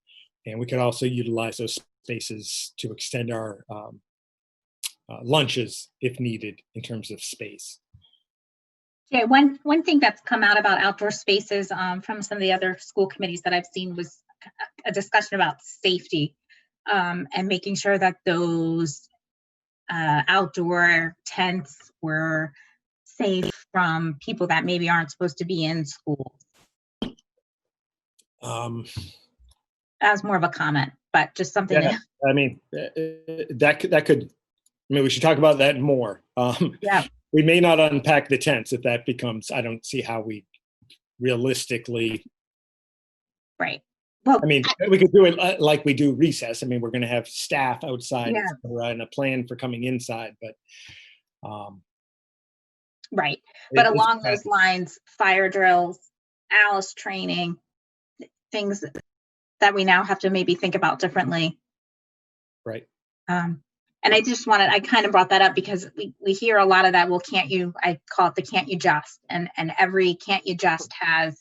And we could also utilize those spaces to extend our lunches if needed in terms of space. Yeah, one thing that's come out about outdoor spaces from some of the other school committees that I've seen was a discussion about safety, and making sure that those outdoor tents were safe from people that maybe aren't supposed to be in school. Um, That was more of a comment, but just something. Yeah, I mean, that could. I mean, we should talk about that more. Yeah. We may not unpack the tents if that becomes. I don't see how we realistically. Right. Well, I mean, we could do it like we do recess. I mean, we're going to have staff outside, Yeah. and a plan for coming inside, but. Right. But along those lines, fire drills, ALICE training, things that we now have to maybe think about differently. Right. And I kind of brought that up because we hear a lot of that. Well, I call it the can't you just, and every can't you just has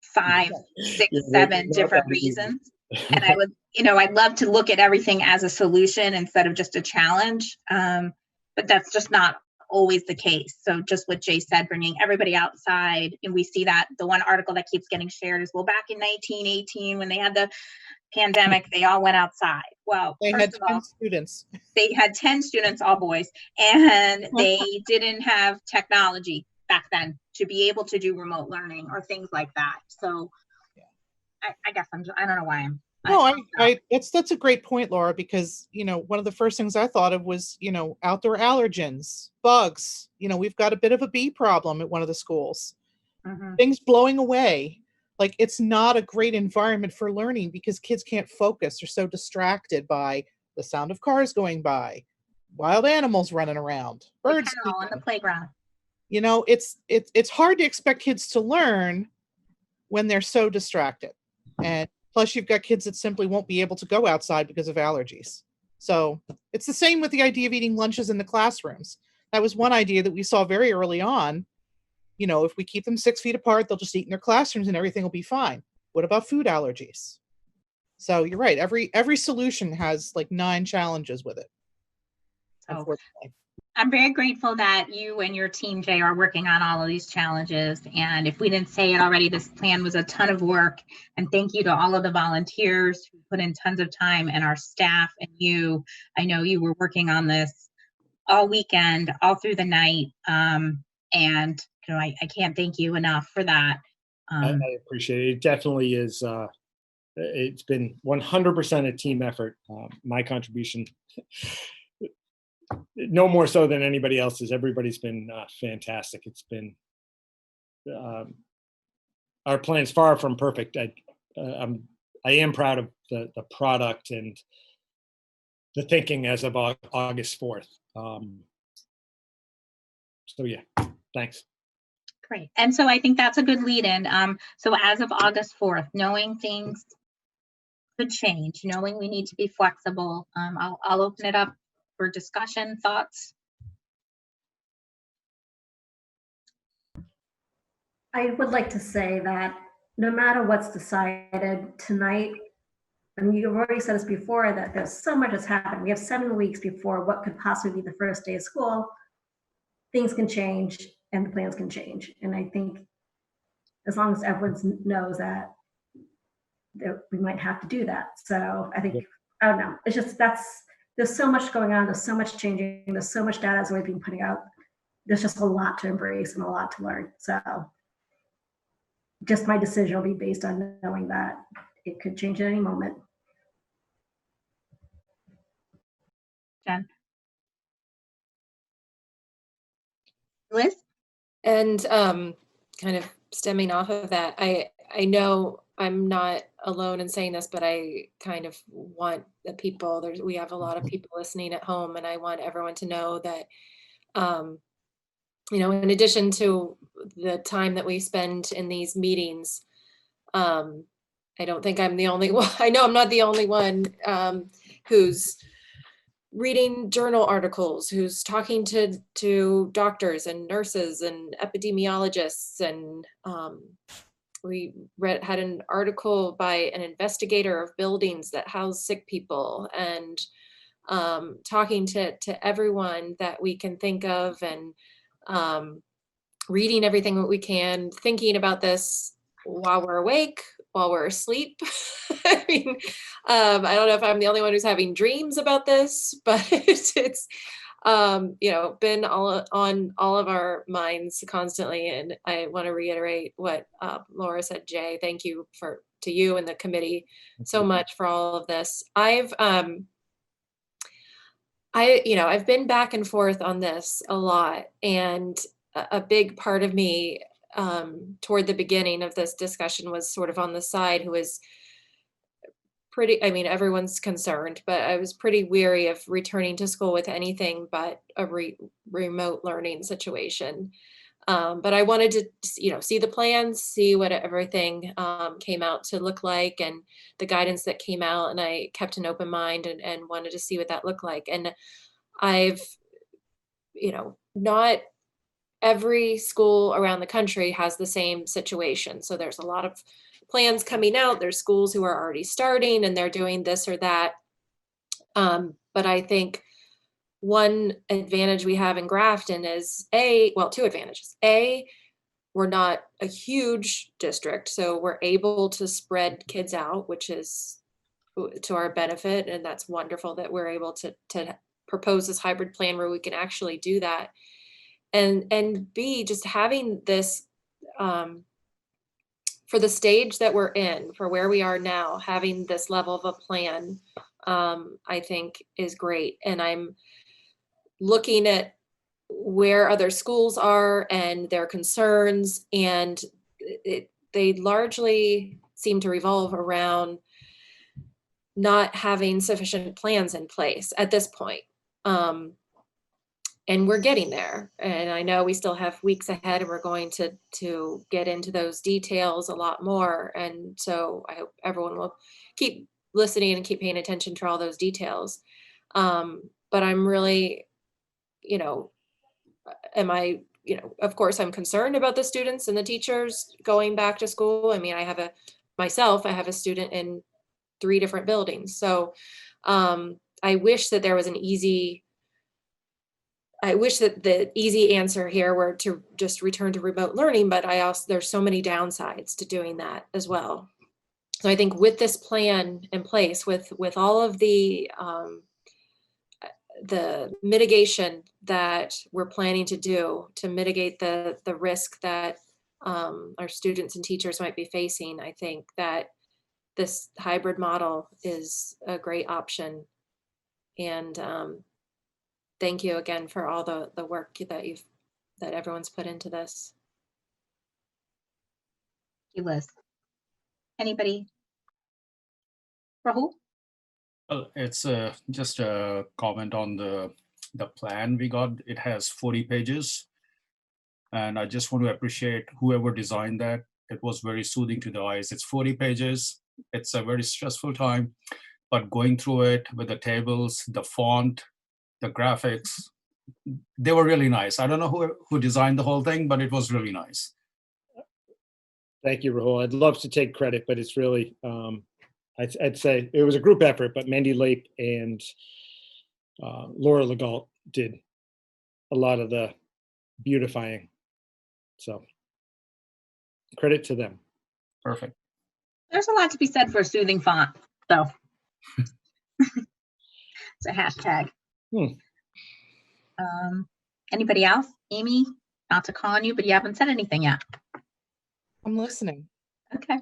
5, 6, 7 different reasons. And I'd love to look at everything as a solution instead of just a challenge. But that's just not always the case. So just what Jay said, bringing everybody outside, and we see that the one article that keeps getting shared is, well, back in 1918 when they had the pandemic, they all went outside. Well, They had 10 students. They had 10 students, all boys, and they didn't have technology back then to be able to do remote learning or things like that. So I guess I don't know why I'm. No, that's a great point, Laura, because, one of the first things I thought of was, outdoor allergens, bugs. We've got a bit of a bee problem at one of the schools. Mhm. Things blowing away. Like, it's not a great environment for learning because kids can't focus. They're so distracted by the sound of cars going by, wild animals running around, birds on the playground. It's hard to expect kids to learn when they're so distracted. And plus you've got kids that simply won't be able to go outside because of allergies. So it's the same with the idea of eating lunches in the classrooms. That was one idea that we saw very early on. If we keep them 6 feet apart, they'll just eat in their classrooms and everything will be fine. What about food allergies? So you're right. Every solution has like 9 challenges with it. Unfortunately. I'm very grateful that you and your team, Jay, are working on all of these challenges. And if we didn't say it already, this plan was a ton of work. And thank you to all of the volunteers who put in tons of time, and our staff and you. I know you were working on this all weekend, all through the night. And I can't thank you enough for that. I appreciate it. It definitely is. It's been 100% a team effort. My contribution, no more so than anybody else's. Everybody's been fantastic. It's been our plan's far from perfect. I am proud of the product and the thinking as of August 4th. So yeah, thanks. Great. And so I think that's a good lead in. So as of August 4th, knowing things could change, knowing we need to be flexible, I'll open it up for discussion, thoughts. I would like to say that no matter what's decided tonight, and you've already said this before, that there's so much that's happened. We have 7 weeks before what could possibly be the first day of school. Things can change and the plans can change. And I think as long as everyone knows that we might have to do that. So I think, I don't know, it's just there's so much going on, there's so much changing, there's so much data that's already being putting out. There's just a lot to embrace and a lot to learn. So just my decision will be based on knowing that it could change at any moment. Jen? Liz? And kind of stemming off of that, I know I'm not alone in saying this, but I kind of want the people, we have a lot of people listening at home, and I want everyone to know that, in addition to the time that we spend in these meetings, I don't think I'm the only one. I know I'm not the only one who's reading journal articles, who's talking to doctors and nurses and epidemiologists. And we had an article by an investigator of buildings that house sick people, and talking to everyone that we can think of, and reading everything that we can, thinking about this while we're awake, while we're asleep. I mean, I don't know if I'm the only one who's having dreams about this, but it's been on all of our minds constantly. And I want to reiterate what Laura said. Jay, thank you to you and the committee so much for all of this. I've been back and forth on this a lot, and a big part of me toward the beginning of this discussion was sort of on the side who was everyone's concerned, but I was pretty weary of returning to school with anything but a remote learning situation. But I wanted to, see the plans, see what everything came out to look like, and the guidance that came out. And I kept an open mind and wanted to see what that looked like. And I've, not every school around the country has the same situation. So there's a lot of plans coming out. There's schools who are already starting and they're doing this or that. But I think one advantage we have in Grafton is two advantages. We're not a huge district, so we're able to spread kids out, which is to our benefit. And that's wonderful that we're able to propose this hybrid plan where we can actually do that. And B, just having this, for the stage that we're in, for where we are now, having this level of a plan, I think is great. And I'm looking at where other schools are and their concerns, and they largely seem to revolve around not having sufficient plans in place at this point. And we're getting there. And I know we still have weeks ahead, and we're going to get into those details a lot more. And so I hope everyone will keep listening and keep paying attention to all those details. But I'm really, of course I'm concerned about the students and the teachers going back to school. I mean, I have a student in 3 different buildings. So I wish that there was I wish that the easy answer here were to just return to remote learning, but there's so many downsides to doing that as well. So I think with this plan in place, with all of the mitigation that we're planning to do to mitigate the risk that our students and teachers might be facing, I think that this hybrid model is a great option. And thank you again for all the work that everyone's put into this. Thank you, Liz. Anybody? Rahul? Well, it's just a comment on the plan we got. It has 40 pages. And I just want to appreciate whoever designed that. It was very soothing to the eyes. It's 40 pages. It's a very stressful time, but going through it with the tables, the font, the graphics, they were really nice. I don't know who designed the whole thing, but it was really nice. Thank you, Rahul. I'd love to take credit, but it's really, I'd say it was a group effort, but Mandy Lape and Laura Legault did a lot of the beautifying. So credit to them. Perfect. There's a lot to be said for a soothing font, though. It's a hashtag. Anybody else? Amy, not to call on you, but you haven't said anything yet. I'm listening. Okay.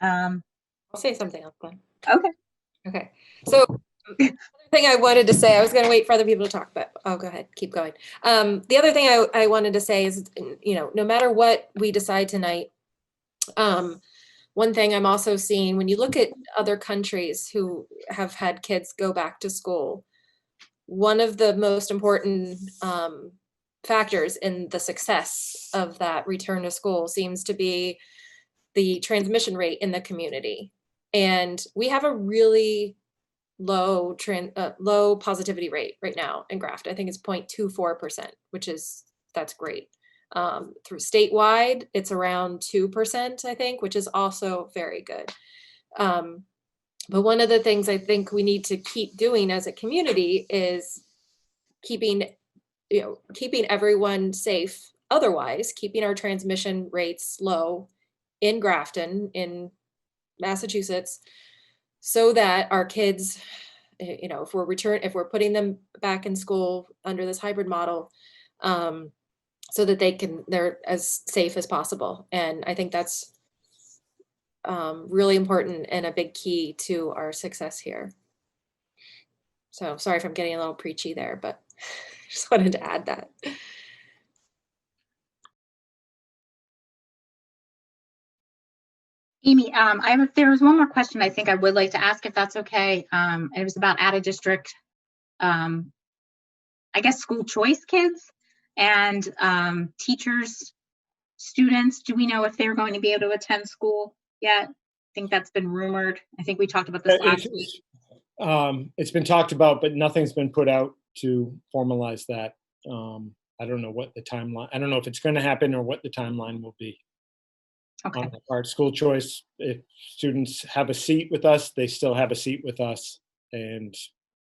I'll say something else then. Okay. Okay. So another thing I wanted to say, I was going to wait for other people to talk, but oh, go ahead, keep going. The other thing I wanted to say is, no matter what we decide tonight, one thing I'm also seeing, when you look at other countries who have had kids go back to school, one of the most important factors in the success of that return to school seems to be the transmission rate in the community. And we have a really low positivity rate right now in Grafton. I think it's 0.24%, that's great. Through statewide, it's around 2%, I think, which is also very good. But one of the things I think we need to keep doing as a community is keeping everyone safe. Otherwise, keeping our transmission rates low in Grafton, in Massachusetts, so that our kids, if we're putting them back in school under this hybrid model, so that they're as safe as possible. And I think that's really important and a big key to our success here. So sorry if I'm getting a little preachy there, but just wanted to add that. Amy, there was one more question I think I would like to ask, if that's okay. It was about out of district, I guess, school choice kids and teachers, students. Do we know if they're going to be able to attend school yet? I think that's been rumored. I think we talked about this last week. It's been talked about, but nothing's been put out to formalize that. I don't know what the timeline, I don't know if it's going to happen or what the timeline will be. Okay. On our school choice, if students have a seat with us, they still have a seat with us, and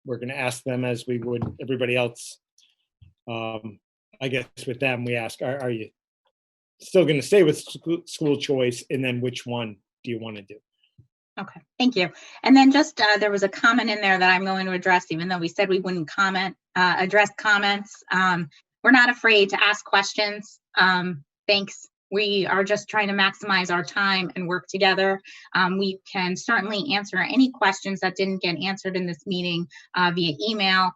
we're going to ask them as we would everybody else. I guess with them, we ask, are you still going to stay with school choice, and then which one do you want to do? Okay, thank you. And then just there was a comment in there that I'm going to address, even though we said we wouldn't address comments. We're not afraid to ask questions. Thanks. We are just trying to maximize our time and work together. We can certainly answer any questions that didn't get answered in this meeting via email.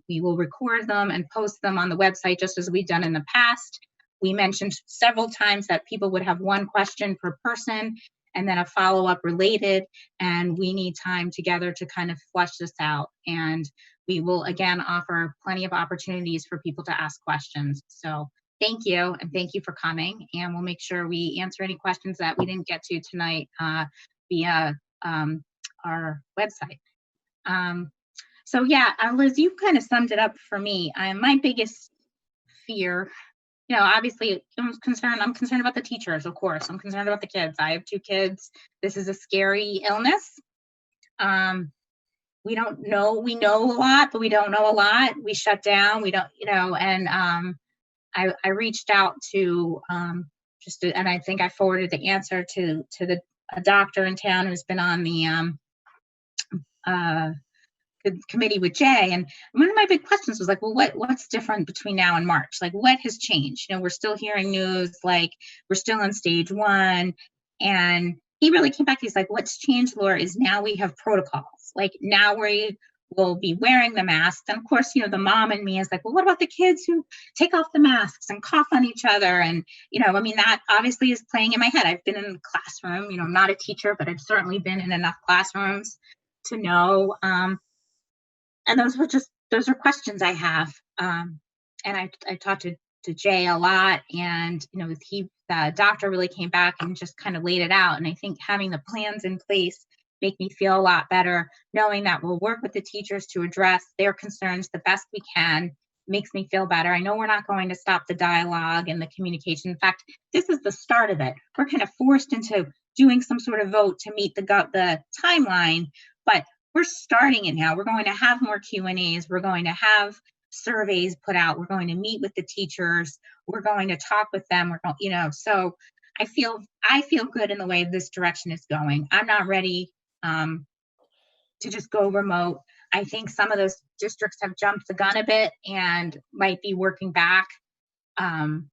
We will record them and post them on the website, just as we've done in the past. We mentioned several times that people would have one question per person and then a follow-up related, and we need time together to kind of flesh this out. And we will, again, offer plenty of opportunities for people to ask questions. So thank you, and thank you for coming. And we'll make sure we answer any questions that we didn't get to tonight via our website. So yeah, Liz, you kind of summed it up for me. My biggest fear, obviously I'm concerned about the teachers, of course. I'm concerned about the kids. I have 2 kids. This is a scary illness. We don't know, we know a lot, but we don't know a lot. We shut down, we don't, and I reached out to and I think I forwarded the answer to a doctor in town who's been on the committee with Jay. And one of my big questions was like, well, what's different between now and March? Like, what has changed? We're still hearing news, like we're still in stage 1. And he really came back. He's like, what's changed, Laura, is now we have protocols. Like now we will be wearing the masks. And of course, the mom in me is like, well, what about the kids who take off the masks and cough on each other? And, that obviously is playing in my head. I've been in the classroom, I'm not a teacher, but I've certainly been in enough classrooms to know. And those are questions I have. And I talked to Jay a lot, and, the doctor really came back and just kind of laid it out. And I think having the plans in place make me feel a lot better, knowing that we'll work with the teachers to address their concerns the best we can makes me feel better. I know we're not going to stop the dialogue and the communication. In fact, this is the start of it. We're kind of forced into doing some sort of vote to meet the timeline, but we're starting it now. We're going to have more Q&As. We're going to have surveys put out. We're going to meet with the teachers. We're going to talk with them. We're going, so I feel good in the way this direction is going. I'm not ready to just go remote. I think some of those districts have jumped the gun a bit and might be working back. And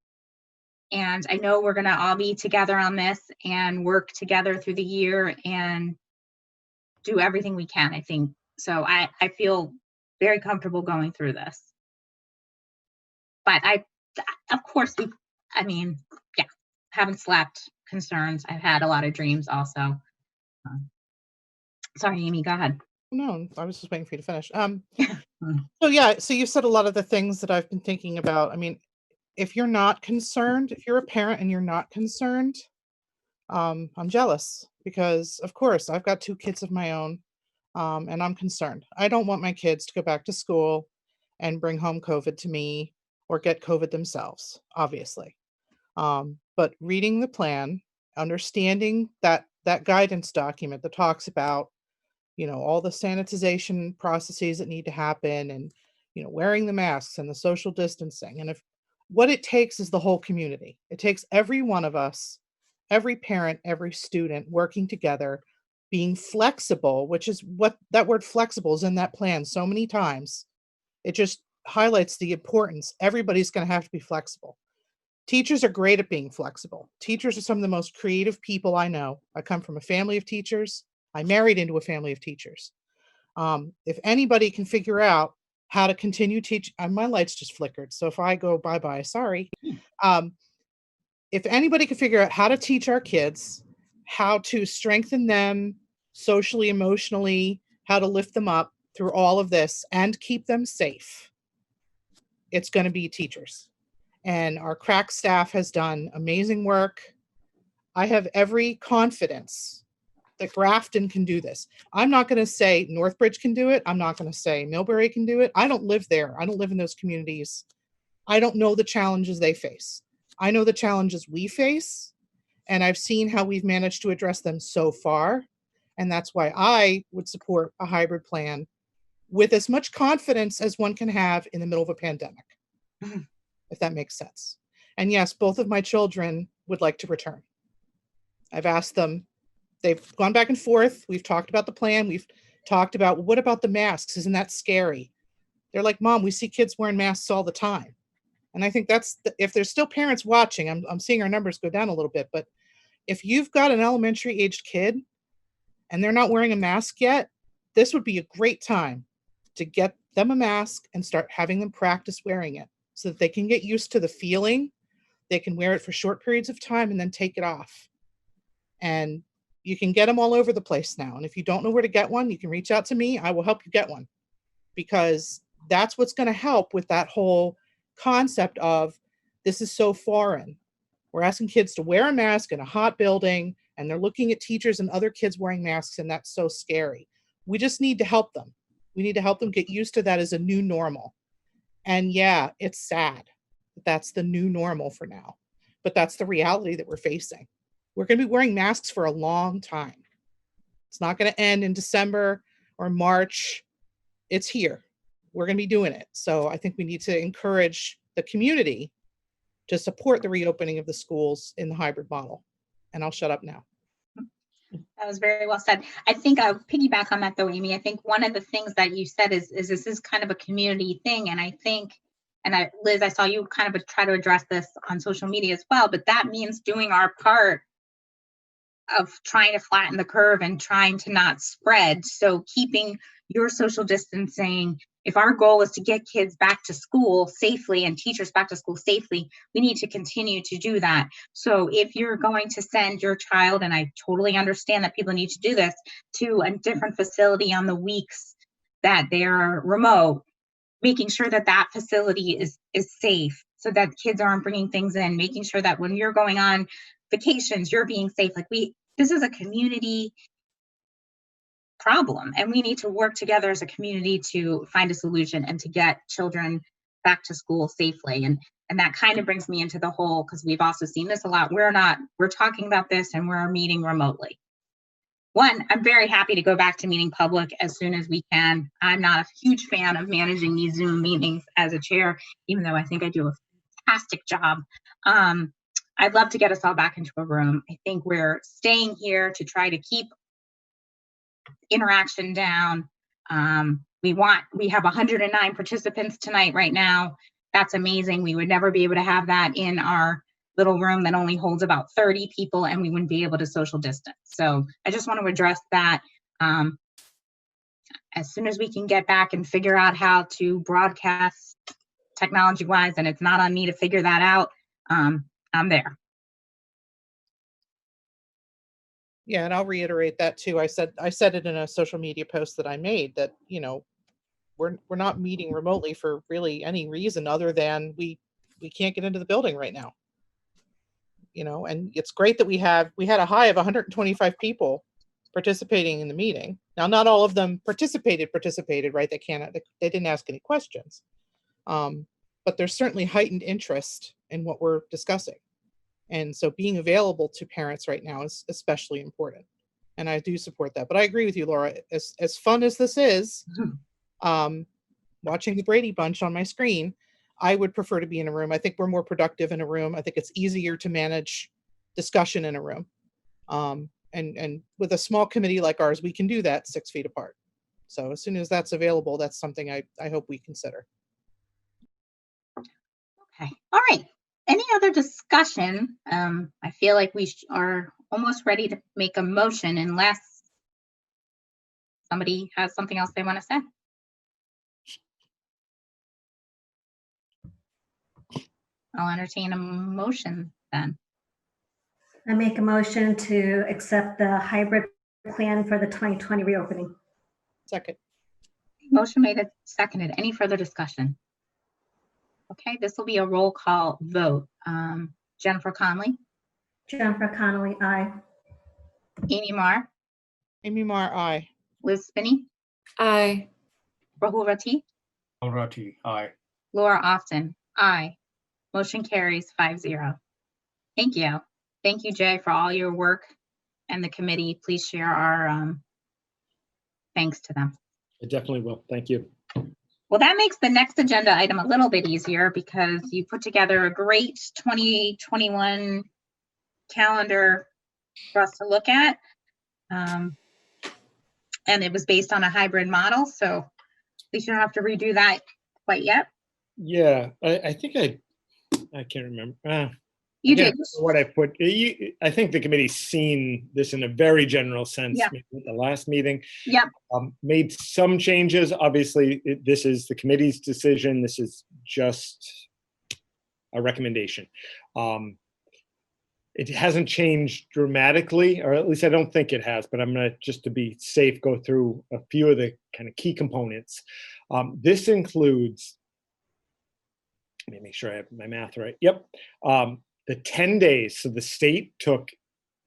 I know we're going to all be together on this and work together through the year and do everything we can. I think So I feel very comfortable going through this. But of course, yeah, haven't slept, concerns. I've had a lot of dreams also. Sorry, Amy, go ahead. No, I was just waiting for you to finish. So yeah, so you said a lot of the things that I've been thinking about. I mean, if you're not concerned, if you're a parent and you're not concerned, I'm jealous because of course I've got 2 kids of my own, and I'm concerned. I don't want my kids to go back to school and bring home COVID to me or get COVID themselves, obviously. But reading the plan, understanding that guidance document that talks about, all the sanitization processes that need to happen and, wearing the masks and the social distancing. And if what it takes is the whole community, it takes every one of us, every parent, every student working together, being flexible, which is what that word flexible is in that plan so many times. It just highlights the importance. Everybody's going to have to be flexible. Teachers are great at being flexible. Teachers are some of the most creative people I know. I come from a family of teachers. I married into a family of teachers. If anybody can figure out how to continue teach, my lights just flickered. So if I go bye-bye, sorry. If anybody can figure out how to teach our kids, how to strengthen them socially, emotionally, how to lift them up through all of this and keep them safe, it's going to be teachers. And our crack staff has done amazing work. I have every confidence that Grafton can do this. I'm not going to say Northbridge can do it. I'm not going to say Millbury can do it. I don't live there. I don't live in those communities. I don't know the challenges they face. I know the challenges we face, and I've seen how we've managed to address them so far. And that's why I would support a hybrid plan with as much confidence as one can have in the middle of a pandemic, if that makes sense. And yes, both of my children would like to return. I've asked them, they've gone back and forth. We've talked about the plan. We've talked about, what about the masks? Isn't that scary? They're like, Mom, we see kids wearing masks all the time. And I think if there's still parents watching, I'm seeing our numbers go down a little bit, but if you've got an elementary aged kid and they're not wearing a mask yet, this would be a great time to get them a mask and start having them practice wearing it so that they can get used to the feeling. They can wear it for short periods of time and then take it off. And you can get them all over the place now. And if you don't know where to get one, you can reach out to me. I will help you get one, because that's what's going to help with that whole concept of, this is so foreign. We're asking kids to wear a mask in a hot building, and they're looking at teachers and other kids wearing masks, and that's so scary. We just need to help them. We need to help them get used to that as a new normal. And yeah, it's sad that that's the new normal for now, but that's the reality that we're facing. We're going to be wearing masks for a long time. It's not going to end in December or March. It's here. We're going to be doing it. So I think we need to encourage the community to support the reopening of the schools in the hybrid model. And I'll shut up now. That was very well said. I think I'll piggyback on that though, Amy. I think one of the things that you said is this is kind of a community thing. And I think, Liz, I saw you kind of try to address this on social media as well, but that means doing our part of trying to flatten the curve and trying to not spread. So keeping your social distancing, if our goal is to get kids back to school safely and teachers back to school safely, we need to continue to do that. So if you're going to send your child, and I totally understand that people need to do this, to a different facility on the weeks that they're remote, making sure that that facility is safe so that kids aren't bringing things in, making sure that when you're going on vacations, you're being safe. This is a community problem, and we need to work together as a community to find a solution and to get children back to school safely. And that kind of brings me into the whole, because we've also seen this a lot. We're talking about this and we're meeting remotely. One, I'm very happy to go back to meeting public as soon as we can. I'm not a huge fan of managing these Zoom meetings as a chair, even though I think I do a fantastic job. I'd love to get us all back into a room. I think we're staying here to try to keep interaction down. We have 109 participants tonight right now. That's amazing. We would never be able to have that in our little room that only holds about 30 people, and we wouldn't be able to social distance. So I just want to address that. as soon as we can get back and figure out how to broadcast technology wise, and it's not on me to figure that out, I'm there. Yeah, and I'll reiterate that too. I said it in a social media post that I made that, we're not meeting remotely for really any reason other than we can't get into the building right now. And it's great that we had a high of 125 people participating in the meeting. Now, not all of them participated, right? They didn't ask any questions. But there's certainly heightened interest in what we're discussing. And so being available to parents right now is especially important. And I do support that. But I agree with you, Laura. As fun as this is, watching the Brady Bunch on my screen, I would prefer to be in a room. I think we're more productive in a room. I think it's easier to manage discussion in a room. And with a small committee like ours, we can do that 6 feet apart. So as soon as that's available, that's something I hope we consider. Okay. All right. Any other discussion? I feel like we are almost ready to make a motion unless somebody has something else they want to say. I'll entertain a motion then. I make a motion to accept the hybrid plan for the 2020 reopening. Second. Motion made and seconded. Any further discussion? Okay, this will be a roll call vote. Jennifer Conley, Jennifer Connolly, aye. Amy Marr, Amy Marr, aye. Liz Spinney, Aye. Rahul Rati, Alrighty, aye. Laura Often, aye. Motion carries 5-0. Thank you. Thank you, Jay, for all your work and the committee. Please share our thanks to them. I definitely will. Thank you. Well, that makes the next agenda item a little bit easier because you put together a great 2021 calendar for us to look at. And it was based on a hybrid model, so at least you don't have to redo that quite yet. Yeah, I think I can't remember. You Again, did. what I put. I think the committee's seen this in a very general sense. Yeah. Maybe at the last meeting. Yep. Made some changes. Obviously, this is the committee's decision. This is just a recommendation. It hasn't changed dramatically, or at least I don't think it has, but I'm going to, just to be safe, go through a few of the kind of key components. This includes, let me make sure I have my math right. Yep. The 10 days. So the state took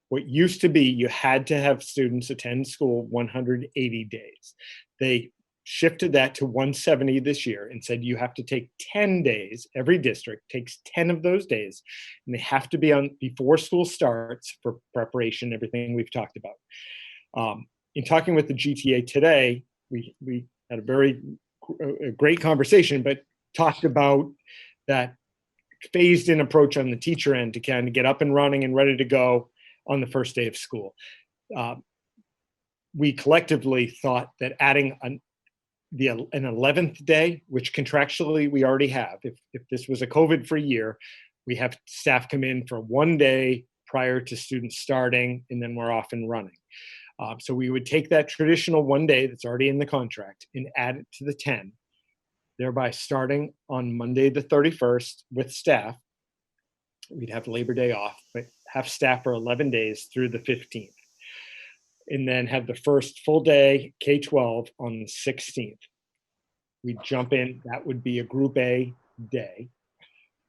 what used to be, you had to have students attend school 180 days. They shifted that to 170 this year and said you have to take 10 days. Every district takes 10 of those days, and they have to be on before school starts for preparation, everything we've talked about. In talking with the GTA today, we had a great conversation, but talked about that phased in approach on the teacher end to kind of get up and running and ready to go on the first day of school. We collectively thought that adding an 11th day, which contractually we already have, if this was a COVID-free year, we have staff come in for 1 day prior to students starting, and then we're off and running. So we would take that traditional 1 day that's already in the contract and add it to the 10, thereby starting on Monday the 31st with staff. We'd have Labor Day off, but have staff for 11 days through the 15th. And then have the first full day K-12 on the 16th. We jump in, that would be a Group A day.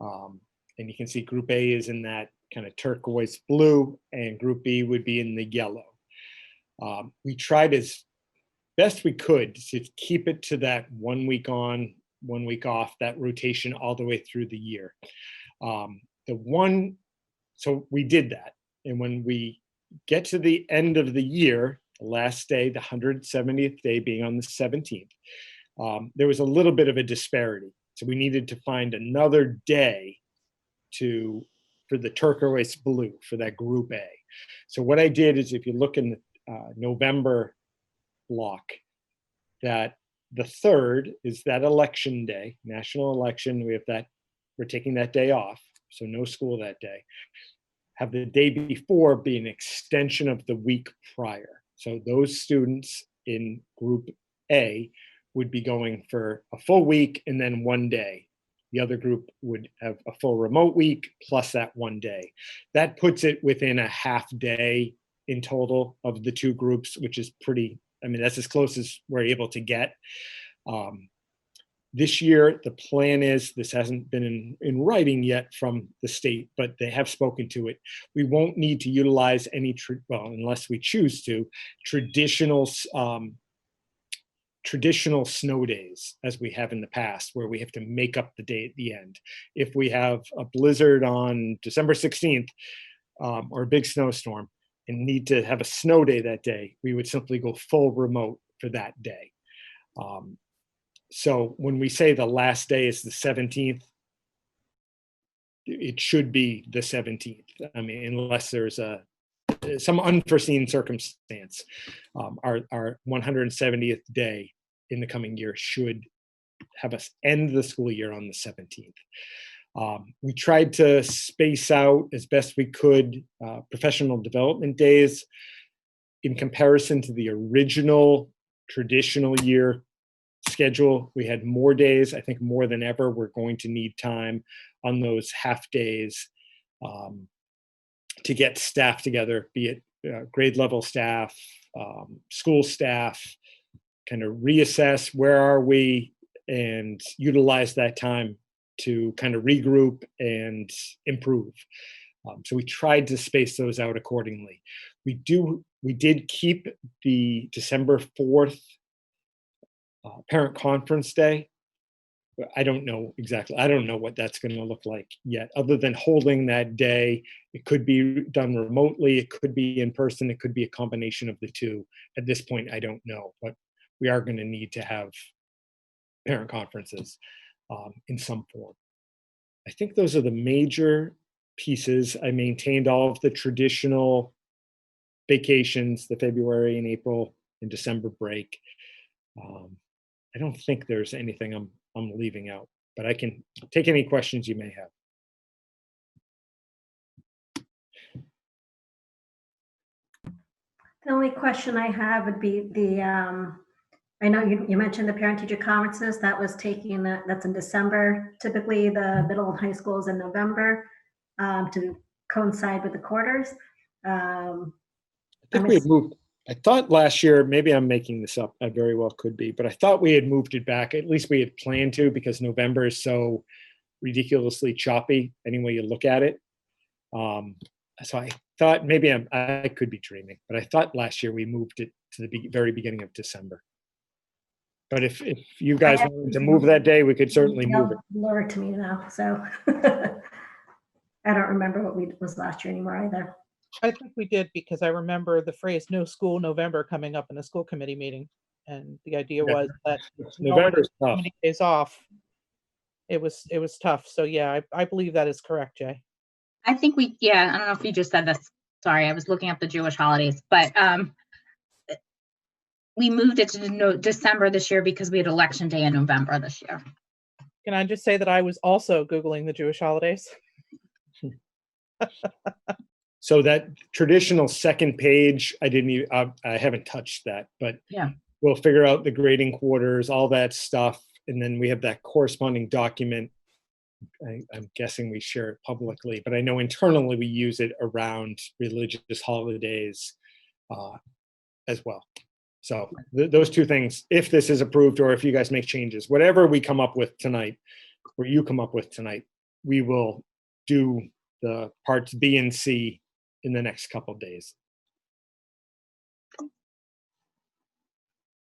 And you can see Group A is in that kind of turquoise blue, and Group B would be in the yellow. We tried as best we could to keep it to that 1 week on, 1 week off, that rotation all the way through the year. So we did that. And when we get to the end of the year, the last day, the 170th day being on the 17th, there was a little bit of a disparity. So we needed to find another day for the turquoise blue, for that Group A. So what I did is, if you look in the November block, that the 3rd is that election day, national election. We have that, we're taking that day off, so no school that day. Have the day before be an extension of the week prior. So those students in Group A would be going for a full week and then 1 day. The other group would have a full remote week plus that 1 day. That puts it within a half day in total of the two groups, which is pretty, I mean, that's as close as we're able to get. This year, the plan is, this hasn't been in writing yet from the state, but they have spoken to it. We won't need to utilize any, well, unless we choose to, traditional snow days as we have in the past, where we have to make up the day at the end. If we have a blizzard on December 16th or a big snowstorm and need to have a snow day that day, we would simply go full remote for that day. So when we say the last day is the 17th, it should be the 17th. I mean, unless there's some unforeseen circumstance. Our 170th day in the coming year should have us end the school year on the 17th. We tried to space out as best we could professional development days in comparison to the original traditional year schedule. We had more days. I think more than ever, we're going to need time on those half days to get staff together, be it grade level staff, school staff, kind of reassess where are we and utilize that time to kind of regroup and improve. So we tried to space those out accordingly. We did keep the December 4th parent conference day. I don't know exactly. I don't know what that's going to look like yet, other than holding that day. It could be done remotely. It could be in person. It could be a combination of the two. At this point, I don't know, but we are going to need to have parent conferences in some form. I think those are the major pieces. I maintained all of the traditional vacations, the February and April and December break. I don't think there's anything I'm leaving out, but I can take any questions you may have. The only question I have would be I know you mentioned the parent-teacher conferences. That's in December. Typically, the middle and high schools in November to coincide with the quarters. I think we had moved. I thought last year, maybe I'm making this up. I very well could be, but I thought we had moved it back. At least we had planned to, because November is so ridiculously choppy any way you look at it. So I thought maybe I could be dreaming, but I thought last year we moved it to the very beginning of December. But if you guys wanted to move that day, we could certainly move it. Blur to me now, so I don't remember what was last year anymore either. I think we did, because I remember the phrase "no school November" coming up in a school committee meeting, and the idea was that November is tough. many days off. It was tough. So yeah, I believe that is correct, Jay. I think I don't know if you just said this. Sorry, I was looking up the Jewish holidays, but we moved it to December this year because we had election day in November this year. Can I just say that I was also Googling the Jewish holidays? So that traditional second page, I haven't touched that, but yeah, we'll figure out the grading quarters, all that stuff. And then we have that corresponding document. I'm guessing we share it publicly, but I know internally we use it around religious holidays as well. So those two things, if this is approved or if you guys make changes, whatever we come up with tonight, or you come up with tonight, we will do the parts B and C in the next couple of days.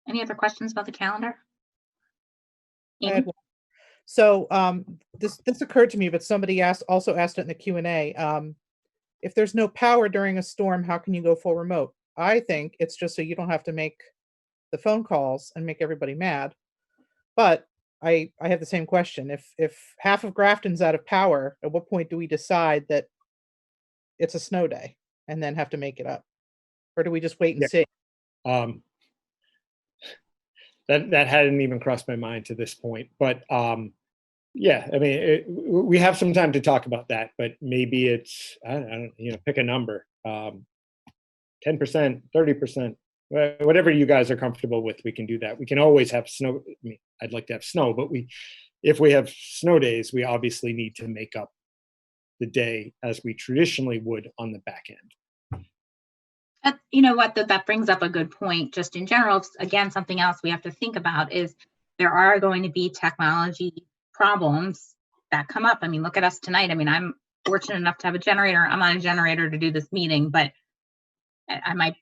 Any other questions about the calendar? I had one. So this occurred to me, but somebody also asked it in the Q&A. If there's no power during a storm, how can you go full remote? I think it's just so you don't have to make the phone calls and make everybody mad. But I have the same question. If half of Grafton's out of power, at what point do we decide that it's a snow day and then have to make it up? Or do we just wait and see? That hadn't even crossed my mind to this point, but yeah, I mean, we have some time to talk about that, but maybe it's, I don't pick a number, 10%, 30%, whatever you guys are comfortable with, we can do that. We can always have snow. I mean, I'd like to have snow, but if we have snow days, we obviously need to make up the day as we traditionally would on the back end. You know what, that brings up a good point. Just in general, again, something else we have to think about is there are going to be technology problems that come up. I mean, look at us tonight. I mean, I'm fortunate enough to have a generator. I'm on a generator to do this meeting, but I might,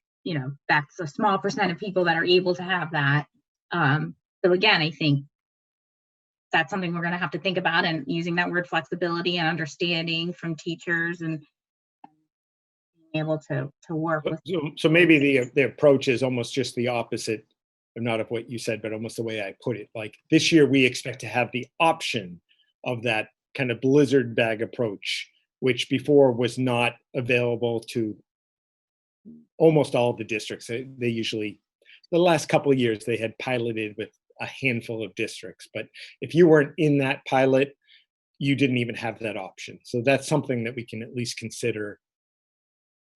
that's a small percent of people that are able to have that. So again, I think that's something we're going to have to think about, and using that word flexibility and understanding from teachers and being able to work with. So maybe the approach is almost just the opposite, not of what you said, but almost the way I put it. Like this year, we expect to have the option of that kind of blizzard bag approach, which before was not available to almost all of the districts. They usually, the last couple of years, they had piloted with a handful of districts. But if you weren't in that pilot, you didn't even have that option. So that's something that we can at least consider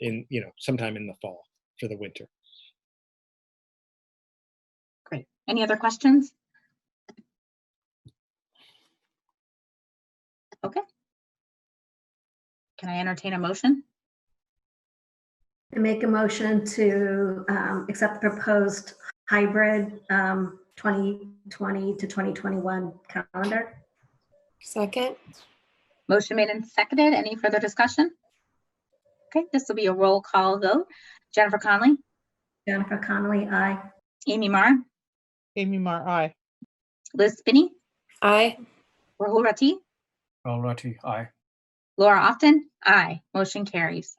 in, sometime in the fall for the winter. Great. Any other questions? Okay. Can I entertain a motion? I make a motion to accept the proposed hybrid 2020 to 2021 calendar. Second. Motion made and seconded. Any further discussion? Okay, this will be a roll call vote. Jennifer Conley, Jennifer Connolly, aye. Amy Marr, Amy Mar, aye. Liz Spinney, Aye. Rahul Rati, Alrighty, aye. Laura Austin, aye. Motion carries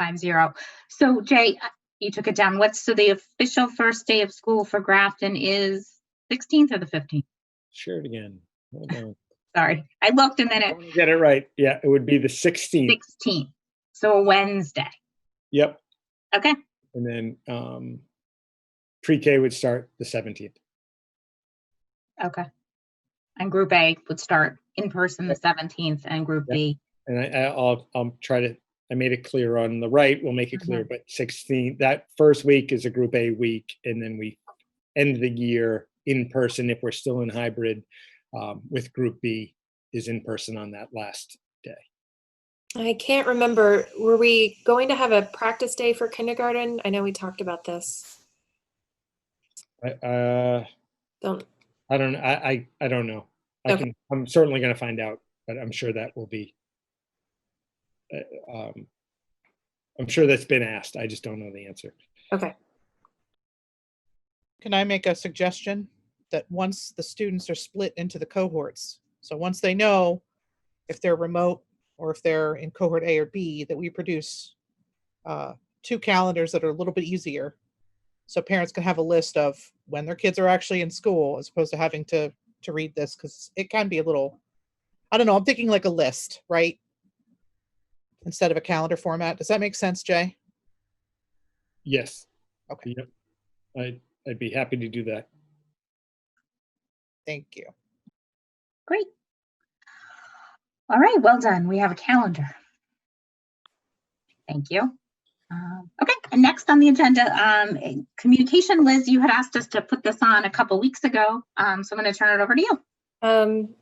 5-0. So Jay, you took it down. So the official first day of school for Grafton is 16th or the 15th? Share it again. Hold on. Sorry, I looked and then I it want to get it right. Yeah, it would be the 16th. 16th. So a Wednesday. Yep. Okay. And then pre-K would start the 17th. Okay. And Group A would start in person the 17th, and Group B. And I'll try to. I made it clear on the right. We'll make it clear, but 16th. That first week is a Group A week, and then we end the year in person if we're still in hybrid. With Group B is in person on that last day. I can't remember. Were we going to have a practice day for kindergarten? I know we talked about this. I Don't. don't. I don't know. Okay. I'm certainly going to find out, but I'm sure that will be. I'm sure that's been asked. I just don't know the answer. Okay. Can I make a suggestion that once the students are split into the cohorts, so once they know if they're remote or if they're in cohort A or B, that we produce 2 calendars that are a little bit easier, so parents can have a list of when their kids are actually in school, as opposed to having to read this, because it can be a little, I don't know, I'm thinking like a list, right? Instead of a calendar format. Does that make sense, Jay? Yes. Okay. Yep. I'd be happy to do that. Thank you. Great. All right, well done. We have a calendar. Thank you. Okay, and next on the agenda, communication. Liz, you had asked us to put this on a couple weeks ago, so I'm going to turn it over to you.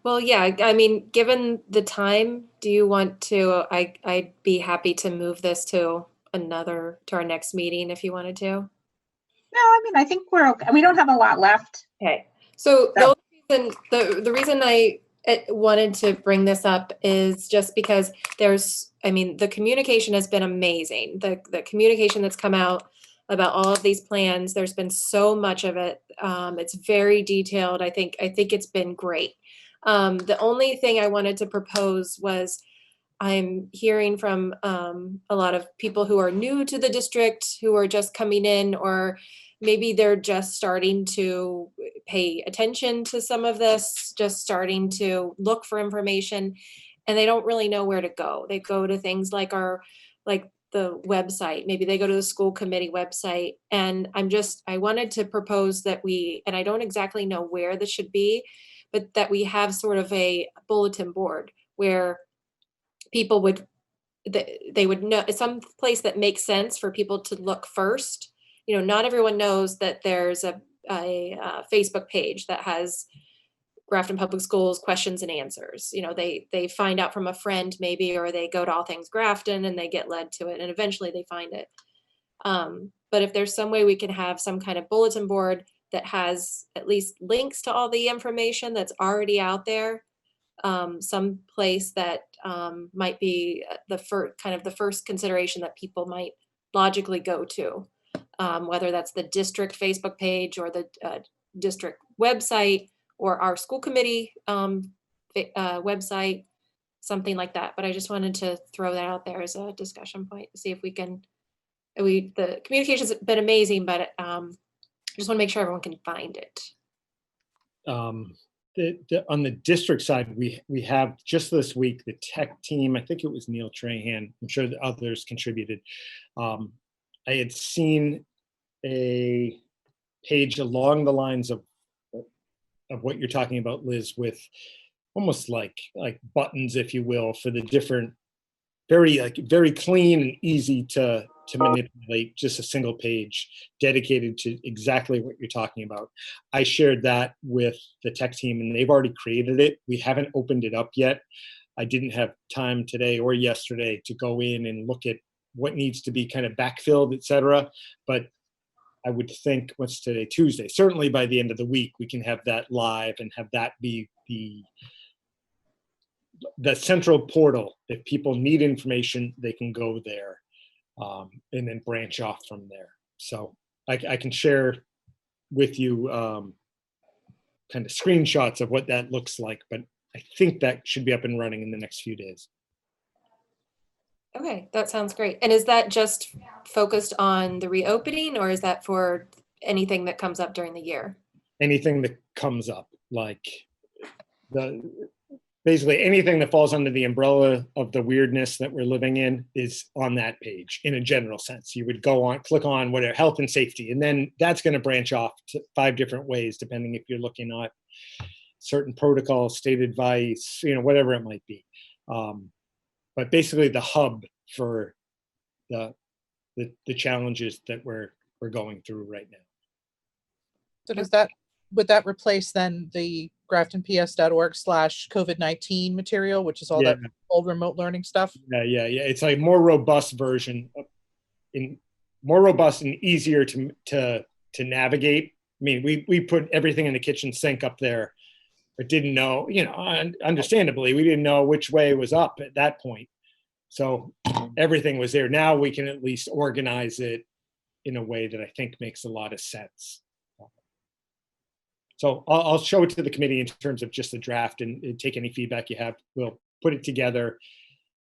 Well, yeah, I mean, given the time, do you want to, I'd be happy to move this to our next meeting if you wanted to. No, I mean, I think we're okay. We don't have a lot left. Okay. So the reason I wanted to bring this up is just because the communication has been amazing. The communication that's come out about all of these plans, there's been so much of it. It's very detailed. I think it's been great. The only thing I wanted to propose was I'm hearing from a lot of people who are new to the district, who are just coming in, or maybe they're just starting to pay attention to some of this, just starting to look for information, and they don't really know where to go. They go to things like the website, maybe they go to the school committee website. And I wanted to propose that and I don't exactly know where this should be, but that we have sort of a bulletin board where people would know some place that makes sense for people to look first not everyone knows that there's a Facebook page that has Grafton Public Schools questions and answers. They find out from a friend maybe, or they go to All Things Grafton and they get led to it, and eventually they find it. But if there's some way we can have some kind of bulletin board that has at least links to all the information that's already out there, some place that might be the first consideration that people might logically go to, whether that's the district Facebook page or the district website or our school committee website, something like that. But I just wanted to throw that out there as a discussion point to see if we can. The communication's been amazing, but just want to make sure everyone can find it. On the district side, we have just this week the tech team. I think it was Neil Trahan. I'm sure the others contributed. I had seen a page along the lines of what you're talking about, Liz, with almost like buttons, if you will, for the different, very clean and easy to manipulate, just a single page dedicated to exactly what you're talking about. I shared that with the tech team and they've already created it. We haven't opened it up yet. I didn't have time today or yesterday to go in and look at what needs to be kind of backfilled, et cetera. But I would think, what's today, Tuesday, certainly by the end of the week, we can have that live and have that be the central portal. If people need information, they can go there. And then branch off from there. So I can share with you kind of screenshots of what that looks like, but I think that should be up and running in the next few days. Okay, that sounds great. And is that just focused on the reopening, or is that for anything that comes up during the year? Anything that comes up, like basically anything that falls under the umbrella of the weirdness that we're living in is on that page in a general sense. You would go on, click on whatever, health and safety, and then that's going to branch off to 5 different ways, depending if you're looking at certain protocols, state advice, whatever it might be. But basically the hub for the challenges that we're going through right now. So would that replace then the graftonps.org/COVID-19 material, which is all that old remote learning stuff? Yeah. It's like more robust version, more robust and easier to navigate. I mean, we put everything in the kitchen sink up there, but didn't know, understandably, we didn't know which way was up at that point. So everything was there. Now we can at least organize it in a way that I think makes a lot of sense. So I'll show it to the committee in terms of just the draft and take any feedback you have. We'll put it together,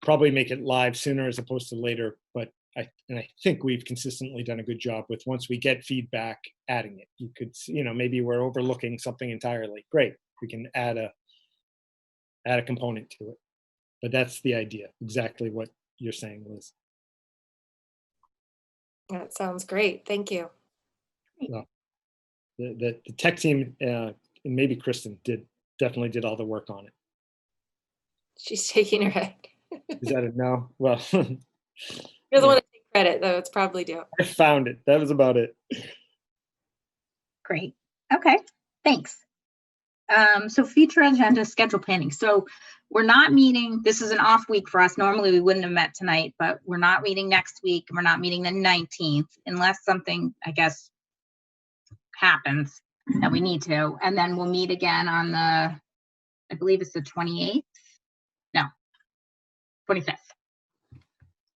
probably make it live sooner as opposed to later. But I think we've consistently done a good job with, once we get feedback, adding it. You could, maybe we're overlooking something entirely. Great, we can add a component to it. But that's the idea, exactly what you're saying, Liz. That sounds great. Thank you. Well, the tech team and maybe Kristen definitely did all the work on it. She's shaking her head. Is that a no? Well, She doesn't want to take credit, though. It's probably due. I found it. That was about it. Great. Okay, thanks. So future agenda schedule planning. So we're not meeting, this is an off week for us. Normally we wouldn't have met tonight, but we're not meeting next week. We're not meeting the 19th unless something, I guess, happens that we need to. And then we'll meet again on I believe it's the 28th. No, 25th.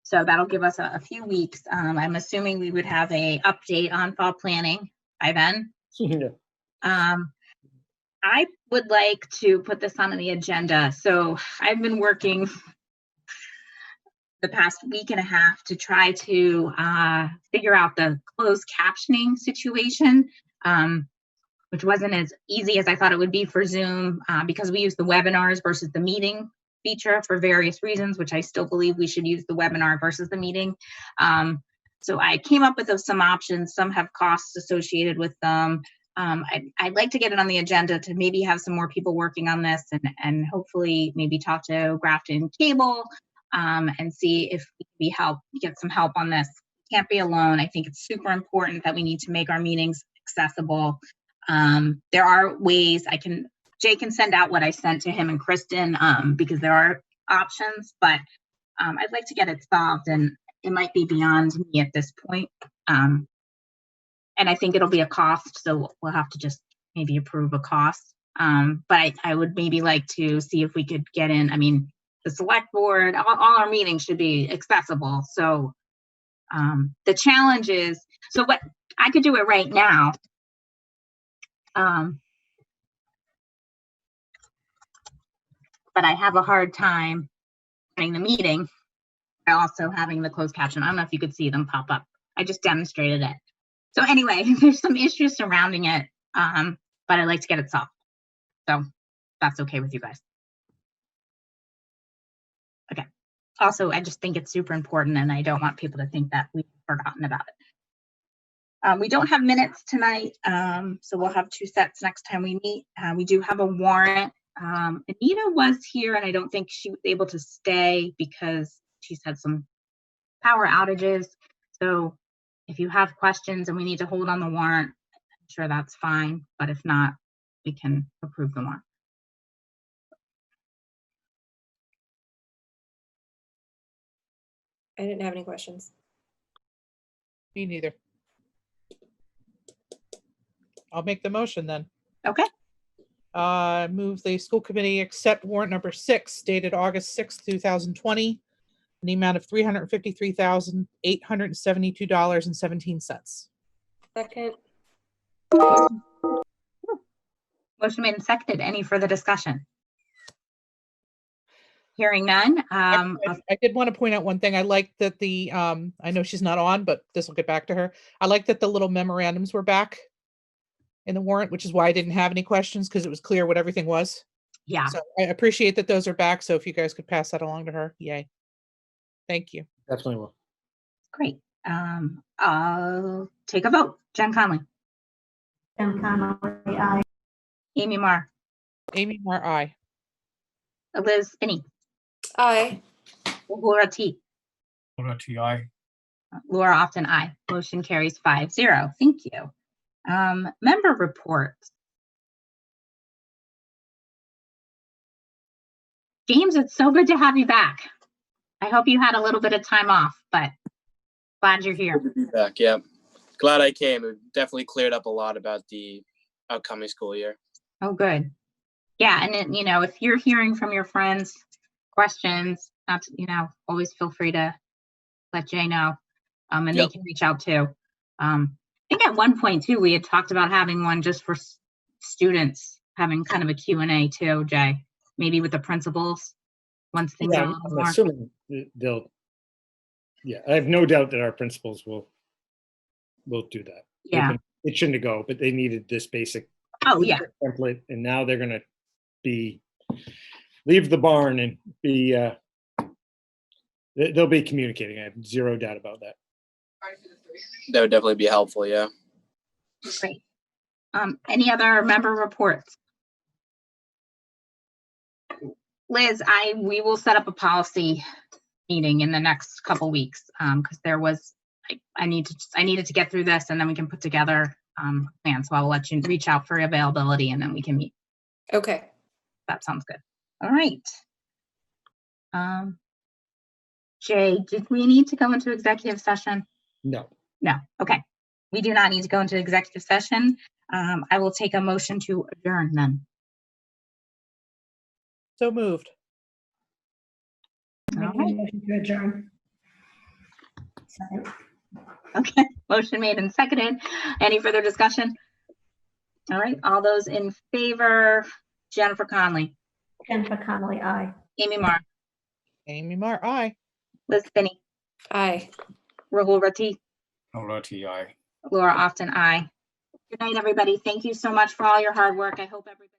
So that'll give us a few weeks. I'm assuming we would have a update on fall planning by then. Yeah. I would like to put this on the agenda. So I've been working the past week and a half to try to figure out the closed captioning situation, which wasn't as easy as I thought it would be for Zoom because we use the webinars versus the meeting feature for various reasons, which I still believe we should use the webinar versus the meeting. So I came up with some options. Some have costs associated with them. I'd like to get it on the agenda to maybe have some more people working on this and hopefully maybe talk to Grafton Cable and see if we get some help on this. can't be alone. I think it's super important that we need to make our meetings accessible. There are ways Jay can send out what I sent to him and Kristen, because there are options, but I'd like to get it solved, and it might be beyond me at this point. And I think it'll be a cost, so we'll have to just maybe approve a cost. But I would maybe like to see if we could get in, I mean, the select board, all our meetings should be accessible. So the challenge is, so what I could do it right now. But I have a hard time running the meeting, also having the closed caption. I don't know if you could see them pop up. I just demonstrated it. So anyway, there's some issues surrounding it, but I'd like to get it solved. So that's okay with you guys. Okay. Also, I just think it's super important, and I don't want people to think that we've forgotten about it. We don't have minutes tonight, so we'll have 2 sets next time we meet. We do have a warrant. Anita was here, and I don't think she was able to stay because she's had some power outages. So if you have questions and we need to hold on the warrant, I'm sure that's fine. But if not, we can approve the warrant. I didn't have any questions. Me neither. I'll make the motion then. Okay. Move the school committee accept warrant number 6 dated August 6th, 2020, in the amount of $353,872.17. Second. Motion made and seconded. Any further discussion? Hearing none. I did want to point out one thing. I like that I know she's not on, but this will get back to her. I like that the little memorandums were back in the warrant, which is why I didn't have any questions, because it was clear what everything was. Yeah. So I appreciate that those are back. So if you guys could pass that along to her, yay. Thank you. Definitely will. Great. I'll take a vote. Jen Conley. Jen Connolly, aye. Amy Marr. Amy Marr, aye. Liz Spinney. Aye. Laura T. Laura T. I. Laura Often, aye. Motion carries 5-0. Thank you. Member reports. James, it's so good to have you back. I hope you had a little bit of time off, but glad you're here. Good to be back. Yeah, glad I came. It definitely cleared up a lot about the upcoming school year. Oh, good. Yeah, and then, if you're hearing from your friends questions, always feel free to let Jay know, and they can reach out too. I think at one point too, we had talked about having one just for students, having kind of a Q&A too, Jay, maybe with the principals once things are a little I'm more. assuming they'll. Yeah, I have no doubt that our principals will do that. Yeah. It shouldn't go, but they needed this basic template, and now they're going to leave the barn and be. They'll be communicating. I have zero doubt about that. That would definitely be helpful. Yeah. Great. Any other member reports? Liz, we will set up a policy meeting in the next couple weeks, because there was I needed to get through this, and then we can put together a plan. So I will let you reach out for availability, and then we can meet. Okay. That sounds good. All right. Jay, did we need to go into executive session? No. No. Okay. We do not need to go into executive session. I will take a motion to adjourn then. So moved. All Making a right. motion to adjourn. Second. Okay. Motion made and seconded. Any further discussion? All right. All those in favor, Jennifer Conley. Jennifer Connolly, aye. Amy Marr. Amy Marr, aye. Liz Spinney. Aye. Rahul Rati. Laura T. I. Laura Often, aye. Good night, everybody. Thank you so much for all your hard work. I hope everybody.